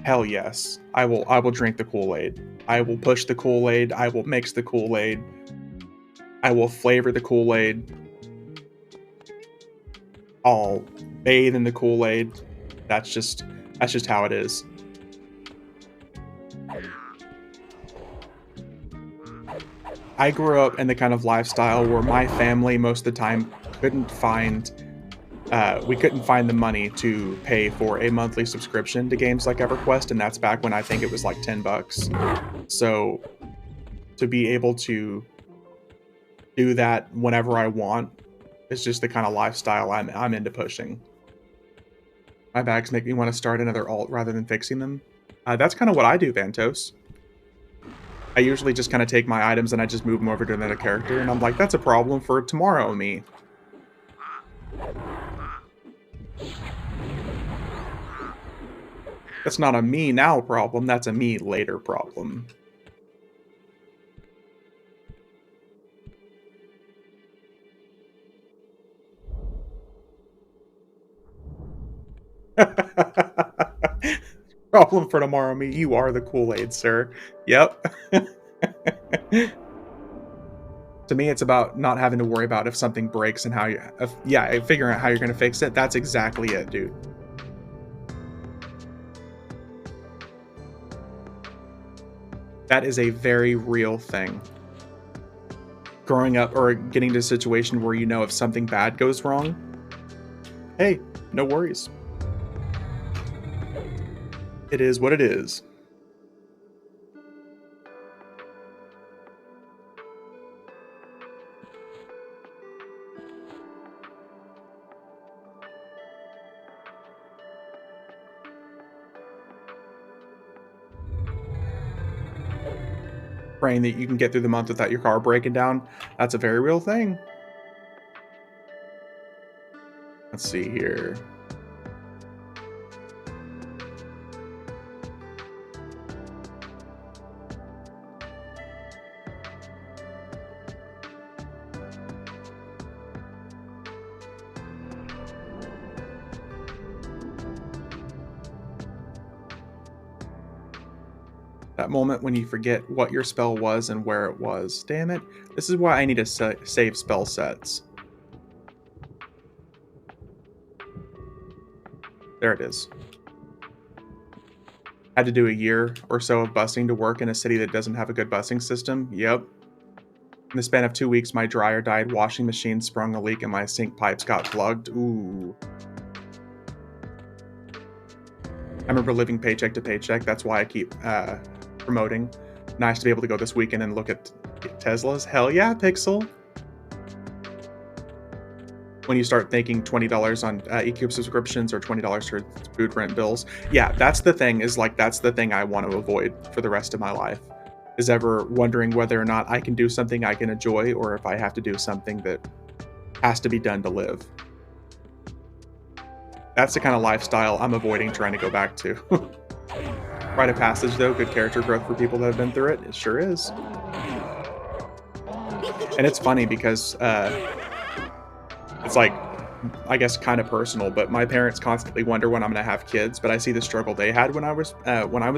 hell yes. I will drink the Kool-Aid. I will push the Kool-Aid. I will mix the Kool-Aid. I will flavor the Kool-Aid. I'll bathe in the Kool-Aid. That's just how it is. I grew up in the kind of lifestyle where my family most of the time couldn't find the money to pay for a monthly subscription to games like EverQuest, and that's back when I think it was like $10. So to be able to do that whenever I want is just the kind of lifestyle I'm into pushing. My bags make me want to start another alt rather than fixing them. That's kind of what I do, Vantos. I usually just kind of take my items and I just move them over to another character, and I'm like, that's a problem for tomorrow me. That's not a me now problem, that's a me later problem. Problem for tomorrow me, you are the Kool-Aid, sir. Yep. To me, it's about not having to worry about if something breaks and how you... figuring out how you're going to fix it. That's exactly it, dude. That is a very real thing. Growing up or getting to a situation where you know if something bad goes wrong, hey, no worries. It is what it is. Praying that you can get through the month without your car breaking down, that's a very real thing. Let's see here. That moment when you forget what your spell was and where it was. Damn it. This is why I need to save spell sets. There it is. Had to do a year or so of busing to work in a city that doesn't have a good busing system. Yep. In the span of 2 weeks, my dryer died, washing machine sprung a leak, and my sink pipes got plugged. Ooh. I remember living paycheck to paycheck. That's why I keep promoting. Nice to be able to go this weekend and look at Teslas. Hell yeah, Pixel. when you start thinking $20 on eCube subscriptions or $20 for food, rent, bills. Yeah, that's the thing. Is like that's the thing I want to avoid for the rest of my life. Is ever wondering whether or not I can do something I can enjoy, or if I have to do something that has to be done to live. That's the kind of lifestyle I'm avoiding trying to go back to. Rite of passage, though, good character growth for people that have been through it. It sure is. And it's funny because it's like, I guess, kind of personal, but my parents constantly wonder when I'm going to have kids. But I see the struggle they had when I was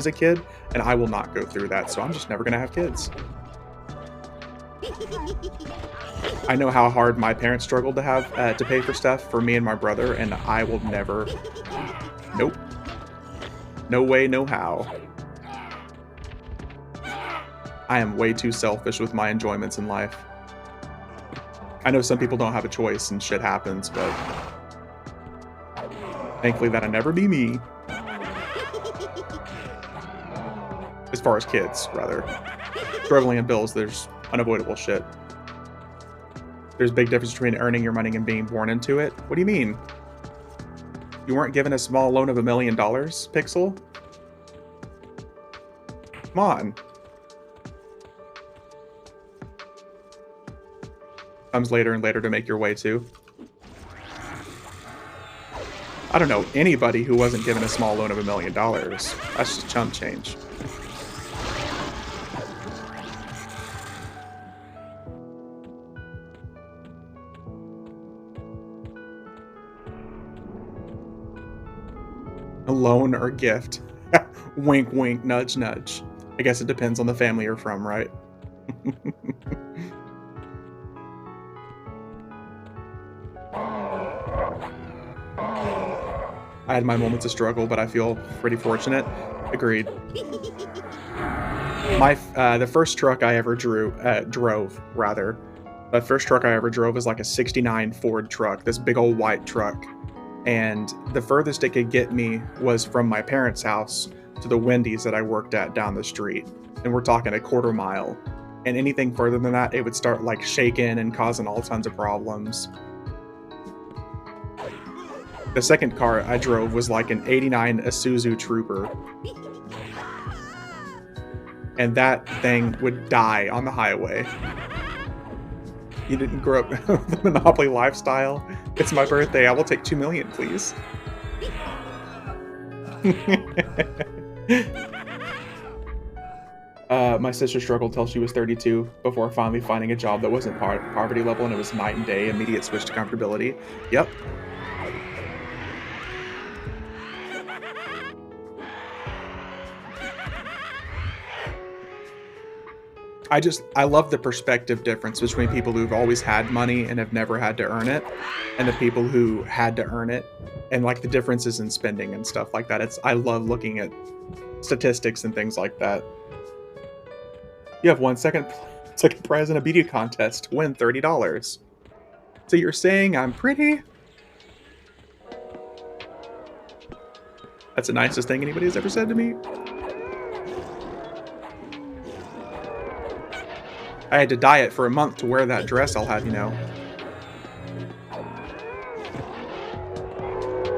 a kid, and I will not go through that. So I'm just never going to have kids. I know how hard my parents struggled to have to pay for stuff for me and my brother, and I will never. Nope. No way, no how. I am way too selfish with my enjoyments in life. I know some people don't have a choice and shit happens, but thankfully that'll never be me. As far as kids, rather. Struggling in bills, there's unavoidable shit. There's a big difference between earning your money and being born into it. What do you mean? You weren't given a small loan of $1 million, Pixel? Come on. Comes later and later to make your way to. I don't know anybody who wasn't given a small loan of $1 million. That's just chump change. A loan or gift. Wink, wink, nudge, nudge. I guess it depends on the family you're from, right? I had my moments of struggle, but I feel pretty fortunate. Agreed. The first truck I ever drove. The first truck I ever drove was like a '69 Ford truck, this big old white truck. And the furthest it could get me was from my parents' house to the Wendy's that I worked at down the street. And we're talking a quarter mile. And anything further than that, it would start like shaking and causing all tons of problems. The second car I drove was like an '89 Isuzu Trooper. And that thing would die on the highway. You didn't grow up with the Monopoly lifestyle? It's my birthday. I will take $2 million, please. My sister struggled till she was 32 before finally finding a job that wasn't poverty level, and it was night and day. Immediate switch to comfortability. Yep. I love the perspective difference between people who've always had money and have never had to earn it, and the people who had to earn it, and like the differences in spending and stuff like that. I love looking at statistics and things like that. You have second prize in a beauty contest to win $30. So you're saying I'm pretty? That's the nicest thing anybody has ever said to me. I had to diet for a month to wear that dress, I'll have you know.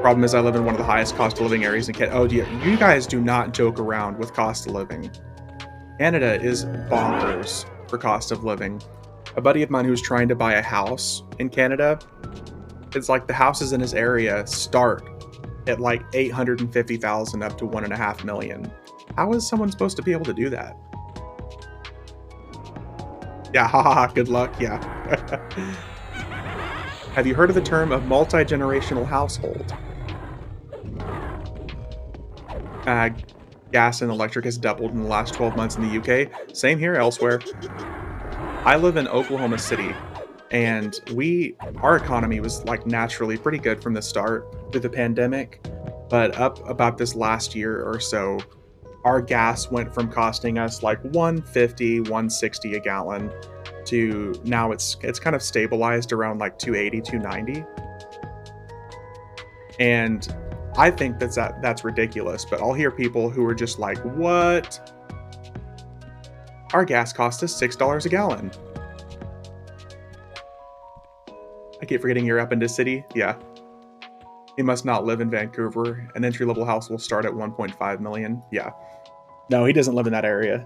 Problem is I live in one of the highest cost of living areas in Canada. Oh, you guys do not joke around with cost of living. Canada is bonkers for cost of living. A buddy of mine who's trying to buy a house in Canada, it's like the houses in his area start at like $850,000 up to $1.5 million. How is someone supposed to be able to do that? Yeah, haha, good luck, yeah. Have you heard of the term of multi-generational household? Gas and electric has doubled in the last 12 months in the UK. Same here elsewhere. I live in Oklahoma City, and our economy was like naturally pretty good from the start through the pandemic, but up about this last year or so, our gas went from costing us like $1.50, $1.60 a gallon to now it's kind of stabilized around like $2.80, $2.90. And I think that's ridiculous, but I'll hear people who are just like, what? Our gas cost us $6 a gallon. keep forgetting you're up in this city. Yeah. He must not live in Vancouver. An entry-level house will start at 1.5 million. Yeah. No, he doesn't live in that area.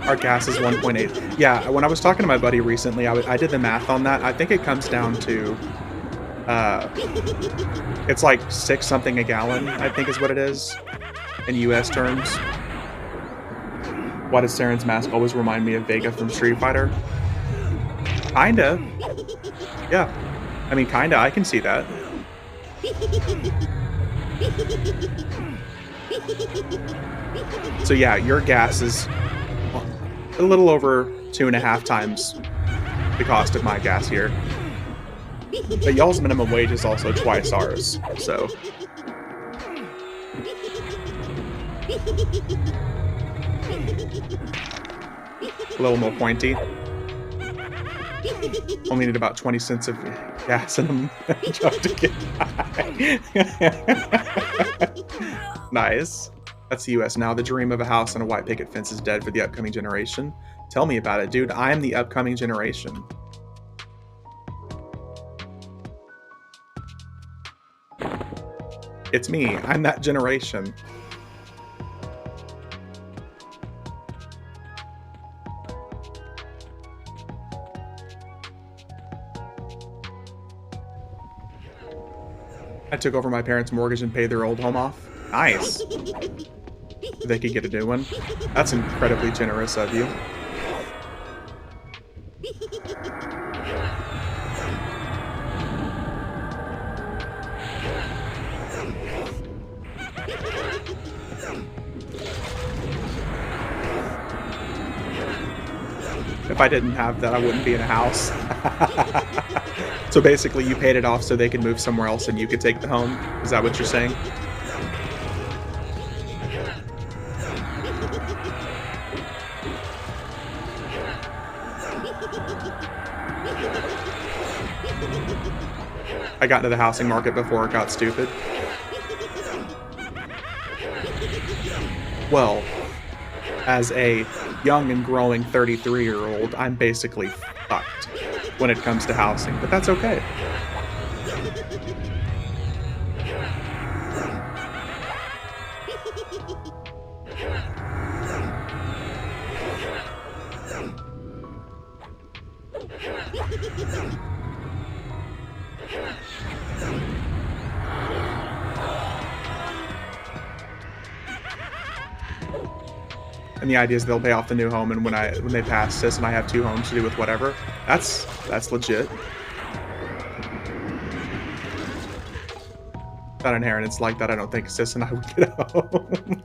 Our gas is 1.8. Yeah, when I was talking to my buddy recently, I did the math on that. I think it comes down to, it's like 6 something a gallon, I think is what it is in US terms. Why does Saren's mask always remind me of Vega from Street Fighter? Kinda. Yeah. I mean, kinda, I can see that. So yeah, your gas is a little over 2.5 times the cost of my gas here. But y'all's minimum wage is also twice ours, so. A little more pointy. Only need about 20 cents of gas in a jug to get by. Nice. That's the US now. The dream of a house and a white picket fence is dead for the upcoming generation. Tell me about it, dude. I am the upcoming generation. It's me. I'm that generation. I took over my parents' mortgage and paid their old home off. Nice. They could get a new one. That's incredibly generous of you. If I didn't have that, I wouldn't be in a house. So basically, you paid it off so they could move somewhere else and you could take the home? Is that what you're saying? I got into the housing market before it got stupid. Well, as a young and growing 33-year-old, I'm basically fucked when it comes to housing, but that's okay. And the idea is they'll pay off the new home, and when they pass this and I have 2 homes to do with whatever, that's legit. That inheritance like that, I don't think Sis and I would get home.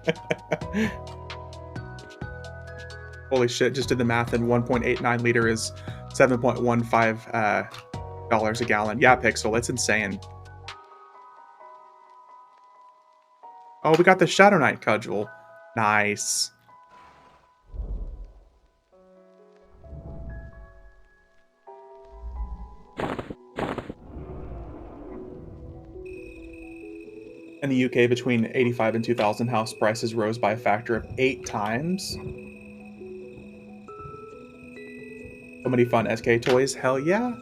Holy shit, just did the math, and 1.89 liter is $7.15 dollars a gallon. Yeah, Pixel, it's insane. Oh, we got the Shadow Knight cudgel. Nice. In the UK, between 85 and 2000, house prices rose by a factor of 8 times. So many fun SK toys. Hell yeah.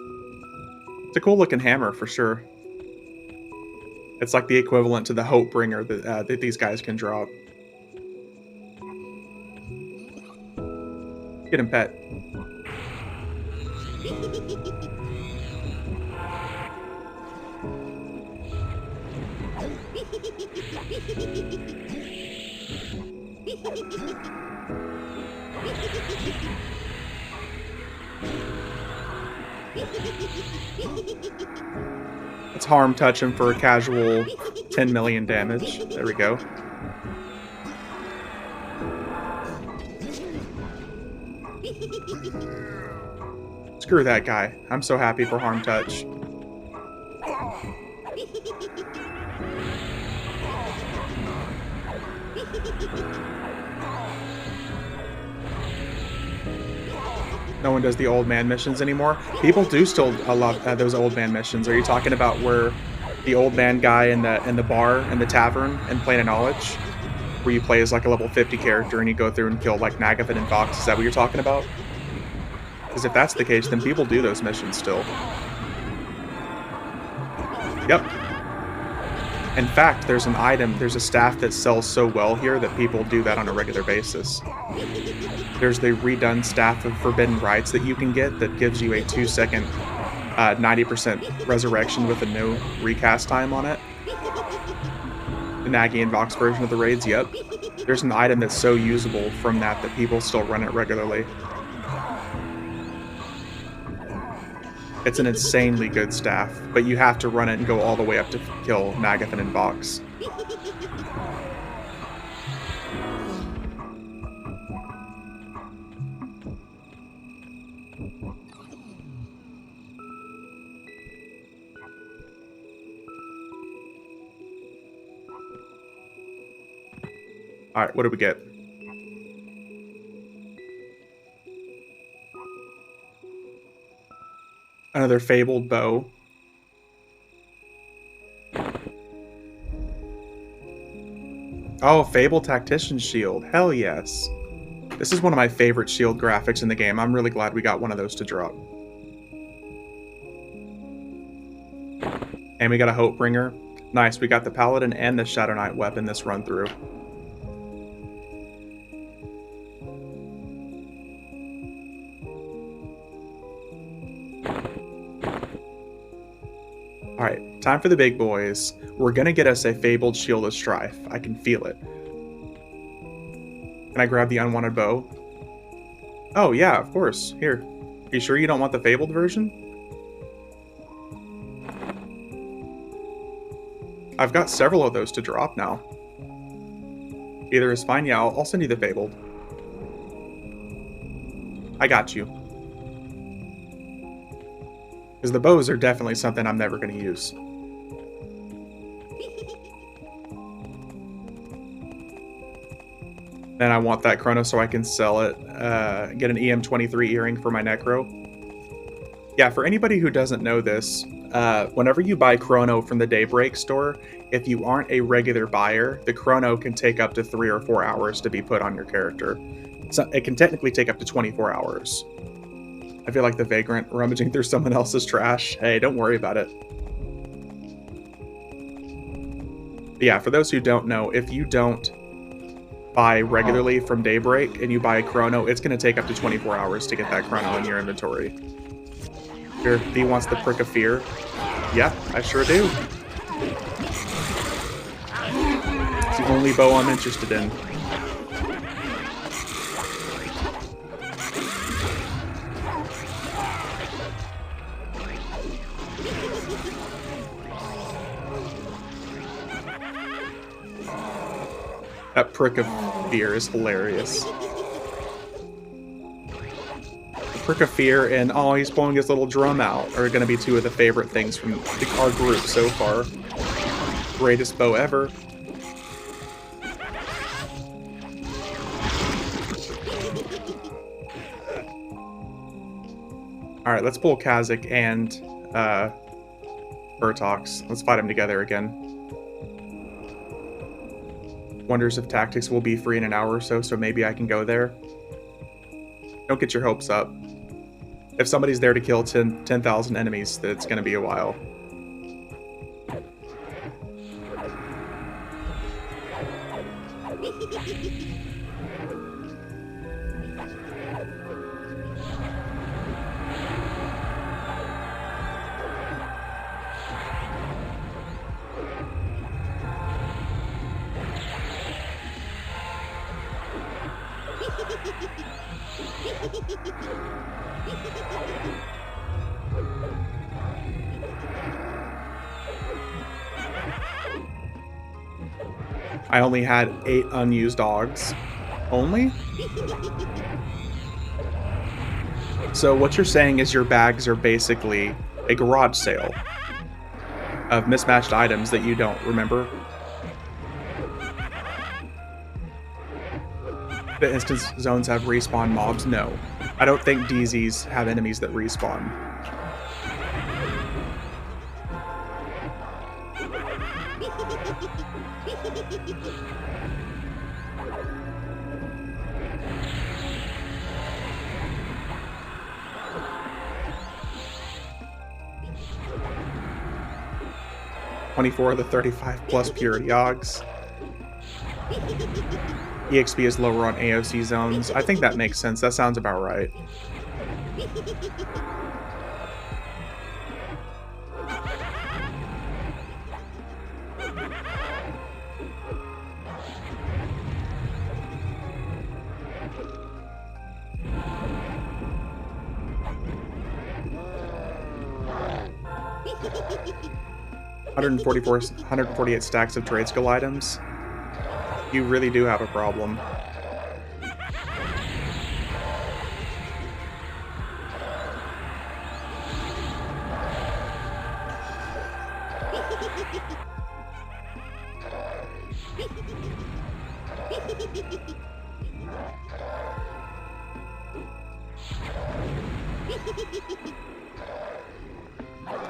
It's a cool looking hammer for sure. It's like the equivalent to the Hope Bringer that these guys can drop. Get him, pet. Let's harm touch him for a casual 10 million damage. There we go. Screw that guy. I'm so happy for Harm Touch. No one does the old man missions anymore. People do still love those old man missions. Are you talking about where the old man guy in the bar in the tavern in Plane of Knowledge, where you play as like a level 50 character and you go through and kill like Nagavan and Fox? Is that what you're talking about? Because if that's the case, then people do those missions still. Yep. In fact, there's a staff that sells so well here that people do that on a regular basis. There's the redone staff of Forbidden Rites that you can get that gives you a 2-second 90% resurrection with a no recast time on it. The Nagi and Vox version of the raids, yep. There's an item that's so usable from that people still run it regularly. It's an insanely good staff, but you have to run it and go all the way up to kill Nagavan and Vox. Alright, what do we get? Another fabled bow. Oh, Fabled Tactician's Shield. Hell yes. This is one of my favorite shield graphics in the game. I'm really glad we got one of those to drop. And we got a Hopebringer. Nice, we got the Paladin and the Shadow Knight weapon this run through. Alright, time for the big boys. We're gonna get us a Fabled Shield of Strife. I can feel it. Can I grab the unwanted bow? Oh yeah, of course. Here. Are you sure you don't want the Fabled version? I've got several of those to drop now. Either is fine. Yeah, I'll send you the Fabled. I got you. Because the bows are definitely something I'm never going to use. And I want that Chrono so I can sell it, get an EM23 earring for my Necro. Yeah, for anybody who doesn't know this, whenever you buy Chrono from the Daybreak store, if you aren't a regular buyer, the Chrono can take up to 3 or 4 hours to be put on your character. So it can technically take up to 24 hours. I feel like the Vagrant rummaging through someone else's trash. Hey, don't worry about it. But yeah, for those who don't know, if you don't buy regularly from Daybreak and you buy a Chrono, it's going to take up to 24 hours to get that Chrono in your inventory. Here, V wants the Prick of Fear. Yeah, I sure do. It's the only bow I'm interested in. That Prick of Fear is hilarious. The Prick of Fear and, oh, he's pulling his little drum out are going to be two of the favorite things from our group so far. Greatest bow ever. Alright, let's pull Kazakh and Bertox. Let's fight them together again. Wonders if Tactics will be free in an hour or so, so maybe I can go there. Don't get your hopes up. If somebody's there to kill 10,000 enemies, then it's going to be a while. I only had 8 unused dogs. Only? So what you're saying is your bags are basically a garage sale of mismatched items that you don't remember? The instance zones have respawn mobs? No. I don't think DZs have enemies that respawn. "24 of the 35 plus purity Oggs. EXP is lower on AOC zones. I think that makes sense. That sounds about right. $148 stacks of trade skill items. You really do have a problem.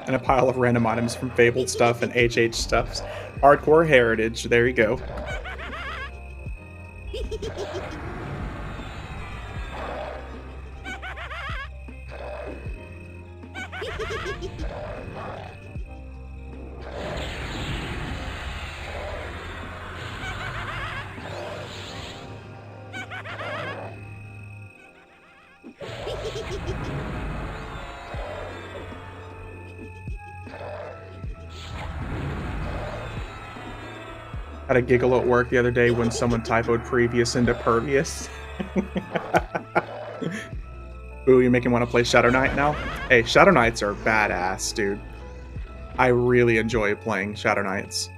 And a pile of random items from Fabled stuff and HH stuffs. Hardcore heritage. There you go. Had a giggle at work the other day when someone typoed previous into pervious. Ooh, you're making me want to play Shadow Knight now? Hey, Shadow Knights are badass, dude. I really enjoy playing Shadow Knights.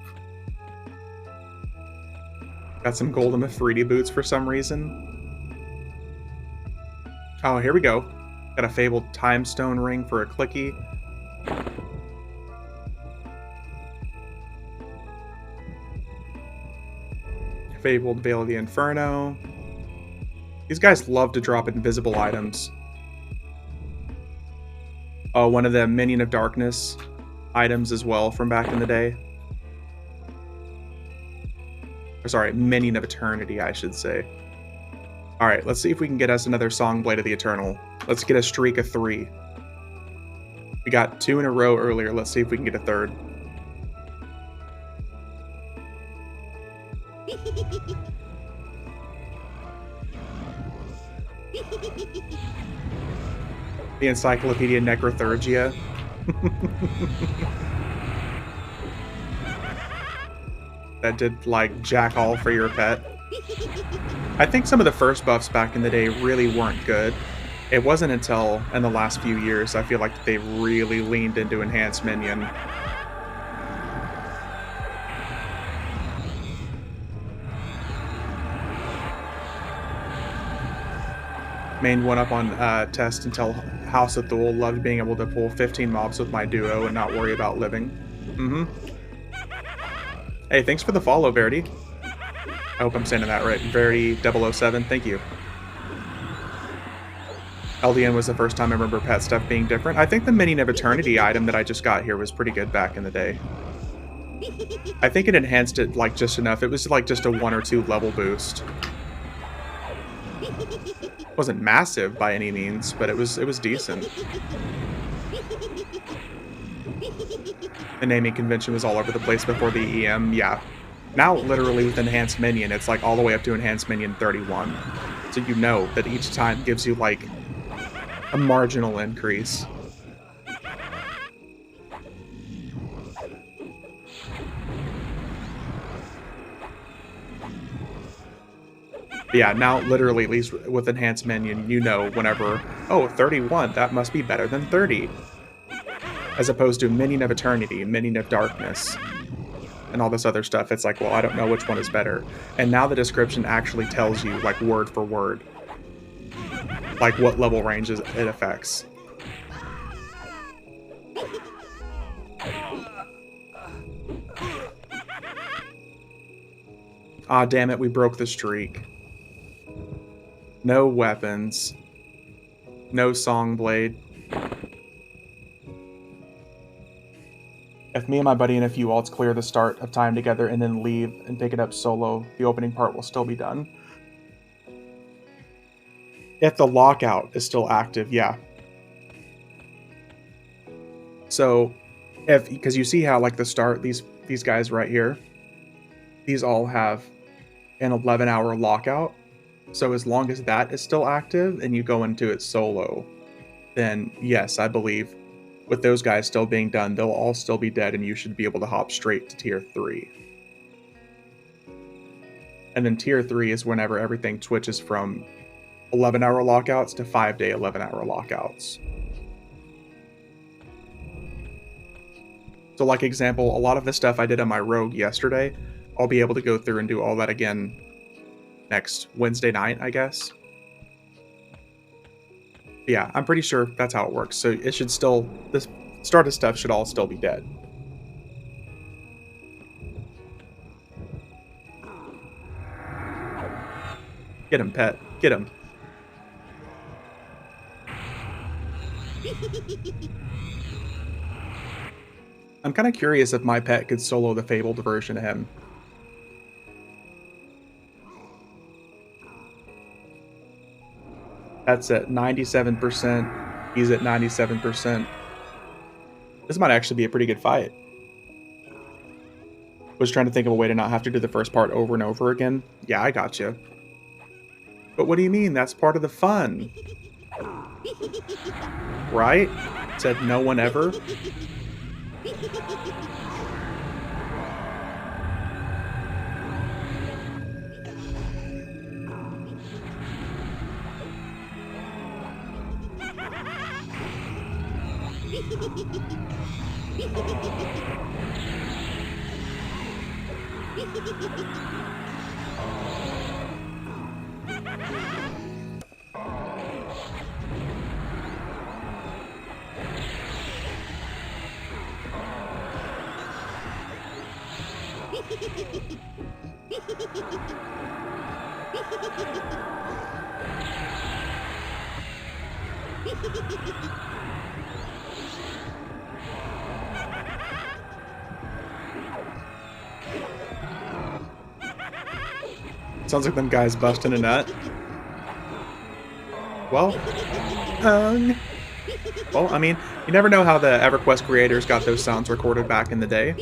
Got some golden Mithridae boots for some reason. Oh, here we go. Got a Fabled Time Stone ring for a clicky. Fabled Veil of the Inferno. These guys love to drop invisible items. Oh, one of the Minion of Darkness items as well from back in the day. Or sorry, Minion of Eternity, I should say. Alright, let's see if we can get us another Songblade of the Eternal. Let's get a streak of 3. We got 2 in a row earlier. Let's see if we can get a third. The Encyclopedia Necrothurgia. That did, like, jack all for your pet. I think some of the first buffs back in the day really weren't good. It wasn't until in the last few years I feel like they really leaned into Enhanced Minion. Main one up on test until House of Thule. Loved being able to pull 15 mobs with my duo and not worry about living. Hey, thanks for the follow, Verity. I hope I'm saying that right. Verity007, thank you. LDN was the first time I remember pet stuff being different. I think the Minion of Eternity item that I just got here was pretty good back in the day. I think it enhanced it like just enough. It was like just a 1 or 2 level boost. Wasn't massive by any means, but it was decent. The naming convention was all over the place before the EM, yeah. Now, literally with Enhanced Minion, it's like all the way up to Enhanced Minion 31. So you know that each time gives you like a marginal increase. Yeah, now literally, at least with Enhanced Minion, you know whenever, oh, 31, that must be better than 30. As opposed to Minion of Eternity, Minion of Darkness, and all this other stuff. It's like, well, I don't know which one is better. And now the description actually tells you, like, word for word. like what level ranges it affects. Ah, damn it, we broke the streak. No weapons. No song blade. If me and my buddy and a few alts clear the start of time together and then leave and pick it up solo, the opening part will still be done. If the lockout is still active, yeah. So, because you see how like the start, these guys right here, these all have an 11-hour lockout. So as long as that is still active and you go into it solo, then yes, I believe with those guys still being done, they'll all still be dead and you should be able to hop straight to tier 3. And then tier 3 is whenever everything switches from 11-hour lockouts to 5-day 11-hour lockouts. So like example, a lot of the stuff I did on my rogue yesterday, I'll be able to go through and do all that again next Wednesday night, I guess. Yeah, I'm pretty sure that's how it works. So it should still, this started stuff should all still be dead. Get him, pet. Get him. I'm kind of curious if my pet could solo the fabled version of him. That's at 97%. He's at 97%. This might actually be a pretty good fight. Was trying to think of a way to not have to do the first part over and over again. Yeah, I got you. But what do you mean? That's part of the fun. Right? Said no one ever. Sounds like them guys busting a nut. Well, I mean, you never know how the EverQuest creators got those sounds recorded back in the day.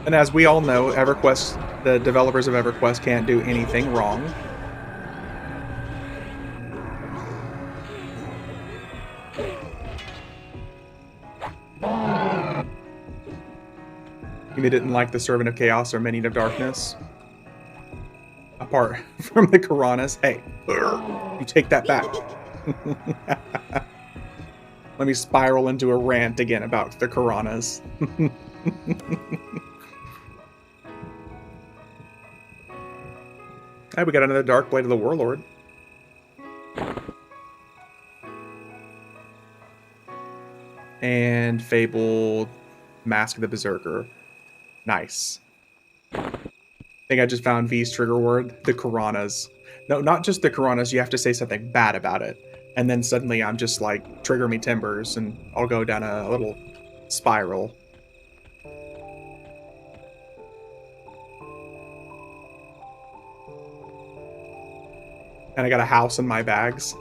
And as we all know, EverQuest, the developers of EverQuest can't do anything wrong. You didn't like the Servant of Chaos or Minion of Darkness? Apart from the Karanas. Hey, you take that back. Let me spiral into a rant again about the Karanas. Hey, we got another Dark Blade of the Warlord. And Fabled Mask of the Berserker. Nice. I think I just found V's trigger word. The Karanas. No, not just the Karanas. You have to say something bad about it. And then suddenly I'm just like, trigger me timbers, and I'll go down a little spiral. And I got a house in my bags.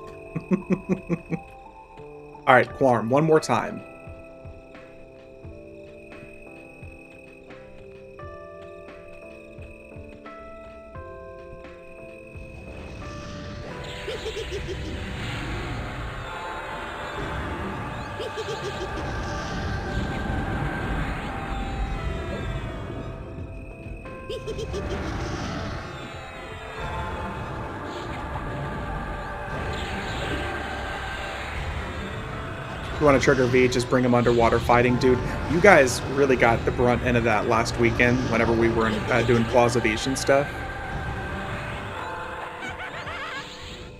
Alright, Quarm, one more time. You want to trigger V, just bring him underwater fighting. Dude, you guys really got the brunt end of that last weekend whenever we were doing Plaza Beach and stuff.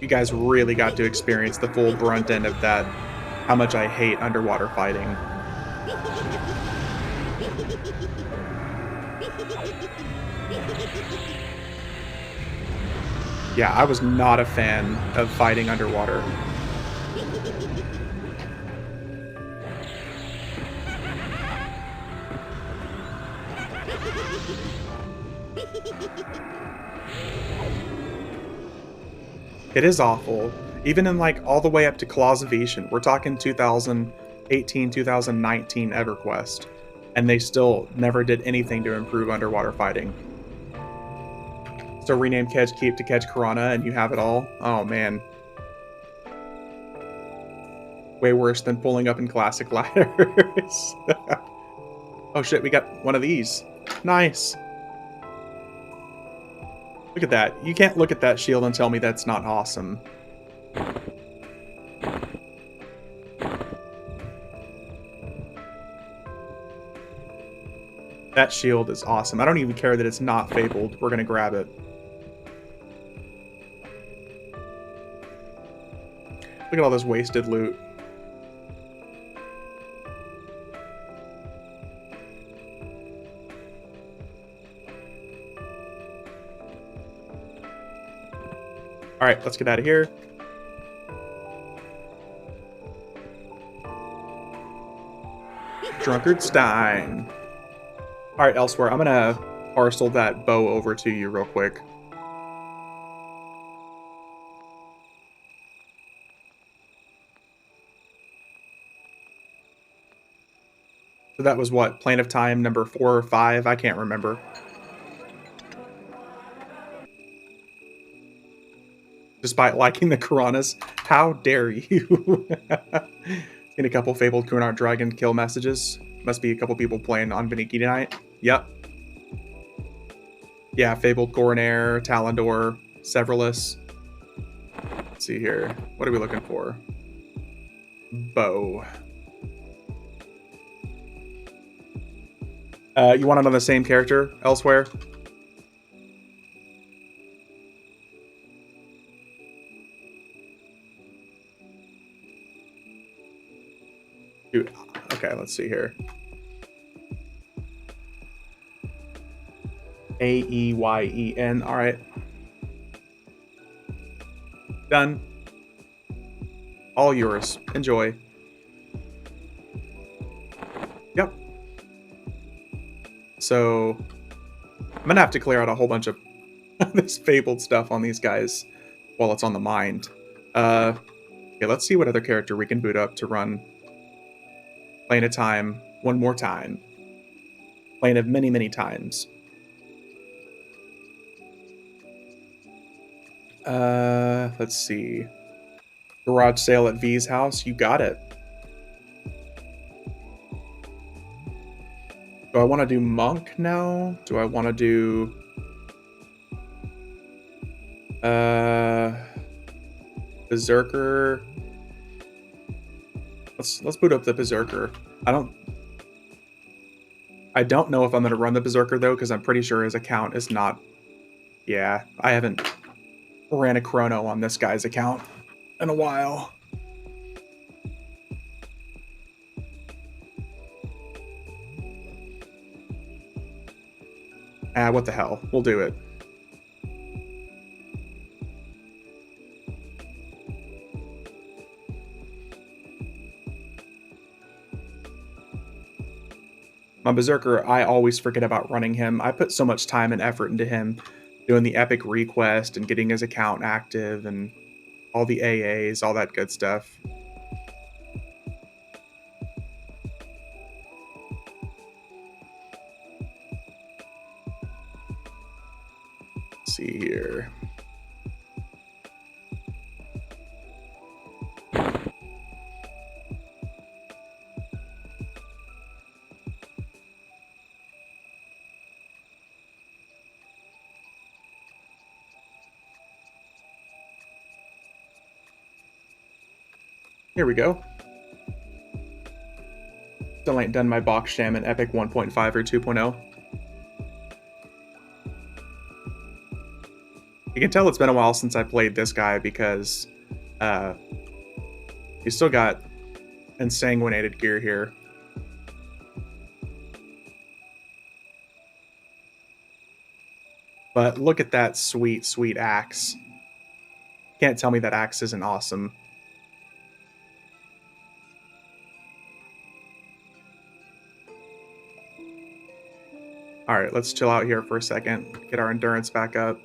You guys really got to experience the full brunt end of that, how much I hate underwater fighting. Yeah, I was not a fan of fighting underwater. It is awful. Even in like all the way up to Clausivation, we're talking 2018, 2019 EverQuest, and they still never did anything to improve underwater fighting. So rename Catch Keep to Catch Piranha and you have it all. Oh man. Way worse than pulling up in classic ladders. Oh shit, we got one of these. Nice. Look at that. You can't look at that shield and tell me that's not awesome. That shield is awesome. I don't even care that it's not fabled. We're gonna grab it. Look at all this wasted loot. Alright, let's get out of here. Drunkard Stein. Alright, Elsewhere, I'm gonna parcel that bow over to you real quick. So that was what, Plane of Time number 4 or 5? I can't remember. Despite liking the Karanas, how dare you? Seen a couple fabled Kunart Dragon kill messages. Must be a couple people playing on Beniki tonight. Yep. Yeah, fabled Coronair, Talendor, Severus. Let's see here. What are we looking for? Bow. You want it on the same character elsewhere? Dude, okay, let's see here. Aeyen. All right. Done. All yours. Enjoy. Yep. So I'm gonna have to clear out a whole bunch of this fabled stuff on these guys while it's on the mind. Okay, let's see what other character we can boot up to run Plane of Time one more time. Plane of many, many times. Let's see. Garage sale at V's house. You got it. Do I want to do Monk now? Do I want to do... Berserker? Let's boot up the Berserker. I don't know if I'm going to run the Berserker, though, because I'm pretty sure his account is not... Yeah, I haven't ran a chrono on this guy's account in a while. What the hell? We'll do it. My Berserker, I always forget about running him. I put so much time and effort into him, doing the epic request and getting his account active and all the AAs, all that good stuff. Let's see here. Here we go. Still ain't done my box jam in Epic 1.5 or 2.0. You can tell it's been a while since I played this guy because he's still got ensanguinated gear here. But look at that sweet, sweet axe. Can't tell me that axe isn't awesome. Alright, let's chill out here for a second. Get our endurance back up.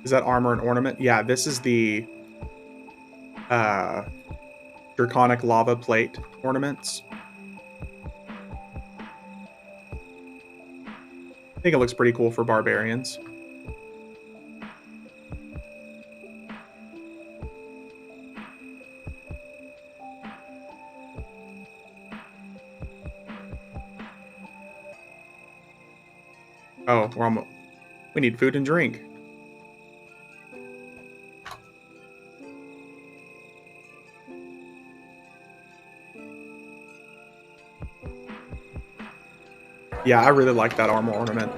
Is that armor and ornament? Yeah, this is the Draconic Lava Plate ornaments. I think it looks pretty cool for barbarians. Oh, we're almost... We need food and drink. Yeah, I really like that armor ornament.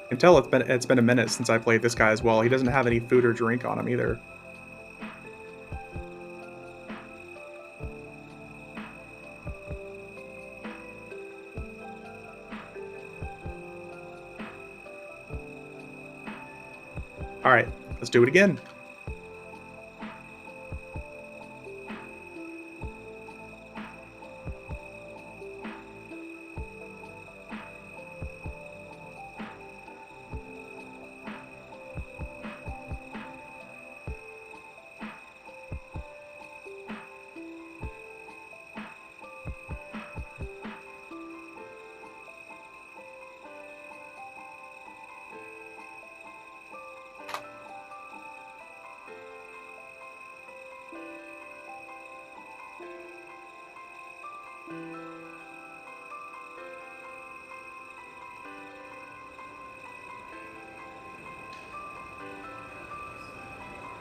I can tell it's been a minute since I played this guy as well. He doesn't have any food or drink on him either. Alright, let's do it again.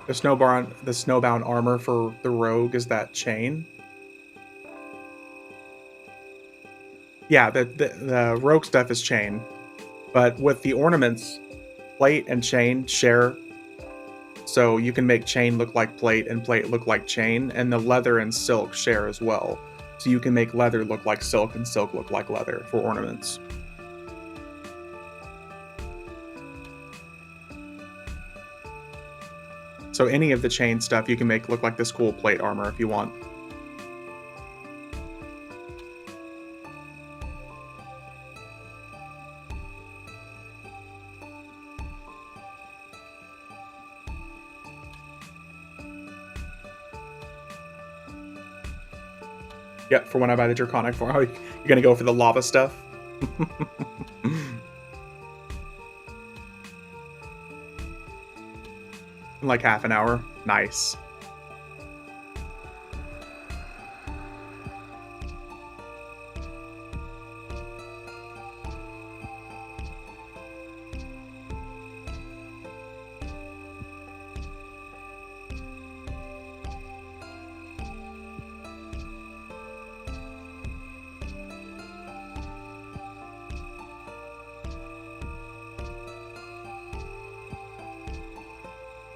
The snowbound armor for the rogue is that chain. Yeah, the rogue stuff is chain, but with the ornaments, plate and chain share. So you can make chain look like plate and plate look like chain, and the leather and silk share as well. So you can make leather look like silk and silk look like leather for ornaments. So any of the chain stuff you can make look like this cool plate armor if you want. Yep, for when I buy the Draconic form. Oh, you're gonna go for the lava stuff? In like half an hour. Nice.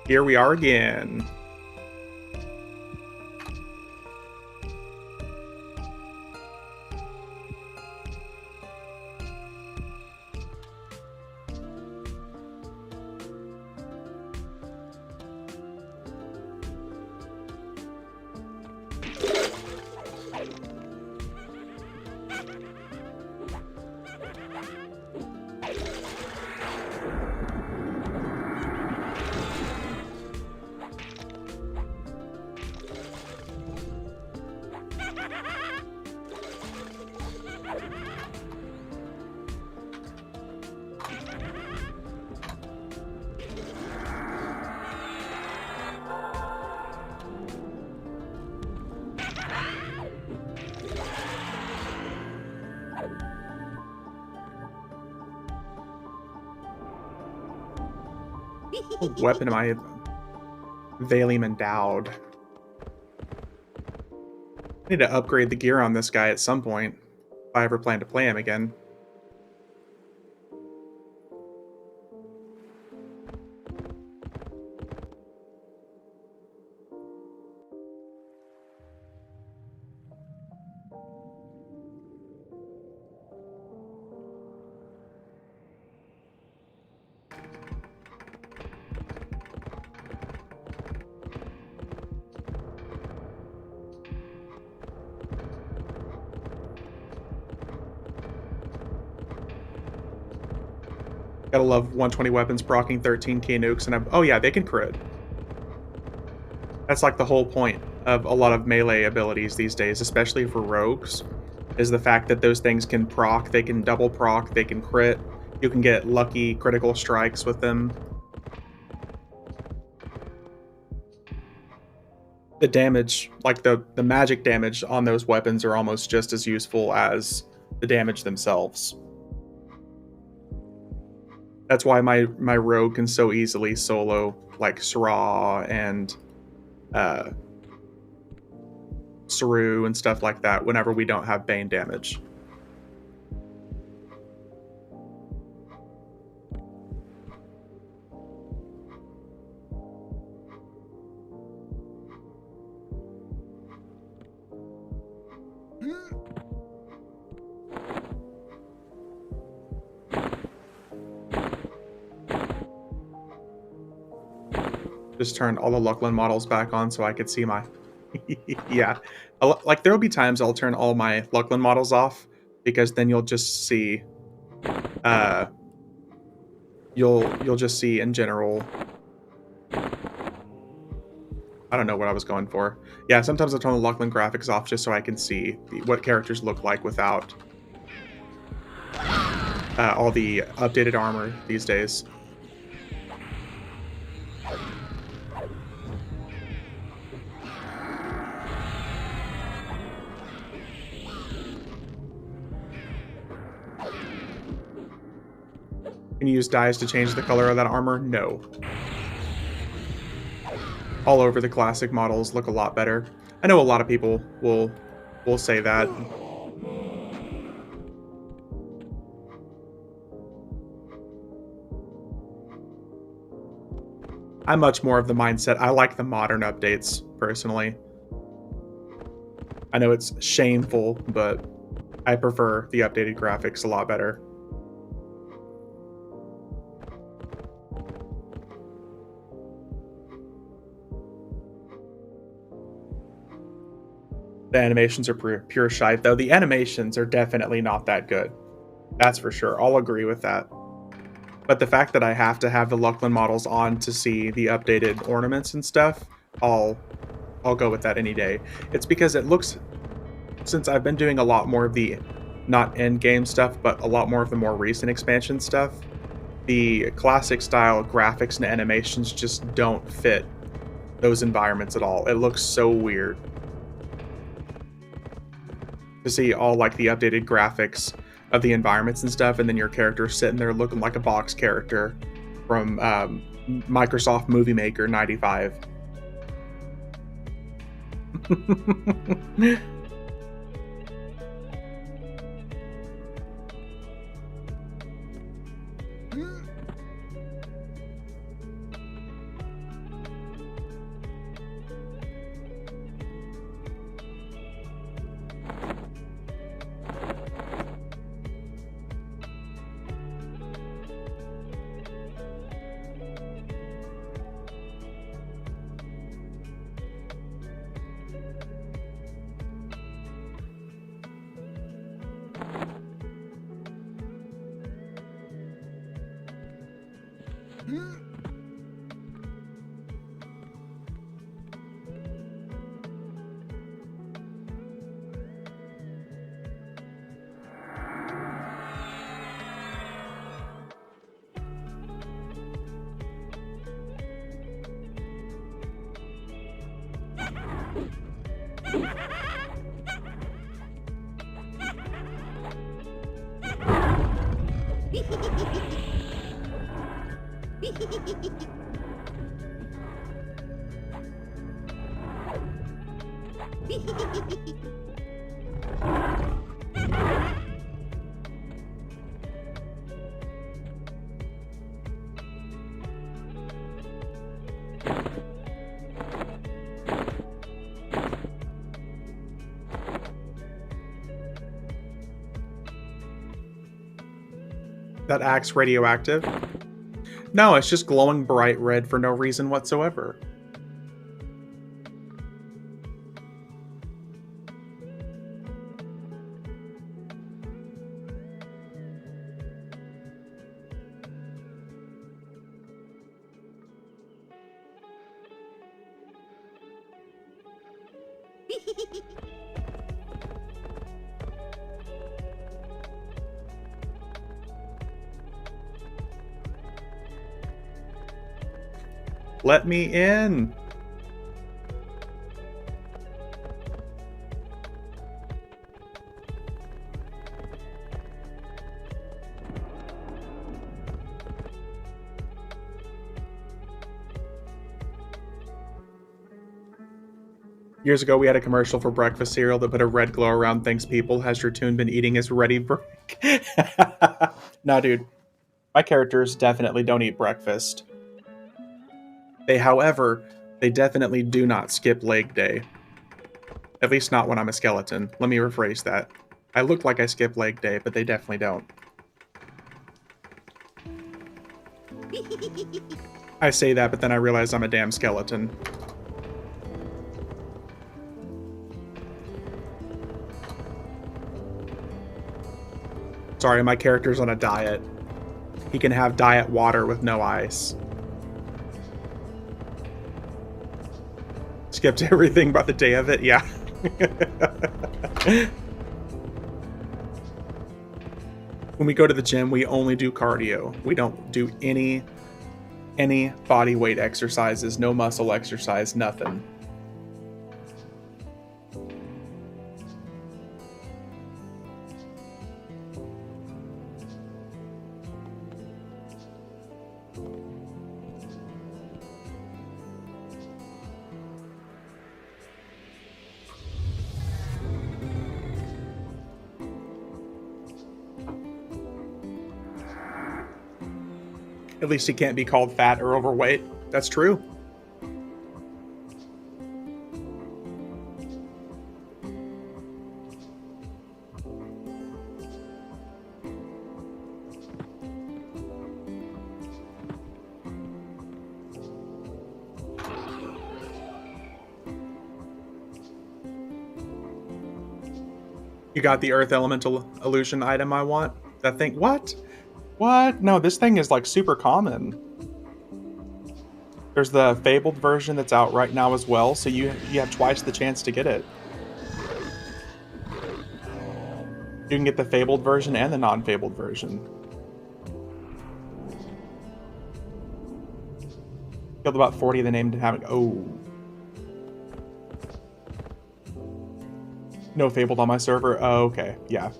Here we are again. What weapon am I Valium endowed? I need to upgrade the gear on this guy at some point, if I ever plan to play him again. Gotta love 120 weapons proccing 13 key nukes, and oh yeah, they can crit. That's like the whole point of a lot of melee abilities these days, especially for rogues, is the fact that those things can proc, they can double proc, they can crit. You can get lucky critical strikes with them. The damage, like the magic damage on those weapons are almost just as useful as the damage themselves. That's why my rogue can so easily solo like Syrah and Saru and stuff like that whenever we don't have Bane damage. Just turn all the Lucklin models back on so I could see my... Yeah. Like, there'll be times I'll turn all my Lucklin models off, because then you'll just see... You'll just see, in general... I don't know what I was going for. Yeah, sometimes I'll turn the Lucklin graphics off just so I can see what characters look like without all the updated armor these days. Can you use dyes to change the color of that armor? No. All over the classic models look a lot better. I know a lot of people will say that. I'm much more of the mindset, I like the modern updates, personally. I know it's shameful, but I prefer the updated graphics a lot better. The animations are pure shite, though. The animations are definitely not that good. That's for sure. I'll agree with that. But the fact that I have to have the Lucklin models on to see the updated ornaments and stuff, I'll go with that any day. It's because it looks... Since I've been doing a lot more of the, not end-game stuff, but a lot more of the more recent expansion stuff, the classic style graphics and animations just don't fit those environments at all. It looks so weird to see all like the updated graphics of the environments and stuff, and then your character sitting there looking like a box character from Microsoft Movie Maker 95. That axe radioactive? No, it's just glowing bright red for no reason whatsoever. Let me in. Years ago, we had a commercial for breakfast cereal that put a red glow around things people. Has your tune been eating his ready break? No, dude. My characters definitely don't eat breakfast. However, they definitely do not skip leg day. At least not when I'm a skeleton. Let me rephrase that. I look like I skip leg day, but they definitely don't. I say that, but then I realize I'm a damn skeleton. Sorry, my character's on a diet. He can have diet water with no ice. Skipped everything but the day of it, yeah. When we go to the gym, we only do cardio. We don't do any body weight exercises, no muscle exercise, nothing. At least he can't be called fat or overweight. That's true. You got the Earth Elemental Illusion item I want? That thing? What? What? No, this thing is like super common. There's the Fabled version that's out right now as well, so you have twice the chance to get it. You can get the Fabled version and the non-Fabled version. Killed about 40 of the named having. Oh. No Fabled on my server? Oh, okay. Yeah.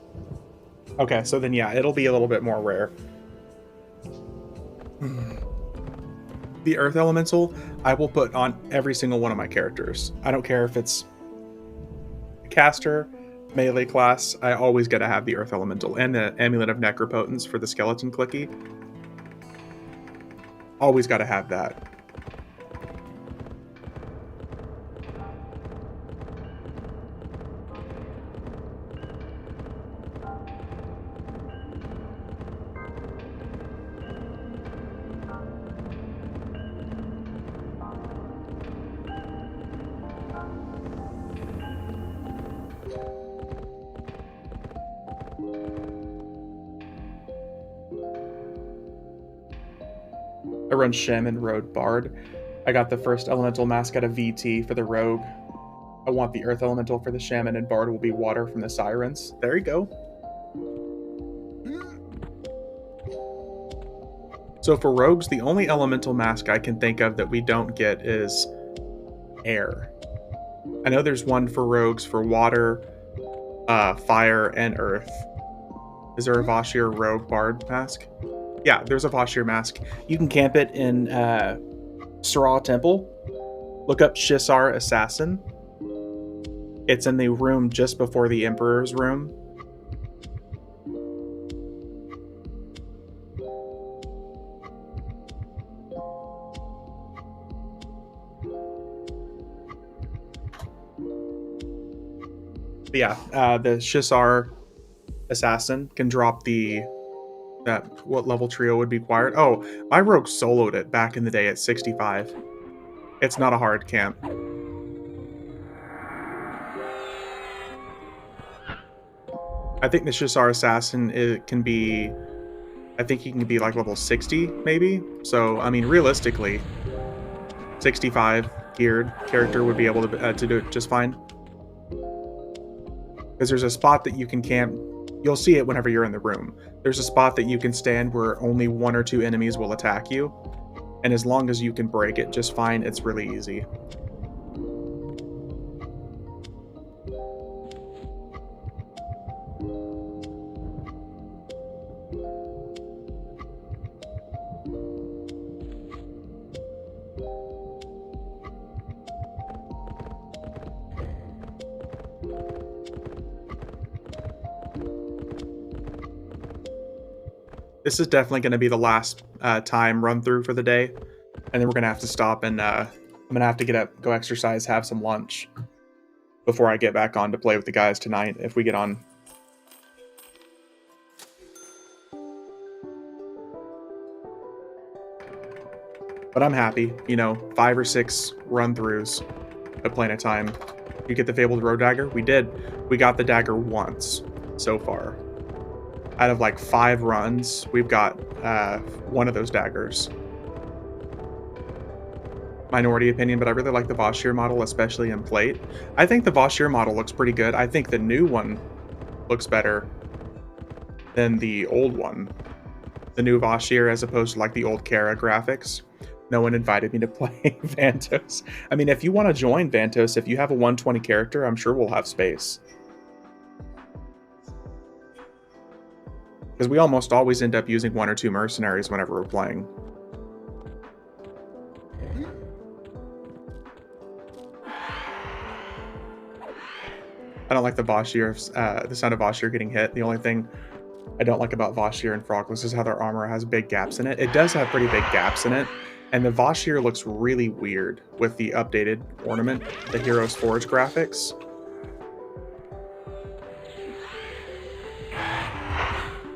Okay, so then yeah, it'll be a little bit more rare. The Earth Elemental, I will put on every single one of my characters. I don't care if it's caster, melee class, I always gotta have the Earth Elemental. And the Amulet of Necropotence for the skeleton clicky. Always gotta have that. I run Shaman, Rogue, Bard. I got the first Elemental mask out of VT for the Rogue. I want the Earth Elemental for the Shaman, and Bard will be Water from the Sirens. There you go. So for Rogues, the only Elemental mask I can think of that we don't get is Air. I know there's one for Rogues for Water, Fire, and Earth. Is there a Vashir Rogue Bard mask? Yeah, there's a Vashir mask. You can camp it in Sarah Temple. Look up Shisar Assassin. It's in the room just before the Emperor's room. But yeah, the Shisar Assassin can drop the what level trio would be required. Oh, my rogue soloed it back in the day at 65. It's not a hard camp. I think the Shisar Assassin can be. I think he can be like level 60, maybe. So, I mean, realistically, 65 geared character would be able to do it just fine. Because there's a spot that you can camp. You'll see it whenever you're in the room. There's a spot that you can stand where only 1 or 2 enemies will attack you. And as long as you can break it just fine, it's really easy. This is definitely going to be the last time run through for the day. And then we're going to have to stop and I'm going to have to get up, go exercise, have some lunch before I get back on to play with the guys tonight if we get on. But I'm happy, you know, 5 or 6 run-throughs of Planet Time. You get the Fabled Road Dagger? We did. We got the dagger once so far. Out of like 5 runs, we've got 1 of those daggers. Minority opinion, but I really like the Vashir model, especially in plate. I think the Vashir model looks pretty good. I think the new one looks better than the old one. The new Vashir as opposed to like the old Kara graphics. No one invited me to play Vantos. I mean, if you want to join Vantos, if you have a 120 character, I'm sure we'll have space. Because we almost always end up using 1 or 2 mercenaries whenever we're playing. I don't like the Vashir, the sound of Vashir getting hit. The only thing I don't like about Vashir and Frogless is how their armor has big gaps in it. It does have pretty big gaps in it, and the Vashir looks really weird with the updated ornament, the Heroes Forge graphics.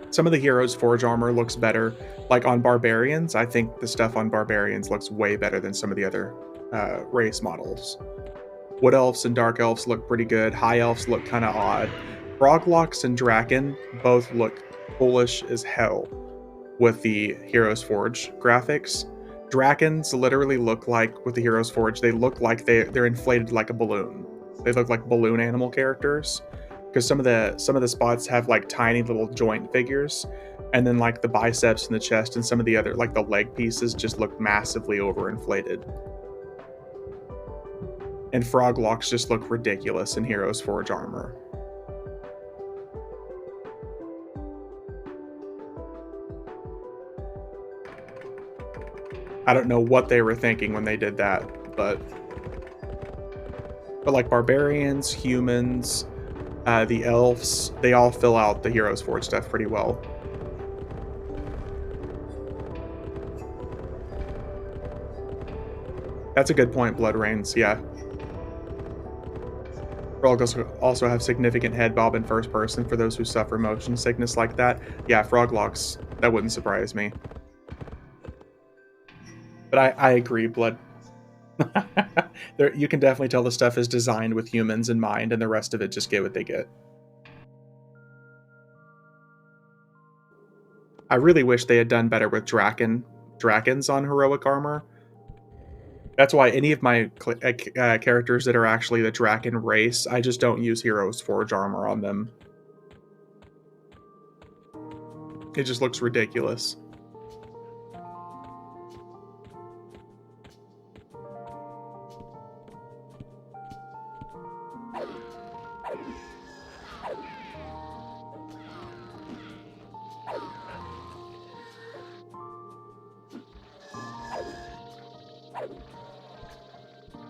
Some of the Heroes Forge armor looks better. Like on Barbarians, I think the stuff on Barbarians looks way better than some of the other race models. Wood Elves and Dark Elves look pretty good. High Elves look kind of odd. Froglocks and Draken both look foolish as hell with the Heroes Forge graphics. Drakens literally look like, with the Heroes Forge, they look like they're inflated like a balloon. They look like balloon animal characters. Because some of the spots have like tiny little joint figures, and then like the biceps and the chest and some of the other like the leg pieces just look massively overinflated. And Froglocks just look ridiculous in Heroes Forge armor. I don't know what they were thinking when they did that, but like barbarians, humans, the elves, they all fill out the Heroes Forge stuff pretty well. That's a good point, Blood Rains, yeah. Frogs also have significant head bob in first person for those who suffer motion sickness like that. Yeah, Froglocks, that wouldn't surprise me. But I agree, Blood. You can definitely tell the stuff is designed with humans in mind, and the rest of it just get what they get. I really wish they had done better with Drakens on heroic armor. That's why any of my characters that are actually the Draken race, I just don't use Heroes Forge armor on them. It just looks ridiculous.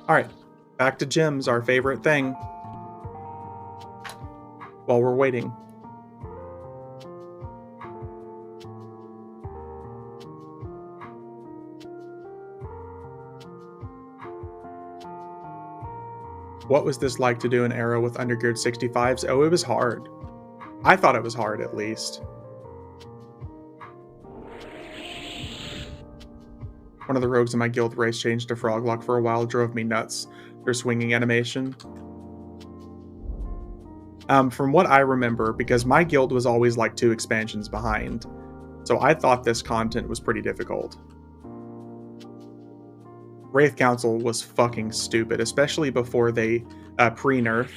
All right, back to gyms, our favorite thing. While we're waiting. What was this like to do an arrow with undergeared 65s? Oh, it was hard. I thought it was hard, at least. One of the rogues in my guild race changed to Froglock for a while, drove me nuts. Their swinging animation. From what I remember, because my guild was always like 2 expansions behind, so I thought this content was pretty difficult. Wraith Council was fucking stupid, especially before they pre-nerf,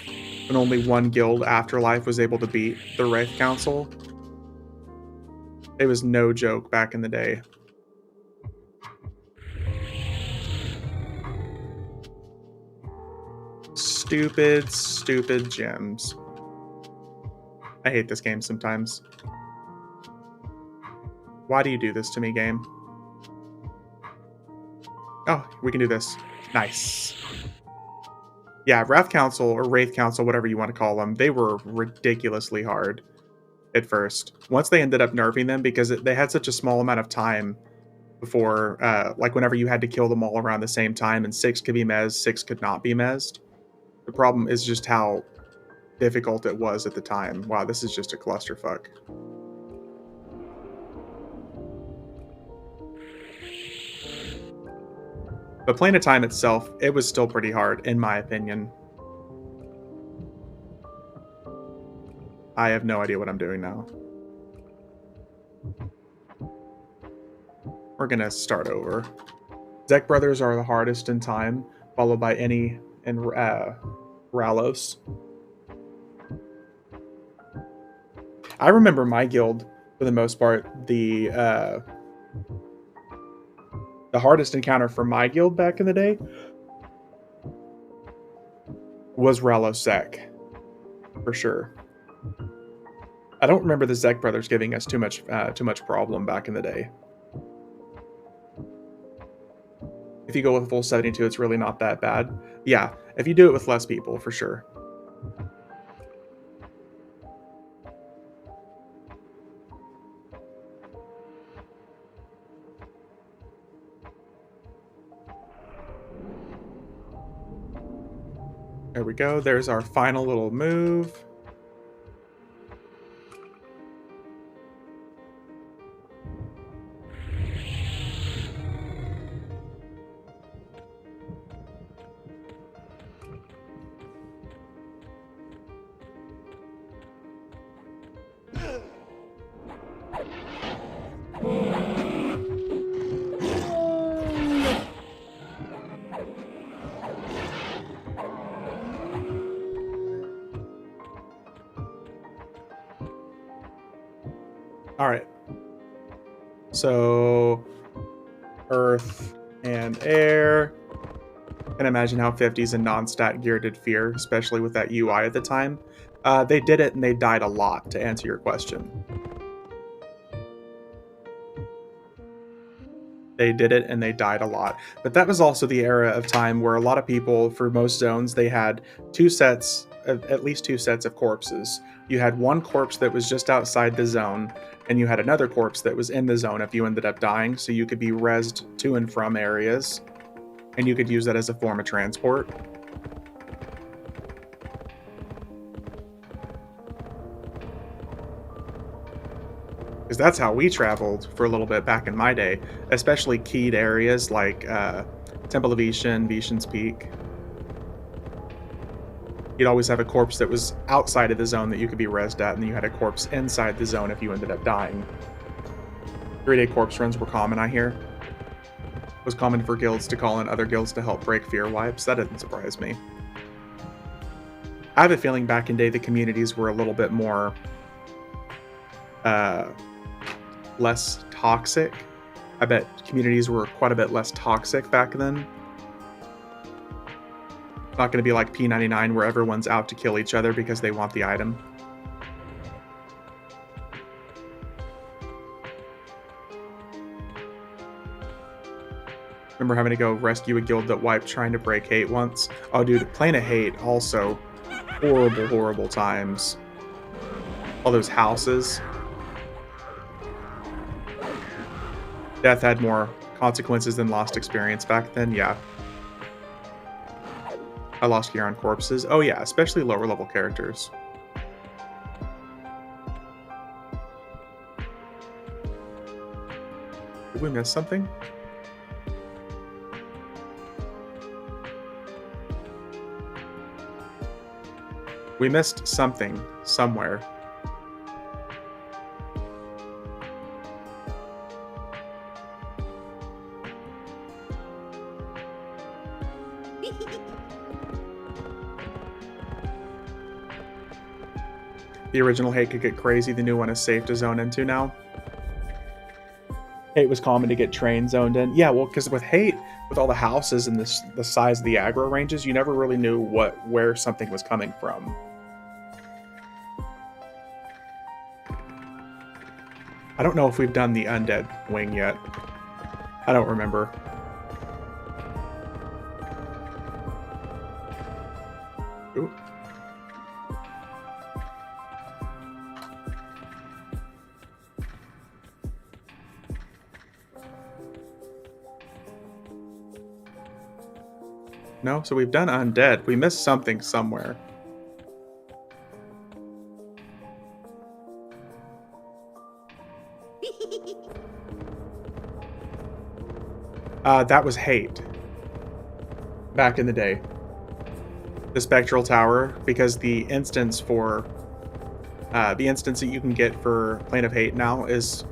when only one guild, Afterlife, was able to beat the Wraith Council. It was no joke back in the day. Stupid, stupid gems. I hate this game sometimes. Why do you do this to me, game? Oh, we can do this. Nice. Yeah, Wrath Council, or Wraith Council, whatever you want to call them, they were ridiculously hard at first. Once they ended up nerfing them, because they had such a small amount of time before, like whenever you had to kill them all around the same time, and 6 could be mezzed, 6 could not be mezzed. The problem is just how difficult it was at the time. Wow, this is just a clusterfuck. But playing a time itself, it was still pretty hard, in my opinion. I have no idea what I'm doing now. We're gonna start over. Zek Brothers are the hardest in time, followed by Any and Ralos. I remember my guild, for the most part, the hardest encounter for my guild back in the day was Ralos Zek, for sure. I don't remember the Zek brothers giving us too much problem back in the day. If you go with full 72, it's really not that bad. Yeah, if you do it with less people, for sure. There we go. There's our final little move. All right. So, Earth and Air. Can imagine how 50s and non-stat gear did fear, especially with that UI at the time. They did it and they died a lot, to answer your question. They did it and they died a lot. But that was also the era of time where a lot of people, for most zones, they had at least two sets of corpses. You had one corpse that was just outside the zone, and you had another corpse that was in the zone if you ended up dying, so you could be rezzed to and from areas, and you could use that as a form of transport. Because that's how we traveled for a little bit back in my day, especially keyed areas like Temple of Ishan, Vishan's Peak. You'd always have a corpse that was outside of the zone that you could be rezzed at, and then you had a corpse inside the zone if you ended up dying. 3-day corpse runs were common, I hear. It was common for guilds to call in other guilds to help break fear wipes. That didn't surprise me. I have a feeling back in day the communities were a little bit more less toxic. I bet communities were quite a bit less toxic back then. It's not going to be like P99 where everyone's out to kill each other because they want the item. Remember having to go rescue a guild that wiped trying to break hate once? Oh, dude, Plane of Hate also. Horrible, horrible times. All those houses. Death had more consequences than lost experience back then, yeah. I lost gear on corpses. Oh yeah, especially lower level characters. Did we miss something? We missed something somewhere. The original hate could get crazy. The new one is safe to zone into now. Hate was common to get train zoned in. Yeah, well, because with hate, with all the houses and the size of the aggro ranges, you never really knew where something was coming from. I don't know if we've done the undead wing yet. I don't remember. Ooh. No, so we've done undead. We missed something somewhere. That was hate. Back in the day. The Spectral Tower, because the instance for... the instance that you can get for Plane of Hate now is...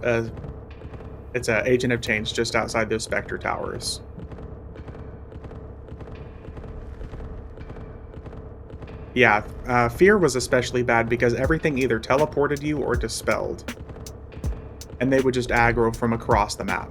it's an Agent of Change just outside those Spectre Towers. Yeah, Fear was especially bad because everything either teleported you or dispelled. And they would just aggro from across the map.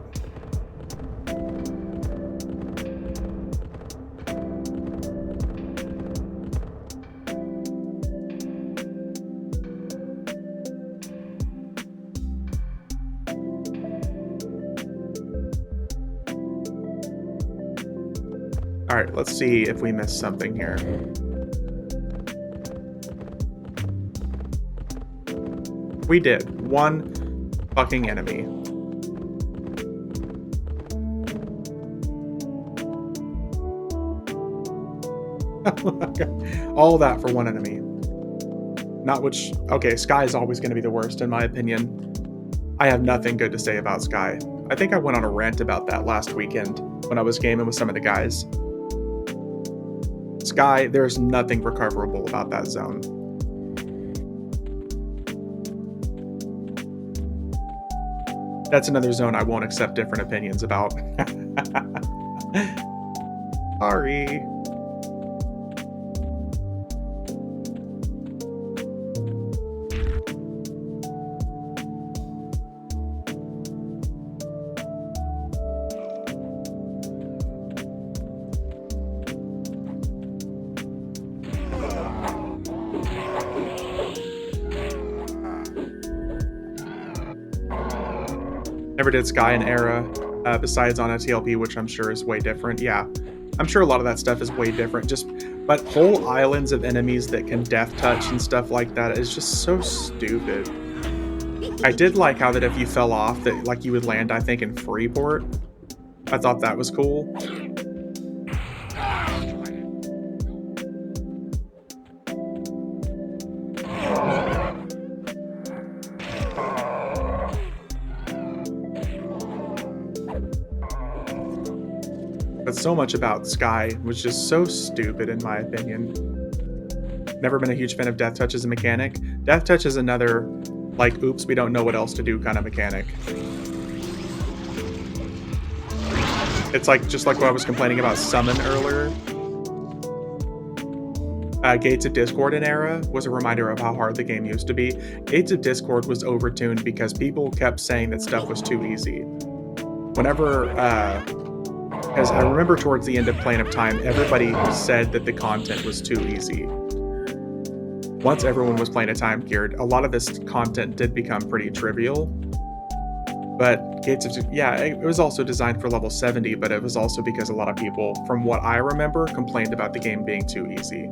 Alright, let's see if we missed something here. We did. One fucking enemy. All that for one enemy. Not which... Okay, Sky is always going to be the worst, in my opinion. I have nothing good to say about Sky. I think I went on a rant about that last weekend when I was gaming with some of the guys. Sky, there's nothing recoverable about that zone. That's another zone I won't accept different opinions about. Sorry. Never did Sky and Era, besides on a TLP, which I'm sure is way different. Yeah, I'm sure a lot of that stuff is way different. But whole islands of enemies that can death touch and stuff like that is just so stupid. I did like how that if you fell off, that like you would land, I think, in Freeport. I thought that was cool. But so much about Sky was just so stupid, in my opinion. Never been a huge fan of Death Touch as a mechanic. Death Touch is another, like, oops, we don't know what else to do kind of mechanic. It's like, just like what I was complaining about Summon earlier. Gates of Discord in Era was a reminder of how hard the game used to be. Gates of Discord was overtuned because people kept saying that stuff was too easy. Whenever, because I remember towards the end of Plane of Time, everybody said that the content was too easy. Once everyone was playing a time geared, a lot of this content did become pretty trivial. But Gates of yeah, it was also designed for level 70, but it was also because a lot of people, from what I remember, complained about the game being too easy.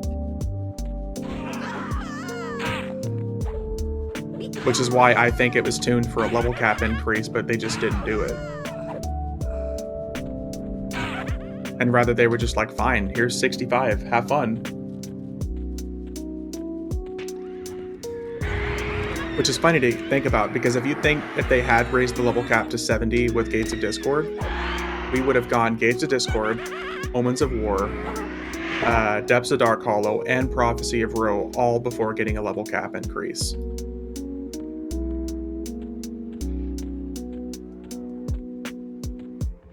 Which is why I think it was tuned for a level cap increase, but they just didn't do it. And rather they were just like, fine, here's 65, have fun. Which is funny to think about, because if they had raised the level cap to 70 with Gates of Discord, we would have gone Gates of Discord, Omens of War, Depths of Dark Hollow, and Prophecy of Ro all before getting a level cap increase.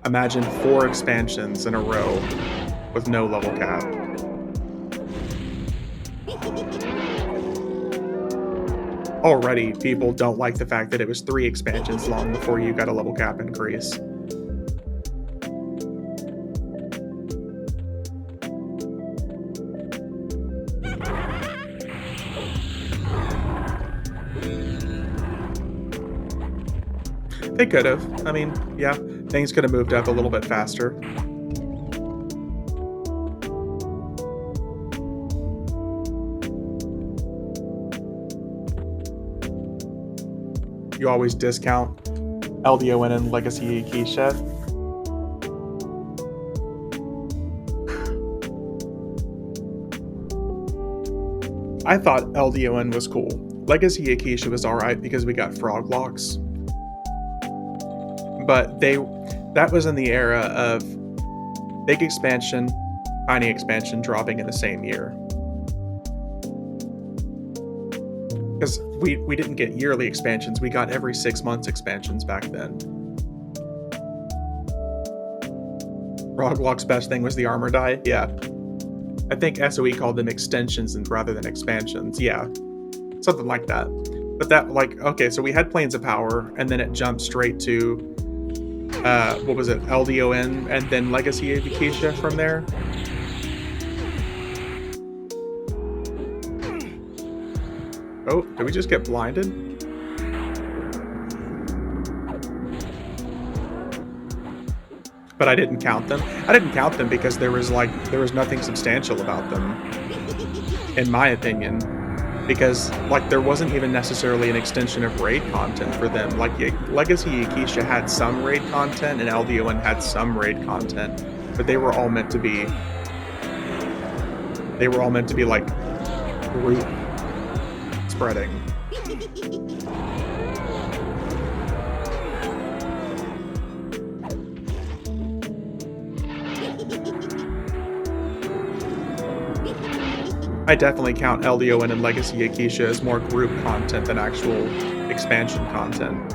Imagine 4 expansions in a row with no level cap. Already, people don't like the fact that it was 3 expansions long before you got a level cap increase. They could have. I mean, yeah, things could have moved up a little bit faster. You always discount LDON and Legacy Keisha. I thought LDON was cool. Legacy Akisha was alright because we got frog locks. But that was in the era of big expansion, tiny expansion dropping in the same year. Because we didn't get yearly expansions, we got every 6 months expansions back then. Froglock's best thing was the armor die? Yeah. I think SOE called them extensions rather than expansions. Yeah. Something like that. But that, like, okay, so we had Planes of Power, and then it jumped straight to what was it, LDON, and then Legacy of Acacia from there. Oh, did we just get blinded? But I didn't count them. I didn't count them because there was nothing substantial about them, in my opinion. Because, like, there wasn't even necessarily an extension of raid content for them. Like, Legacy Acacia had some raid content, and LDON had some raid content, but they were all meant to be, like, group spreading. I definitely count LDON and Legacy Acacia as more group content than actual expansion content.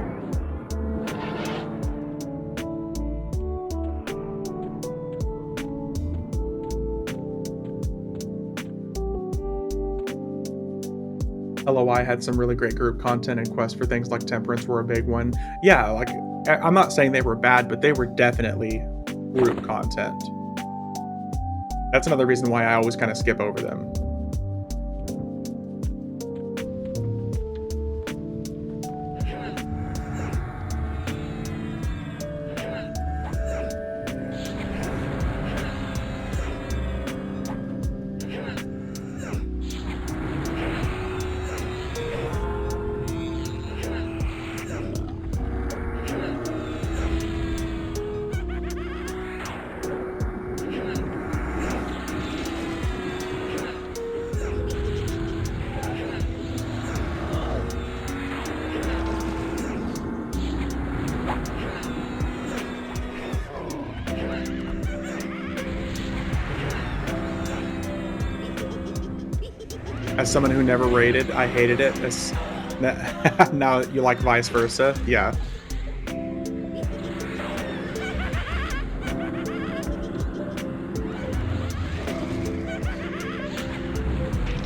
LOI had some really great group content, and quests for things like Temperance were a big one. Yeah, like, I'm not saying they were bad, but they were definitely group content. That's another reason why I always kind of skip over them. As someone who never raided, I hated it. Now you like vice versa? Yeah.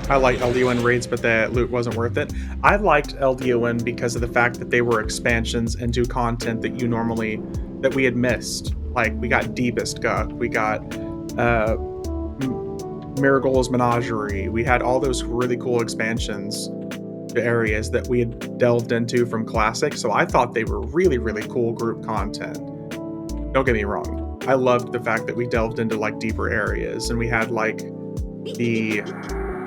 I like LDON raids, but the loot wasn't worth it. I liked LDON because of the fact that they were expansions into content that we had missed. Like, we got Deepest Guck, we got Marigold's Menagerie. We had all those really cool expansions to areas that we had delved into from Classic, so I thought they were really, really cool group content. Don't get me wrong. I loved the fact that we delved into, like, deeper areas, and we had, like, the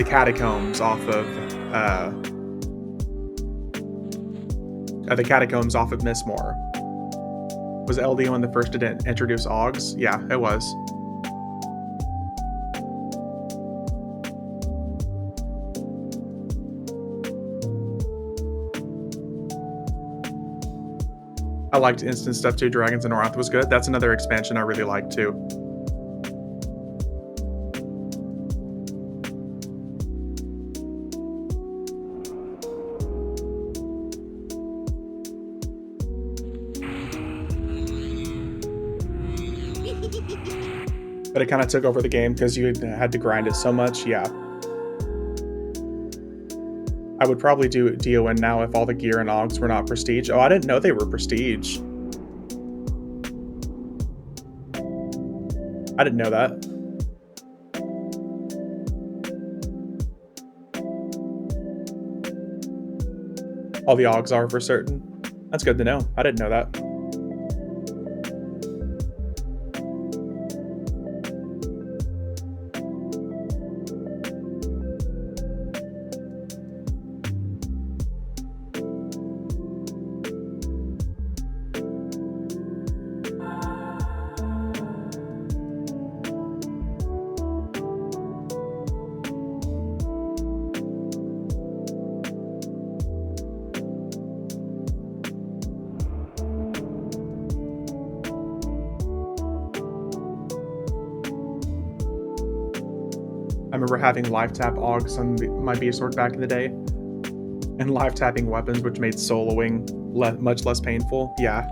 catacombs off of, Mistmore. Was LD one the first to introduce AUGs? Yeah, it was. I liked instant stuff too. Dragons and Norath was good. That's another expansion I really liked too. But it kind of took over the game because you had to grind it so much. Yeah. I would probably do DON now if all the gear and AUGs were not prestige. Oh, I didn't know they were prestige. I didn't know that. All the AUGs are for certain. That's good to know. I didn't know that. I remember having live tap AUGs on my B-Sword back in the day, and live tapping weapons, which made soloing much less painful. Yeah.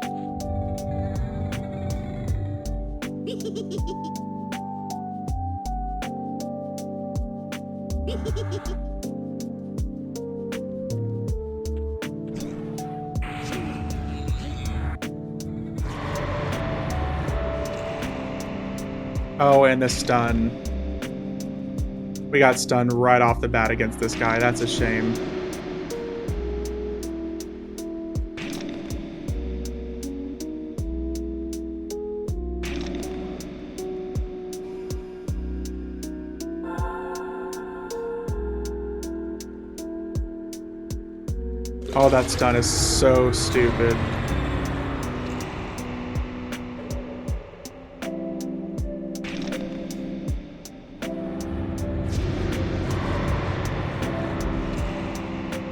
Oh, and the stun. We got stunned right off the bat against this guy. That's a shame. Oh, that stun is so stupid.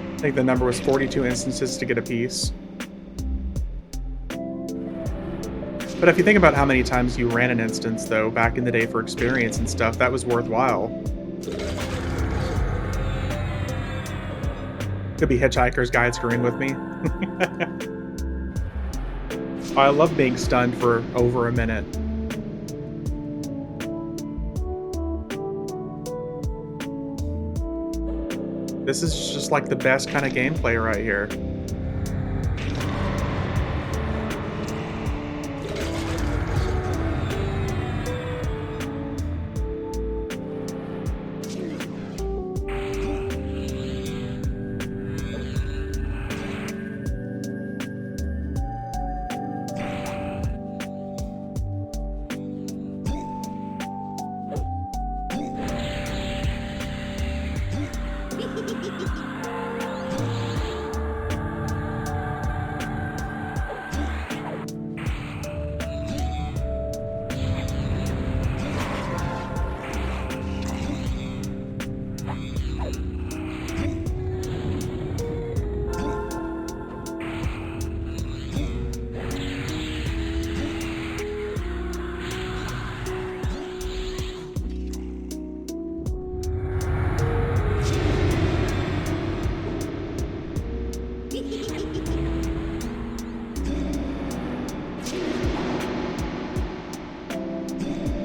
I think the number was 42 instances to get a piece. But if you think about how many times you ran an instance, though, back in the day for experience and stuff, that was worthwhile. Could be Hitchhiker's Guide screwing with me. I love being stunned for over a minute. This is just like the best kind of gameplay right here.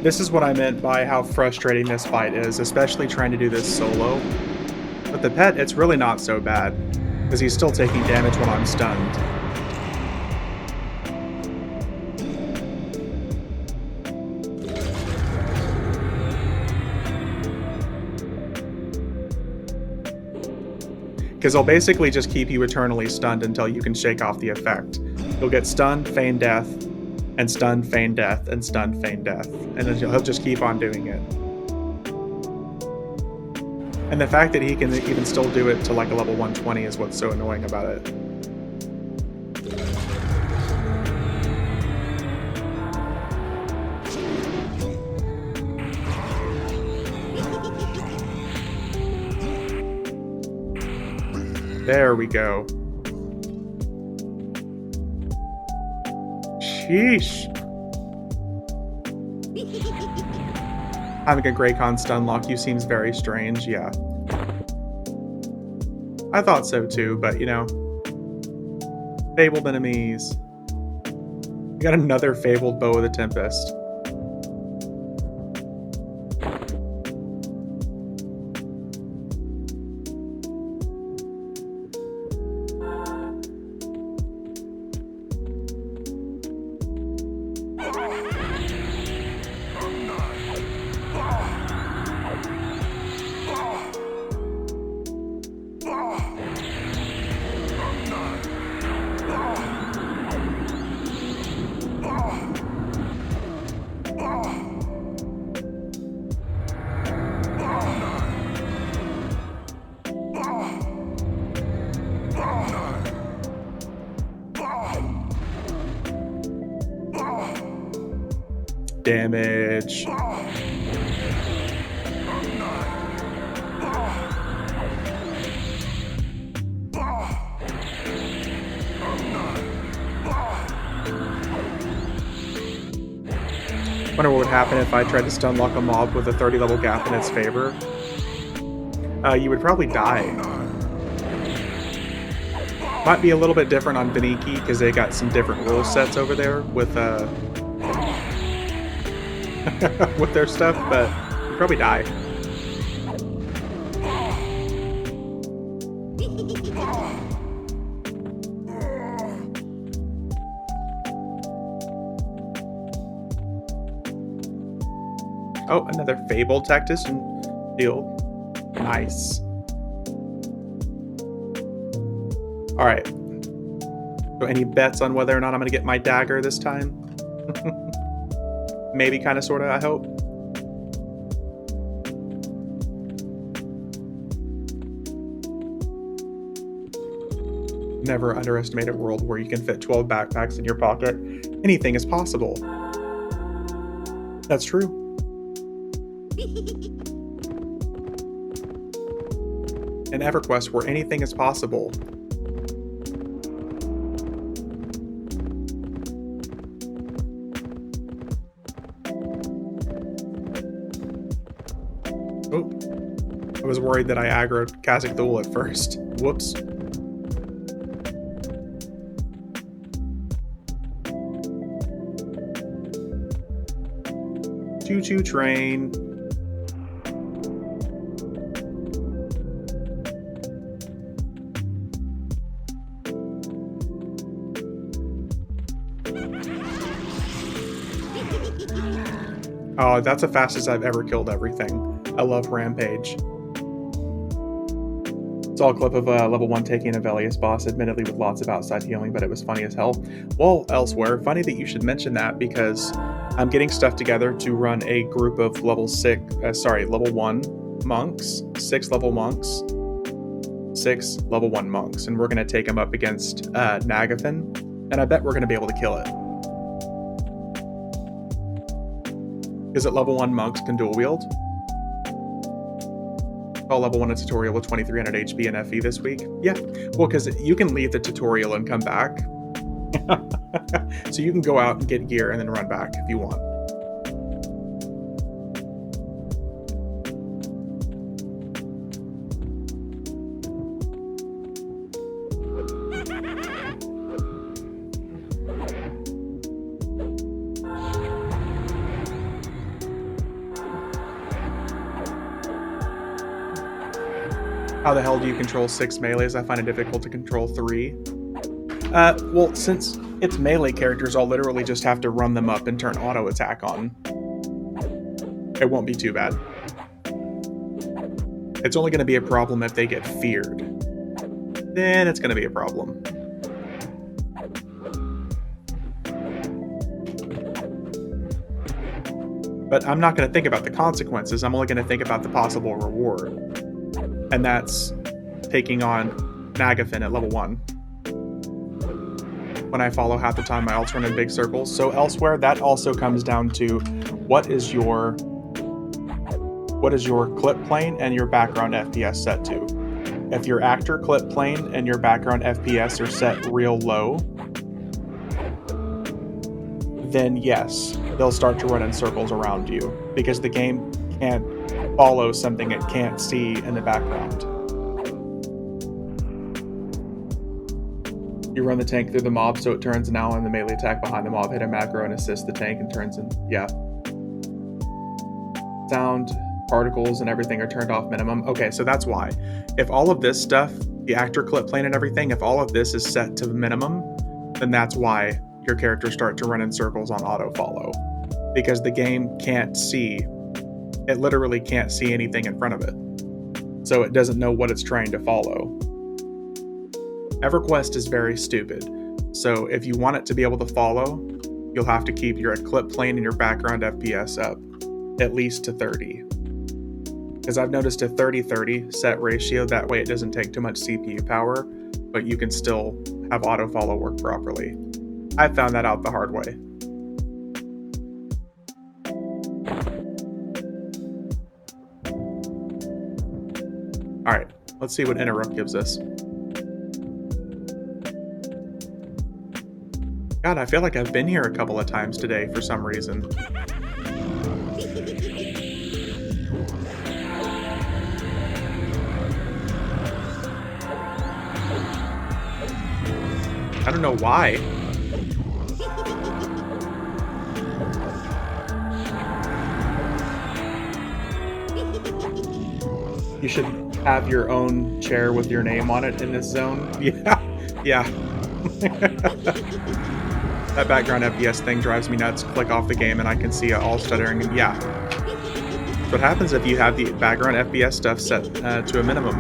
This is what I meant by how frustrating this fight is, especially trying to do this solo. With the pet, it's really not so bad, because he's still taking damage when I'm stunned. Because he'll basically just keep you eternally stunned until you can shake off the effect. You'll get stunned, feign death, and stunned, feign death, and stunned, feign death. And then he'll just keep on doing it. And the fact that he can even still do it to like a level 120 is what's so annoying about it. There we go. Sheesh. Having a Greycon stun lock you seems very strange, yeah. I thought so too, but you know. Fabled enemies. We got another Fabled Bow of the Tempest. Damage. Wonder what would happen if I tried to stun lock a mob with a 30 level gap in its favor. You would probably die. Might be a little bit different on Beniki because they got some different rule sets over there with with their stuff, but you'd probably die. Oh, another Fabled Tactician field. Nice. Alright. So any bets on whether or not I'm going to get my dagger this time? Maybe, kind of, sort of, I hope. Never underestimate a world where you can fit 12 backpacks in your pocket. Anything is possible. That's true. An EverQuest where anything is possible. Oh, I was worried that I aggroed Kazakh Thul at first. Whoops. Choo-choo train. Oh, that's the fastest I've ever killed everything. I love Rampage. It's all a clip of level 1 taking a Velius boss, admittedly with lots of outside healing, but it was funny as hell. Well, elsewhere, funny that you should mention that because I'm getting stuff together to run a group of level 1 monks, 6 level monks, 6 level 1 monks, and we're going to take them up against Nagafen, and I bet we're going to be able to kill it. Because at level 1 monks can dual wield. I'll level 1 a tutorial with 2300 HP and FE this week. Yeah, well, because you can leave the tutorial and come back. So you can go out and get gear and then run back if you want. How the hell do you control 6 melees? I find it difficult to control 3. Well, since it's melee characters, I'll literally just have to run them up and turn auto attack on. It won't be too bad. It's only going to be a problem if they get feared. then it's going to be a problem. But I'm not going to think about the consequences. I'm only going to think about the possible reward. And that's taking on Nagafin at level 1. When I follow half the time, my alts run in big circles. So elsewhere, that also comes down to what is your clip plane and your background FPS set to. If your actor clip plane and your background FPS are set real low, then yes, they'll start to run in circles around you because the game can't follow something it can't see in the background. You run the tank through the mob so it turns now on the melee attack behind the mob, hit a macro and assist the tank and turns in, yeah. Sound, particles, and everything are turned off minimum. Okay, so that's why. If all of this stuff, the actor clip plane and everything, if all of this is set to minimum, then that's why your characters start to run in circles on auto follow. Because the game can't see, it literally can't see anything in front of it. So it doesn't know what it's trying to follow. EverQuest is very stupid. So if you want it to be able to follow, you'll have to keep your clip plane and your background FPS up at least to 30. Because I've noticed a 30-30 set ratio, that way it doesn't take too much CPU power, but you can still have autofollow work properly. I found that out the hard way. Alright, let's see what Interrupt gives us. God, I feel like I've been here a couple of times today for some reason. I don't know why. You should have your own chair with your name on it in this zone. Yeah. That background FPS thing drives me nuts. Click off the game and I can see it all stuttering. And yeah. That's what happens if you have the background FPS stuff set to a minimum.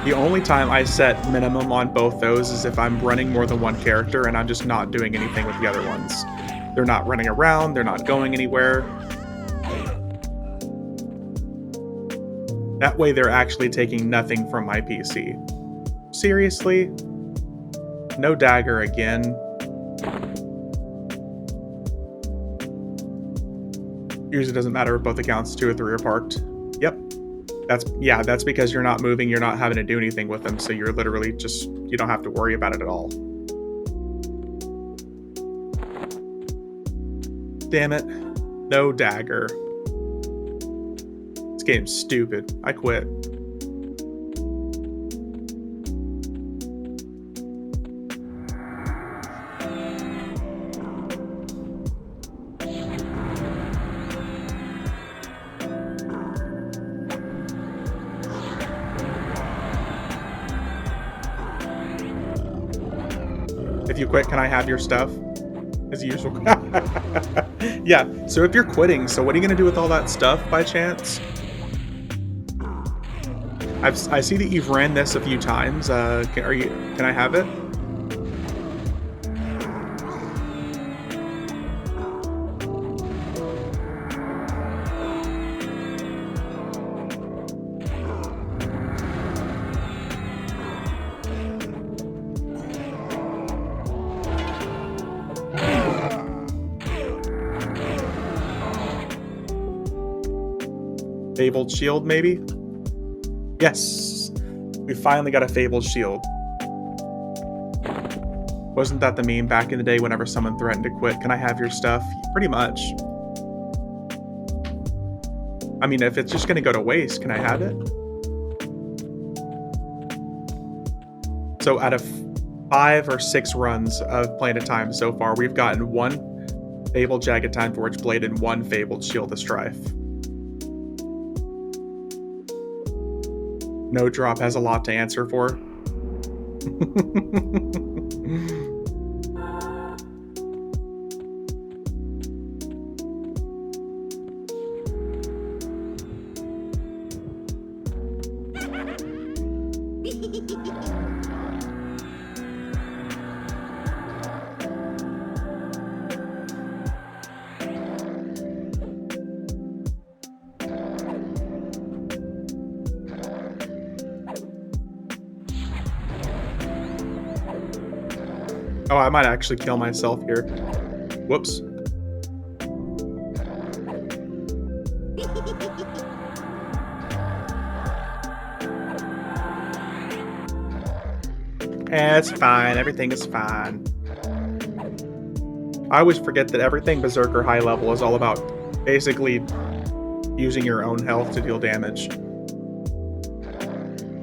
The only time I set minimum on both those is if I'm running more than one character and I'm just not doing anything with the other ones. They're not running around, they're not going anywhere. That way they're actually taking nothing from my PC. Seriously? No dagger again. Usually doesn't matter if both accounts 2 or 3 are parked. Yep. That's because you're not moving, you're not having to do anything with them, so you're literally just, you don't have to worry about it at all. Damn it. No dagger. This game's stupid. I quit. If you quit, can I have your stuff? As usual. Yeah, so if you're quitting, so what are you going to do with all that stuff by chance? I see that you've ran this a few times. Can I have it? Fabled shield, maybe? Yes! We finally got a fabled shield. Wasn't that the meme back in the day whenever someone threatened to quit? Can I have your stuff? Pretty much. I mean, if it's just gonna go to waste, can I have it? So out of 5 or 6 runs of Planet Time so far, we've gotten 1 fabled Jagged Time Forge Blade and 1 fabled Shield of Strife. No drop has a lot to answer for. Oh, I might actually kill myself here. Whoops. It's fine. Everything is fine. I always forget that everything Berserker high level is all about basically using your own health to deal damage. Can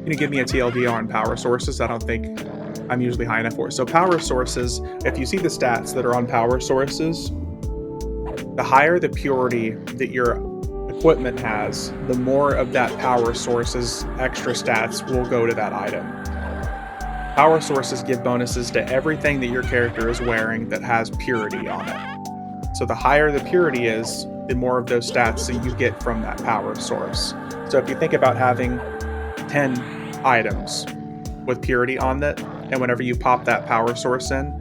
you give me a TLDR on power sources? I don't think I'm usually high enough for it. So power sources, if you see the stats that are on power sources, the higher the purity that your equipment has, the more of that power source's extra stats will go to that item. Power sources give bonuses to everything that your character is wearing that has purity on it. So the higher the purity is, the more of those stats that you get from that power source. So if you think about having 10 items with purity on it, and whenever you pop that power source in,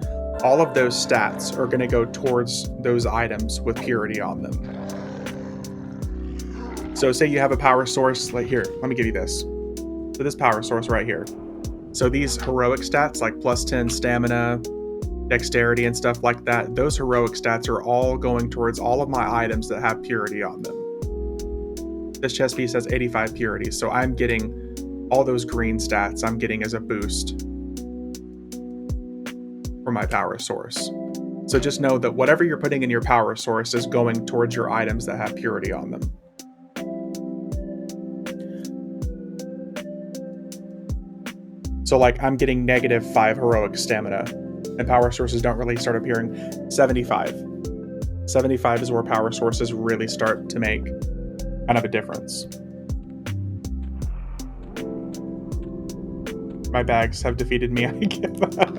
all of those stats are going to go towards those items with purity on them. So say you have a power source, like here, let me give you this. So this power source right here. So these heroic stats like plus 10 stamina, dexterity and stuff like that, those heroic stats are all going towards all of my items that have purity on them. This chest piece has 85 purity, so I'm getting all those green stats I'm getting as a boost for my power source. So just know that whatever you're putting in your power source is going towards your items that have purity on them. So like I'm getting -5 heroic stamina, and power sources don't really start appearing. 75. 75 is where power sources really start to make kind of a difference. My bags have defeated me. I give up.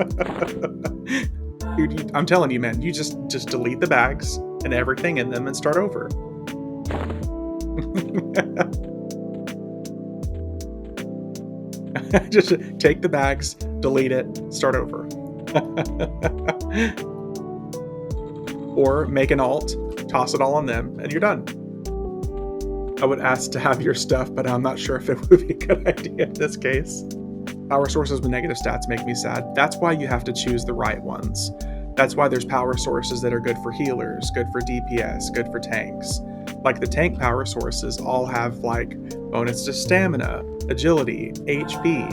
Dude, I'm telling you, man, you just delete the bags and everything in them and start over. Just take the bags, delete it, start over. Or make an alt, toss it all on them, and you're done. I would ask to have your stuff, but I'm not sure if it would be a good idea in this case. Power sources with negative stats make me sad. That's why you have to choose the right ones. That's why there's power sources that are good for healers, good for DPS, good for tanks. Like the tank power sources all have like bonus to stamina, agility, HP.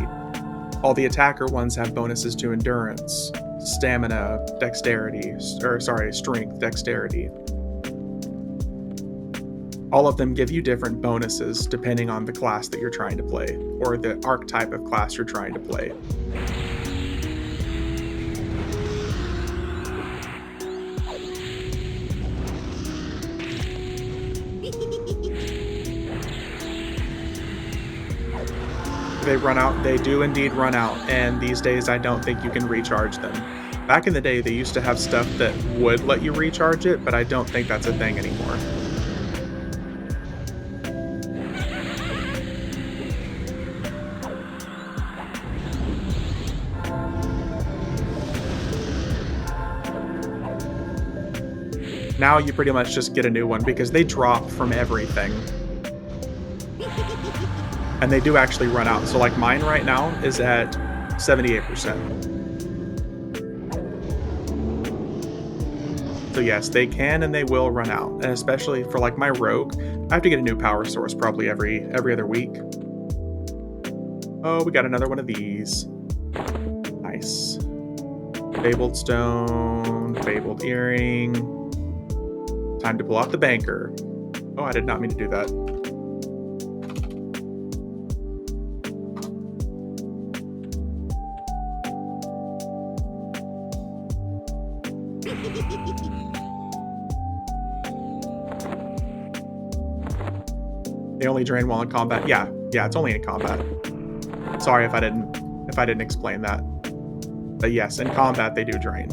All the attacker ones have bonuses to endurance, stamina, dexterity, strength, dexterity. All of them give you different bonuses depending on the class that you're trying to play, or the archetype of class you're trying to play. They run out, they do indeed run out, and these days I don't think you can recharge them. Back in the day, they used to have stuff that would let you recharge it, but I don't think that's a thing anymore. Now you pretty much just get a new one because they drop from everything. And they do actually run out. So like mine right now is at 78%. So yes, they can and they will run out. And especially for like my rogue, I have to get a new power source probably every other week. Oh, we got another one of these. Nice. Fabled stone, fabled earring. Time to pull out the banker. Oh, I did not mean to do that. They only drain while in combat. Yeah, it's only in combat. Sorry if I didn't explain that. But yes, in combat they do drain.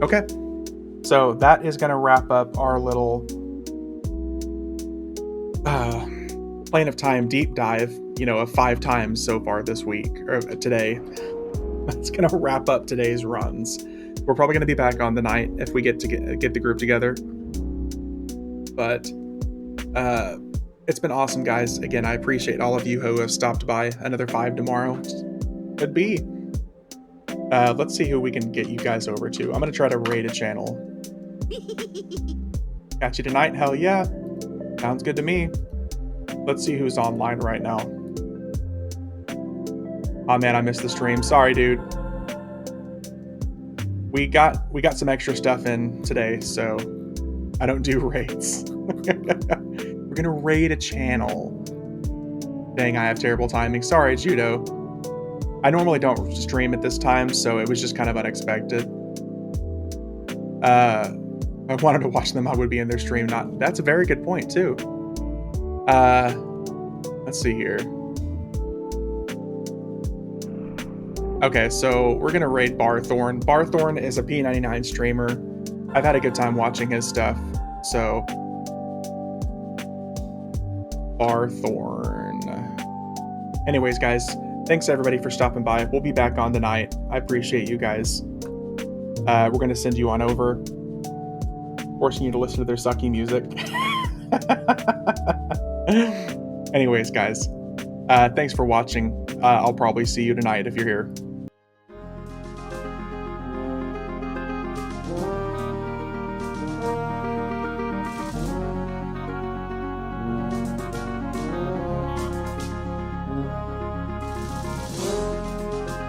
Okay, so that is going to wrap up our little Plane of Time deep dive, of 5 times so far this week, or today. That's going to wrap up today's runs. We're probably going to be back on the night if we get the group together. But It's been awesome, guys. Again, I appreciate all of you who have stopped by. Another 5 tomorrow. Could be. Let's see who we can get you guys over to. I'm going to try to raid a channel. Got you tonight? Hell yeah. Sounds good to me. Let's see who's online right now. Oh man, I missed the stream. Sorry, dude. We got some extra stuff in today, so I don't do raids. We're gonna raid a channel. Dang, I have terrible timing. Sorry, Judo. I normally don't stream at this time, so it was just kind of unexpected. If I wanted to watch them, I would be in their stream. That's a very good point too. Let's see here. Okay, so we're gonna raid Barthorn. Barthorn is a P99 streamer. I've had a good time watching his stuff. So Barthorn. Anyways, guys, thanks everybody for stopping by. We'll be back on tonight. I appreciate you guys. We're gonna send you on over, forcing you to listen to their sucky music. Anyways, guys, thanks for watching. I'll probably see you tonight if you're here.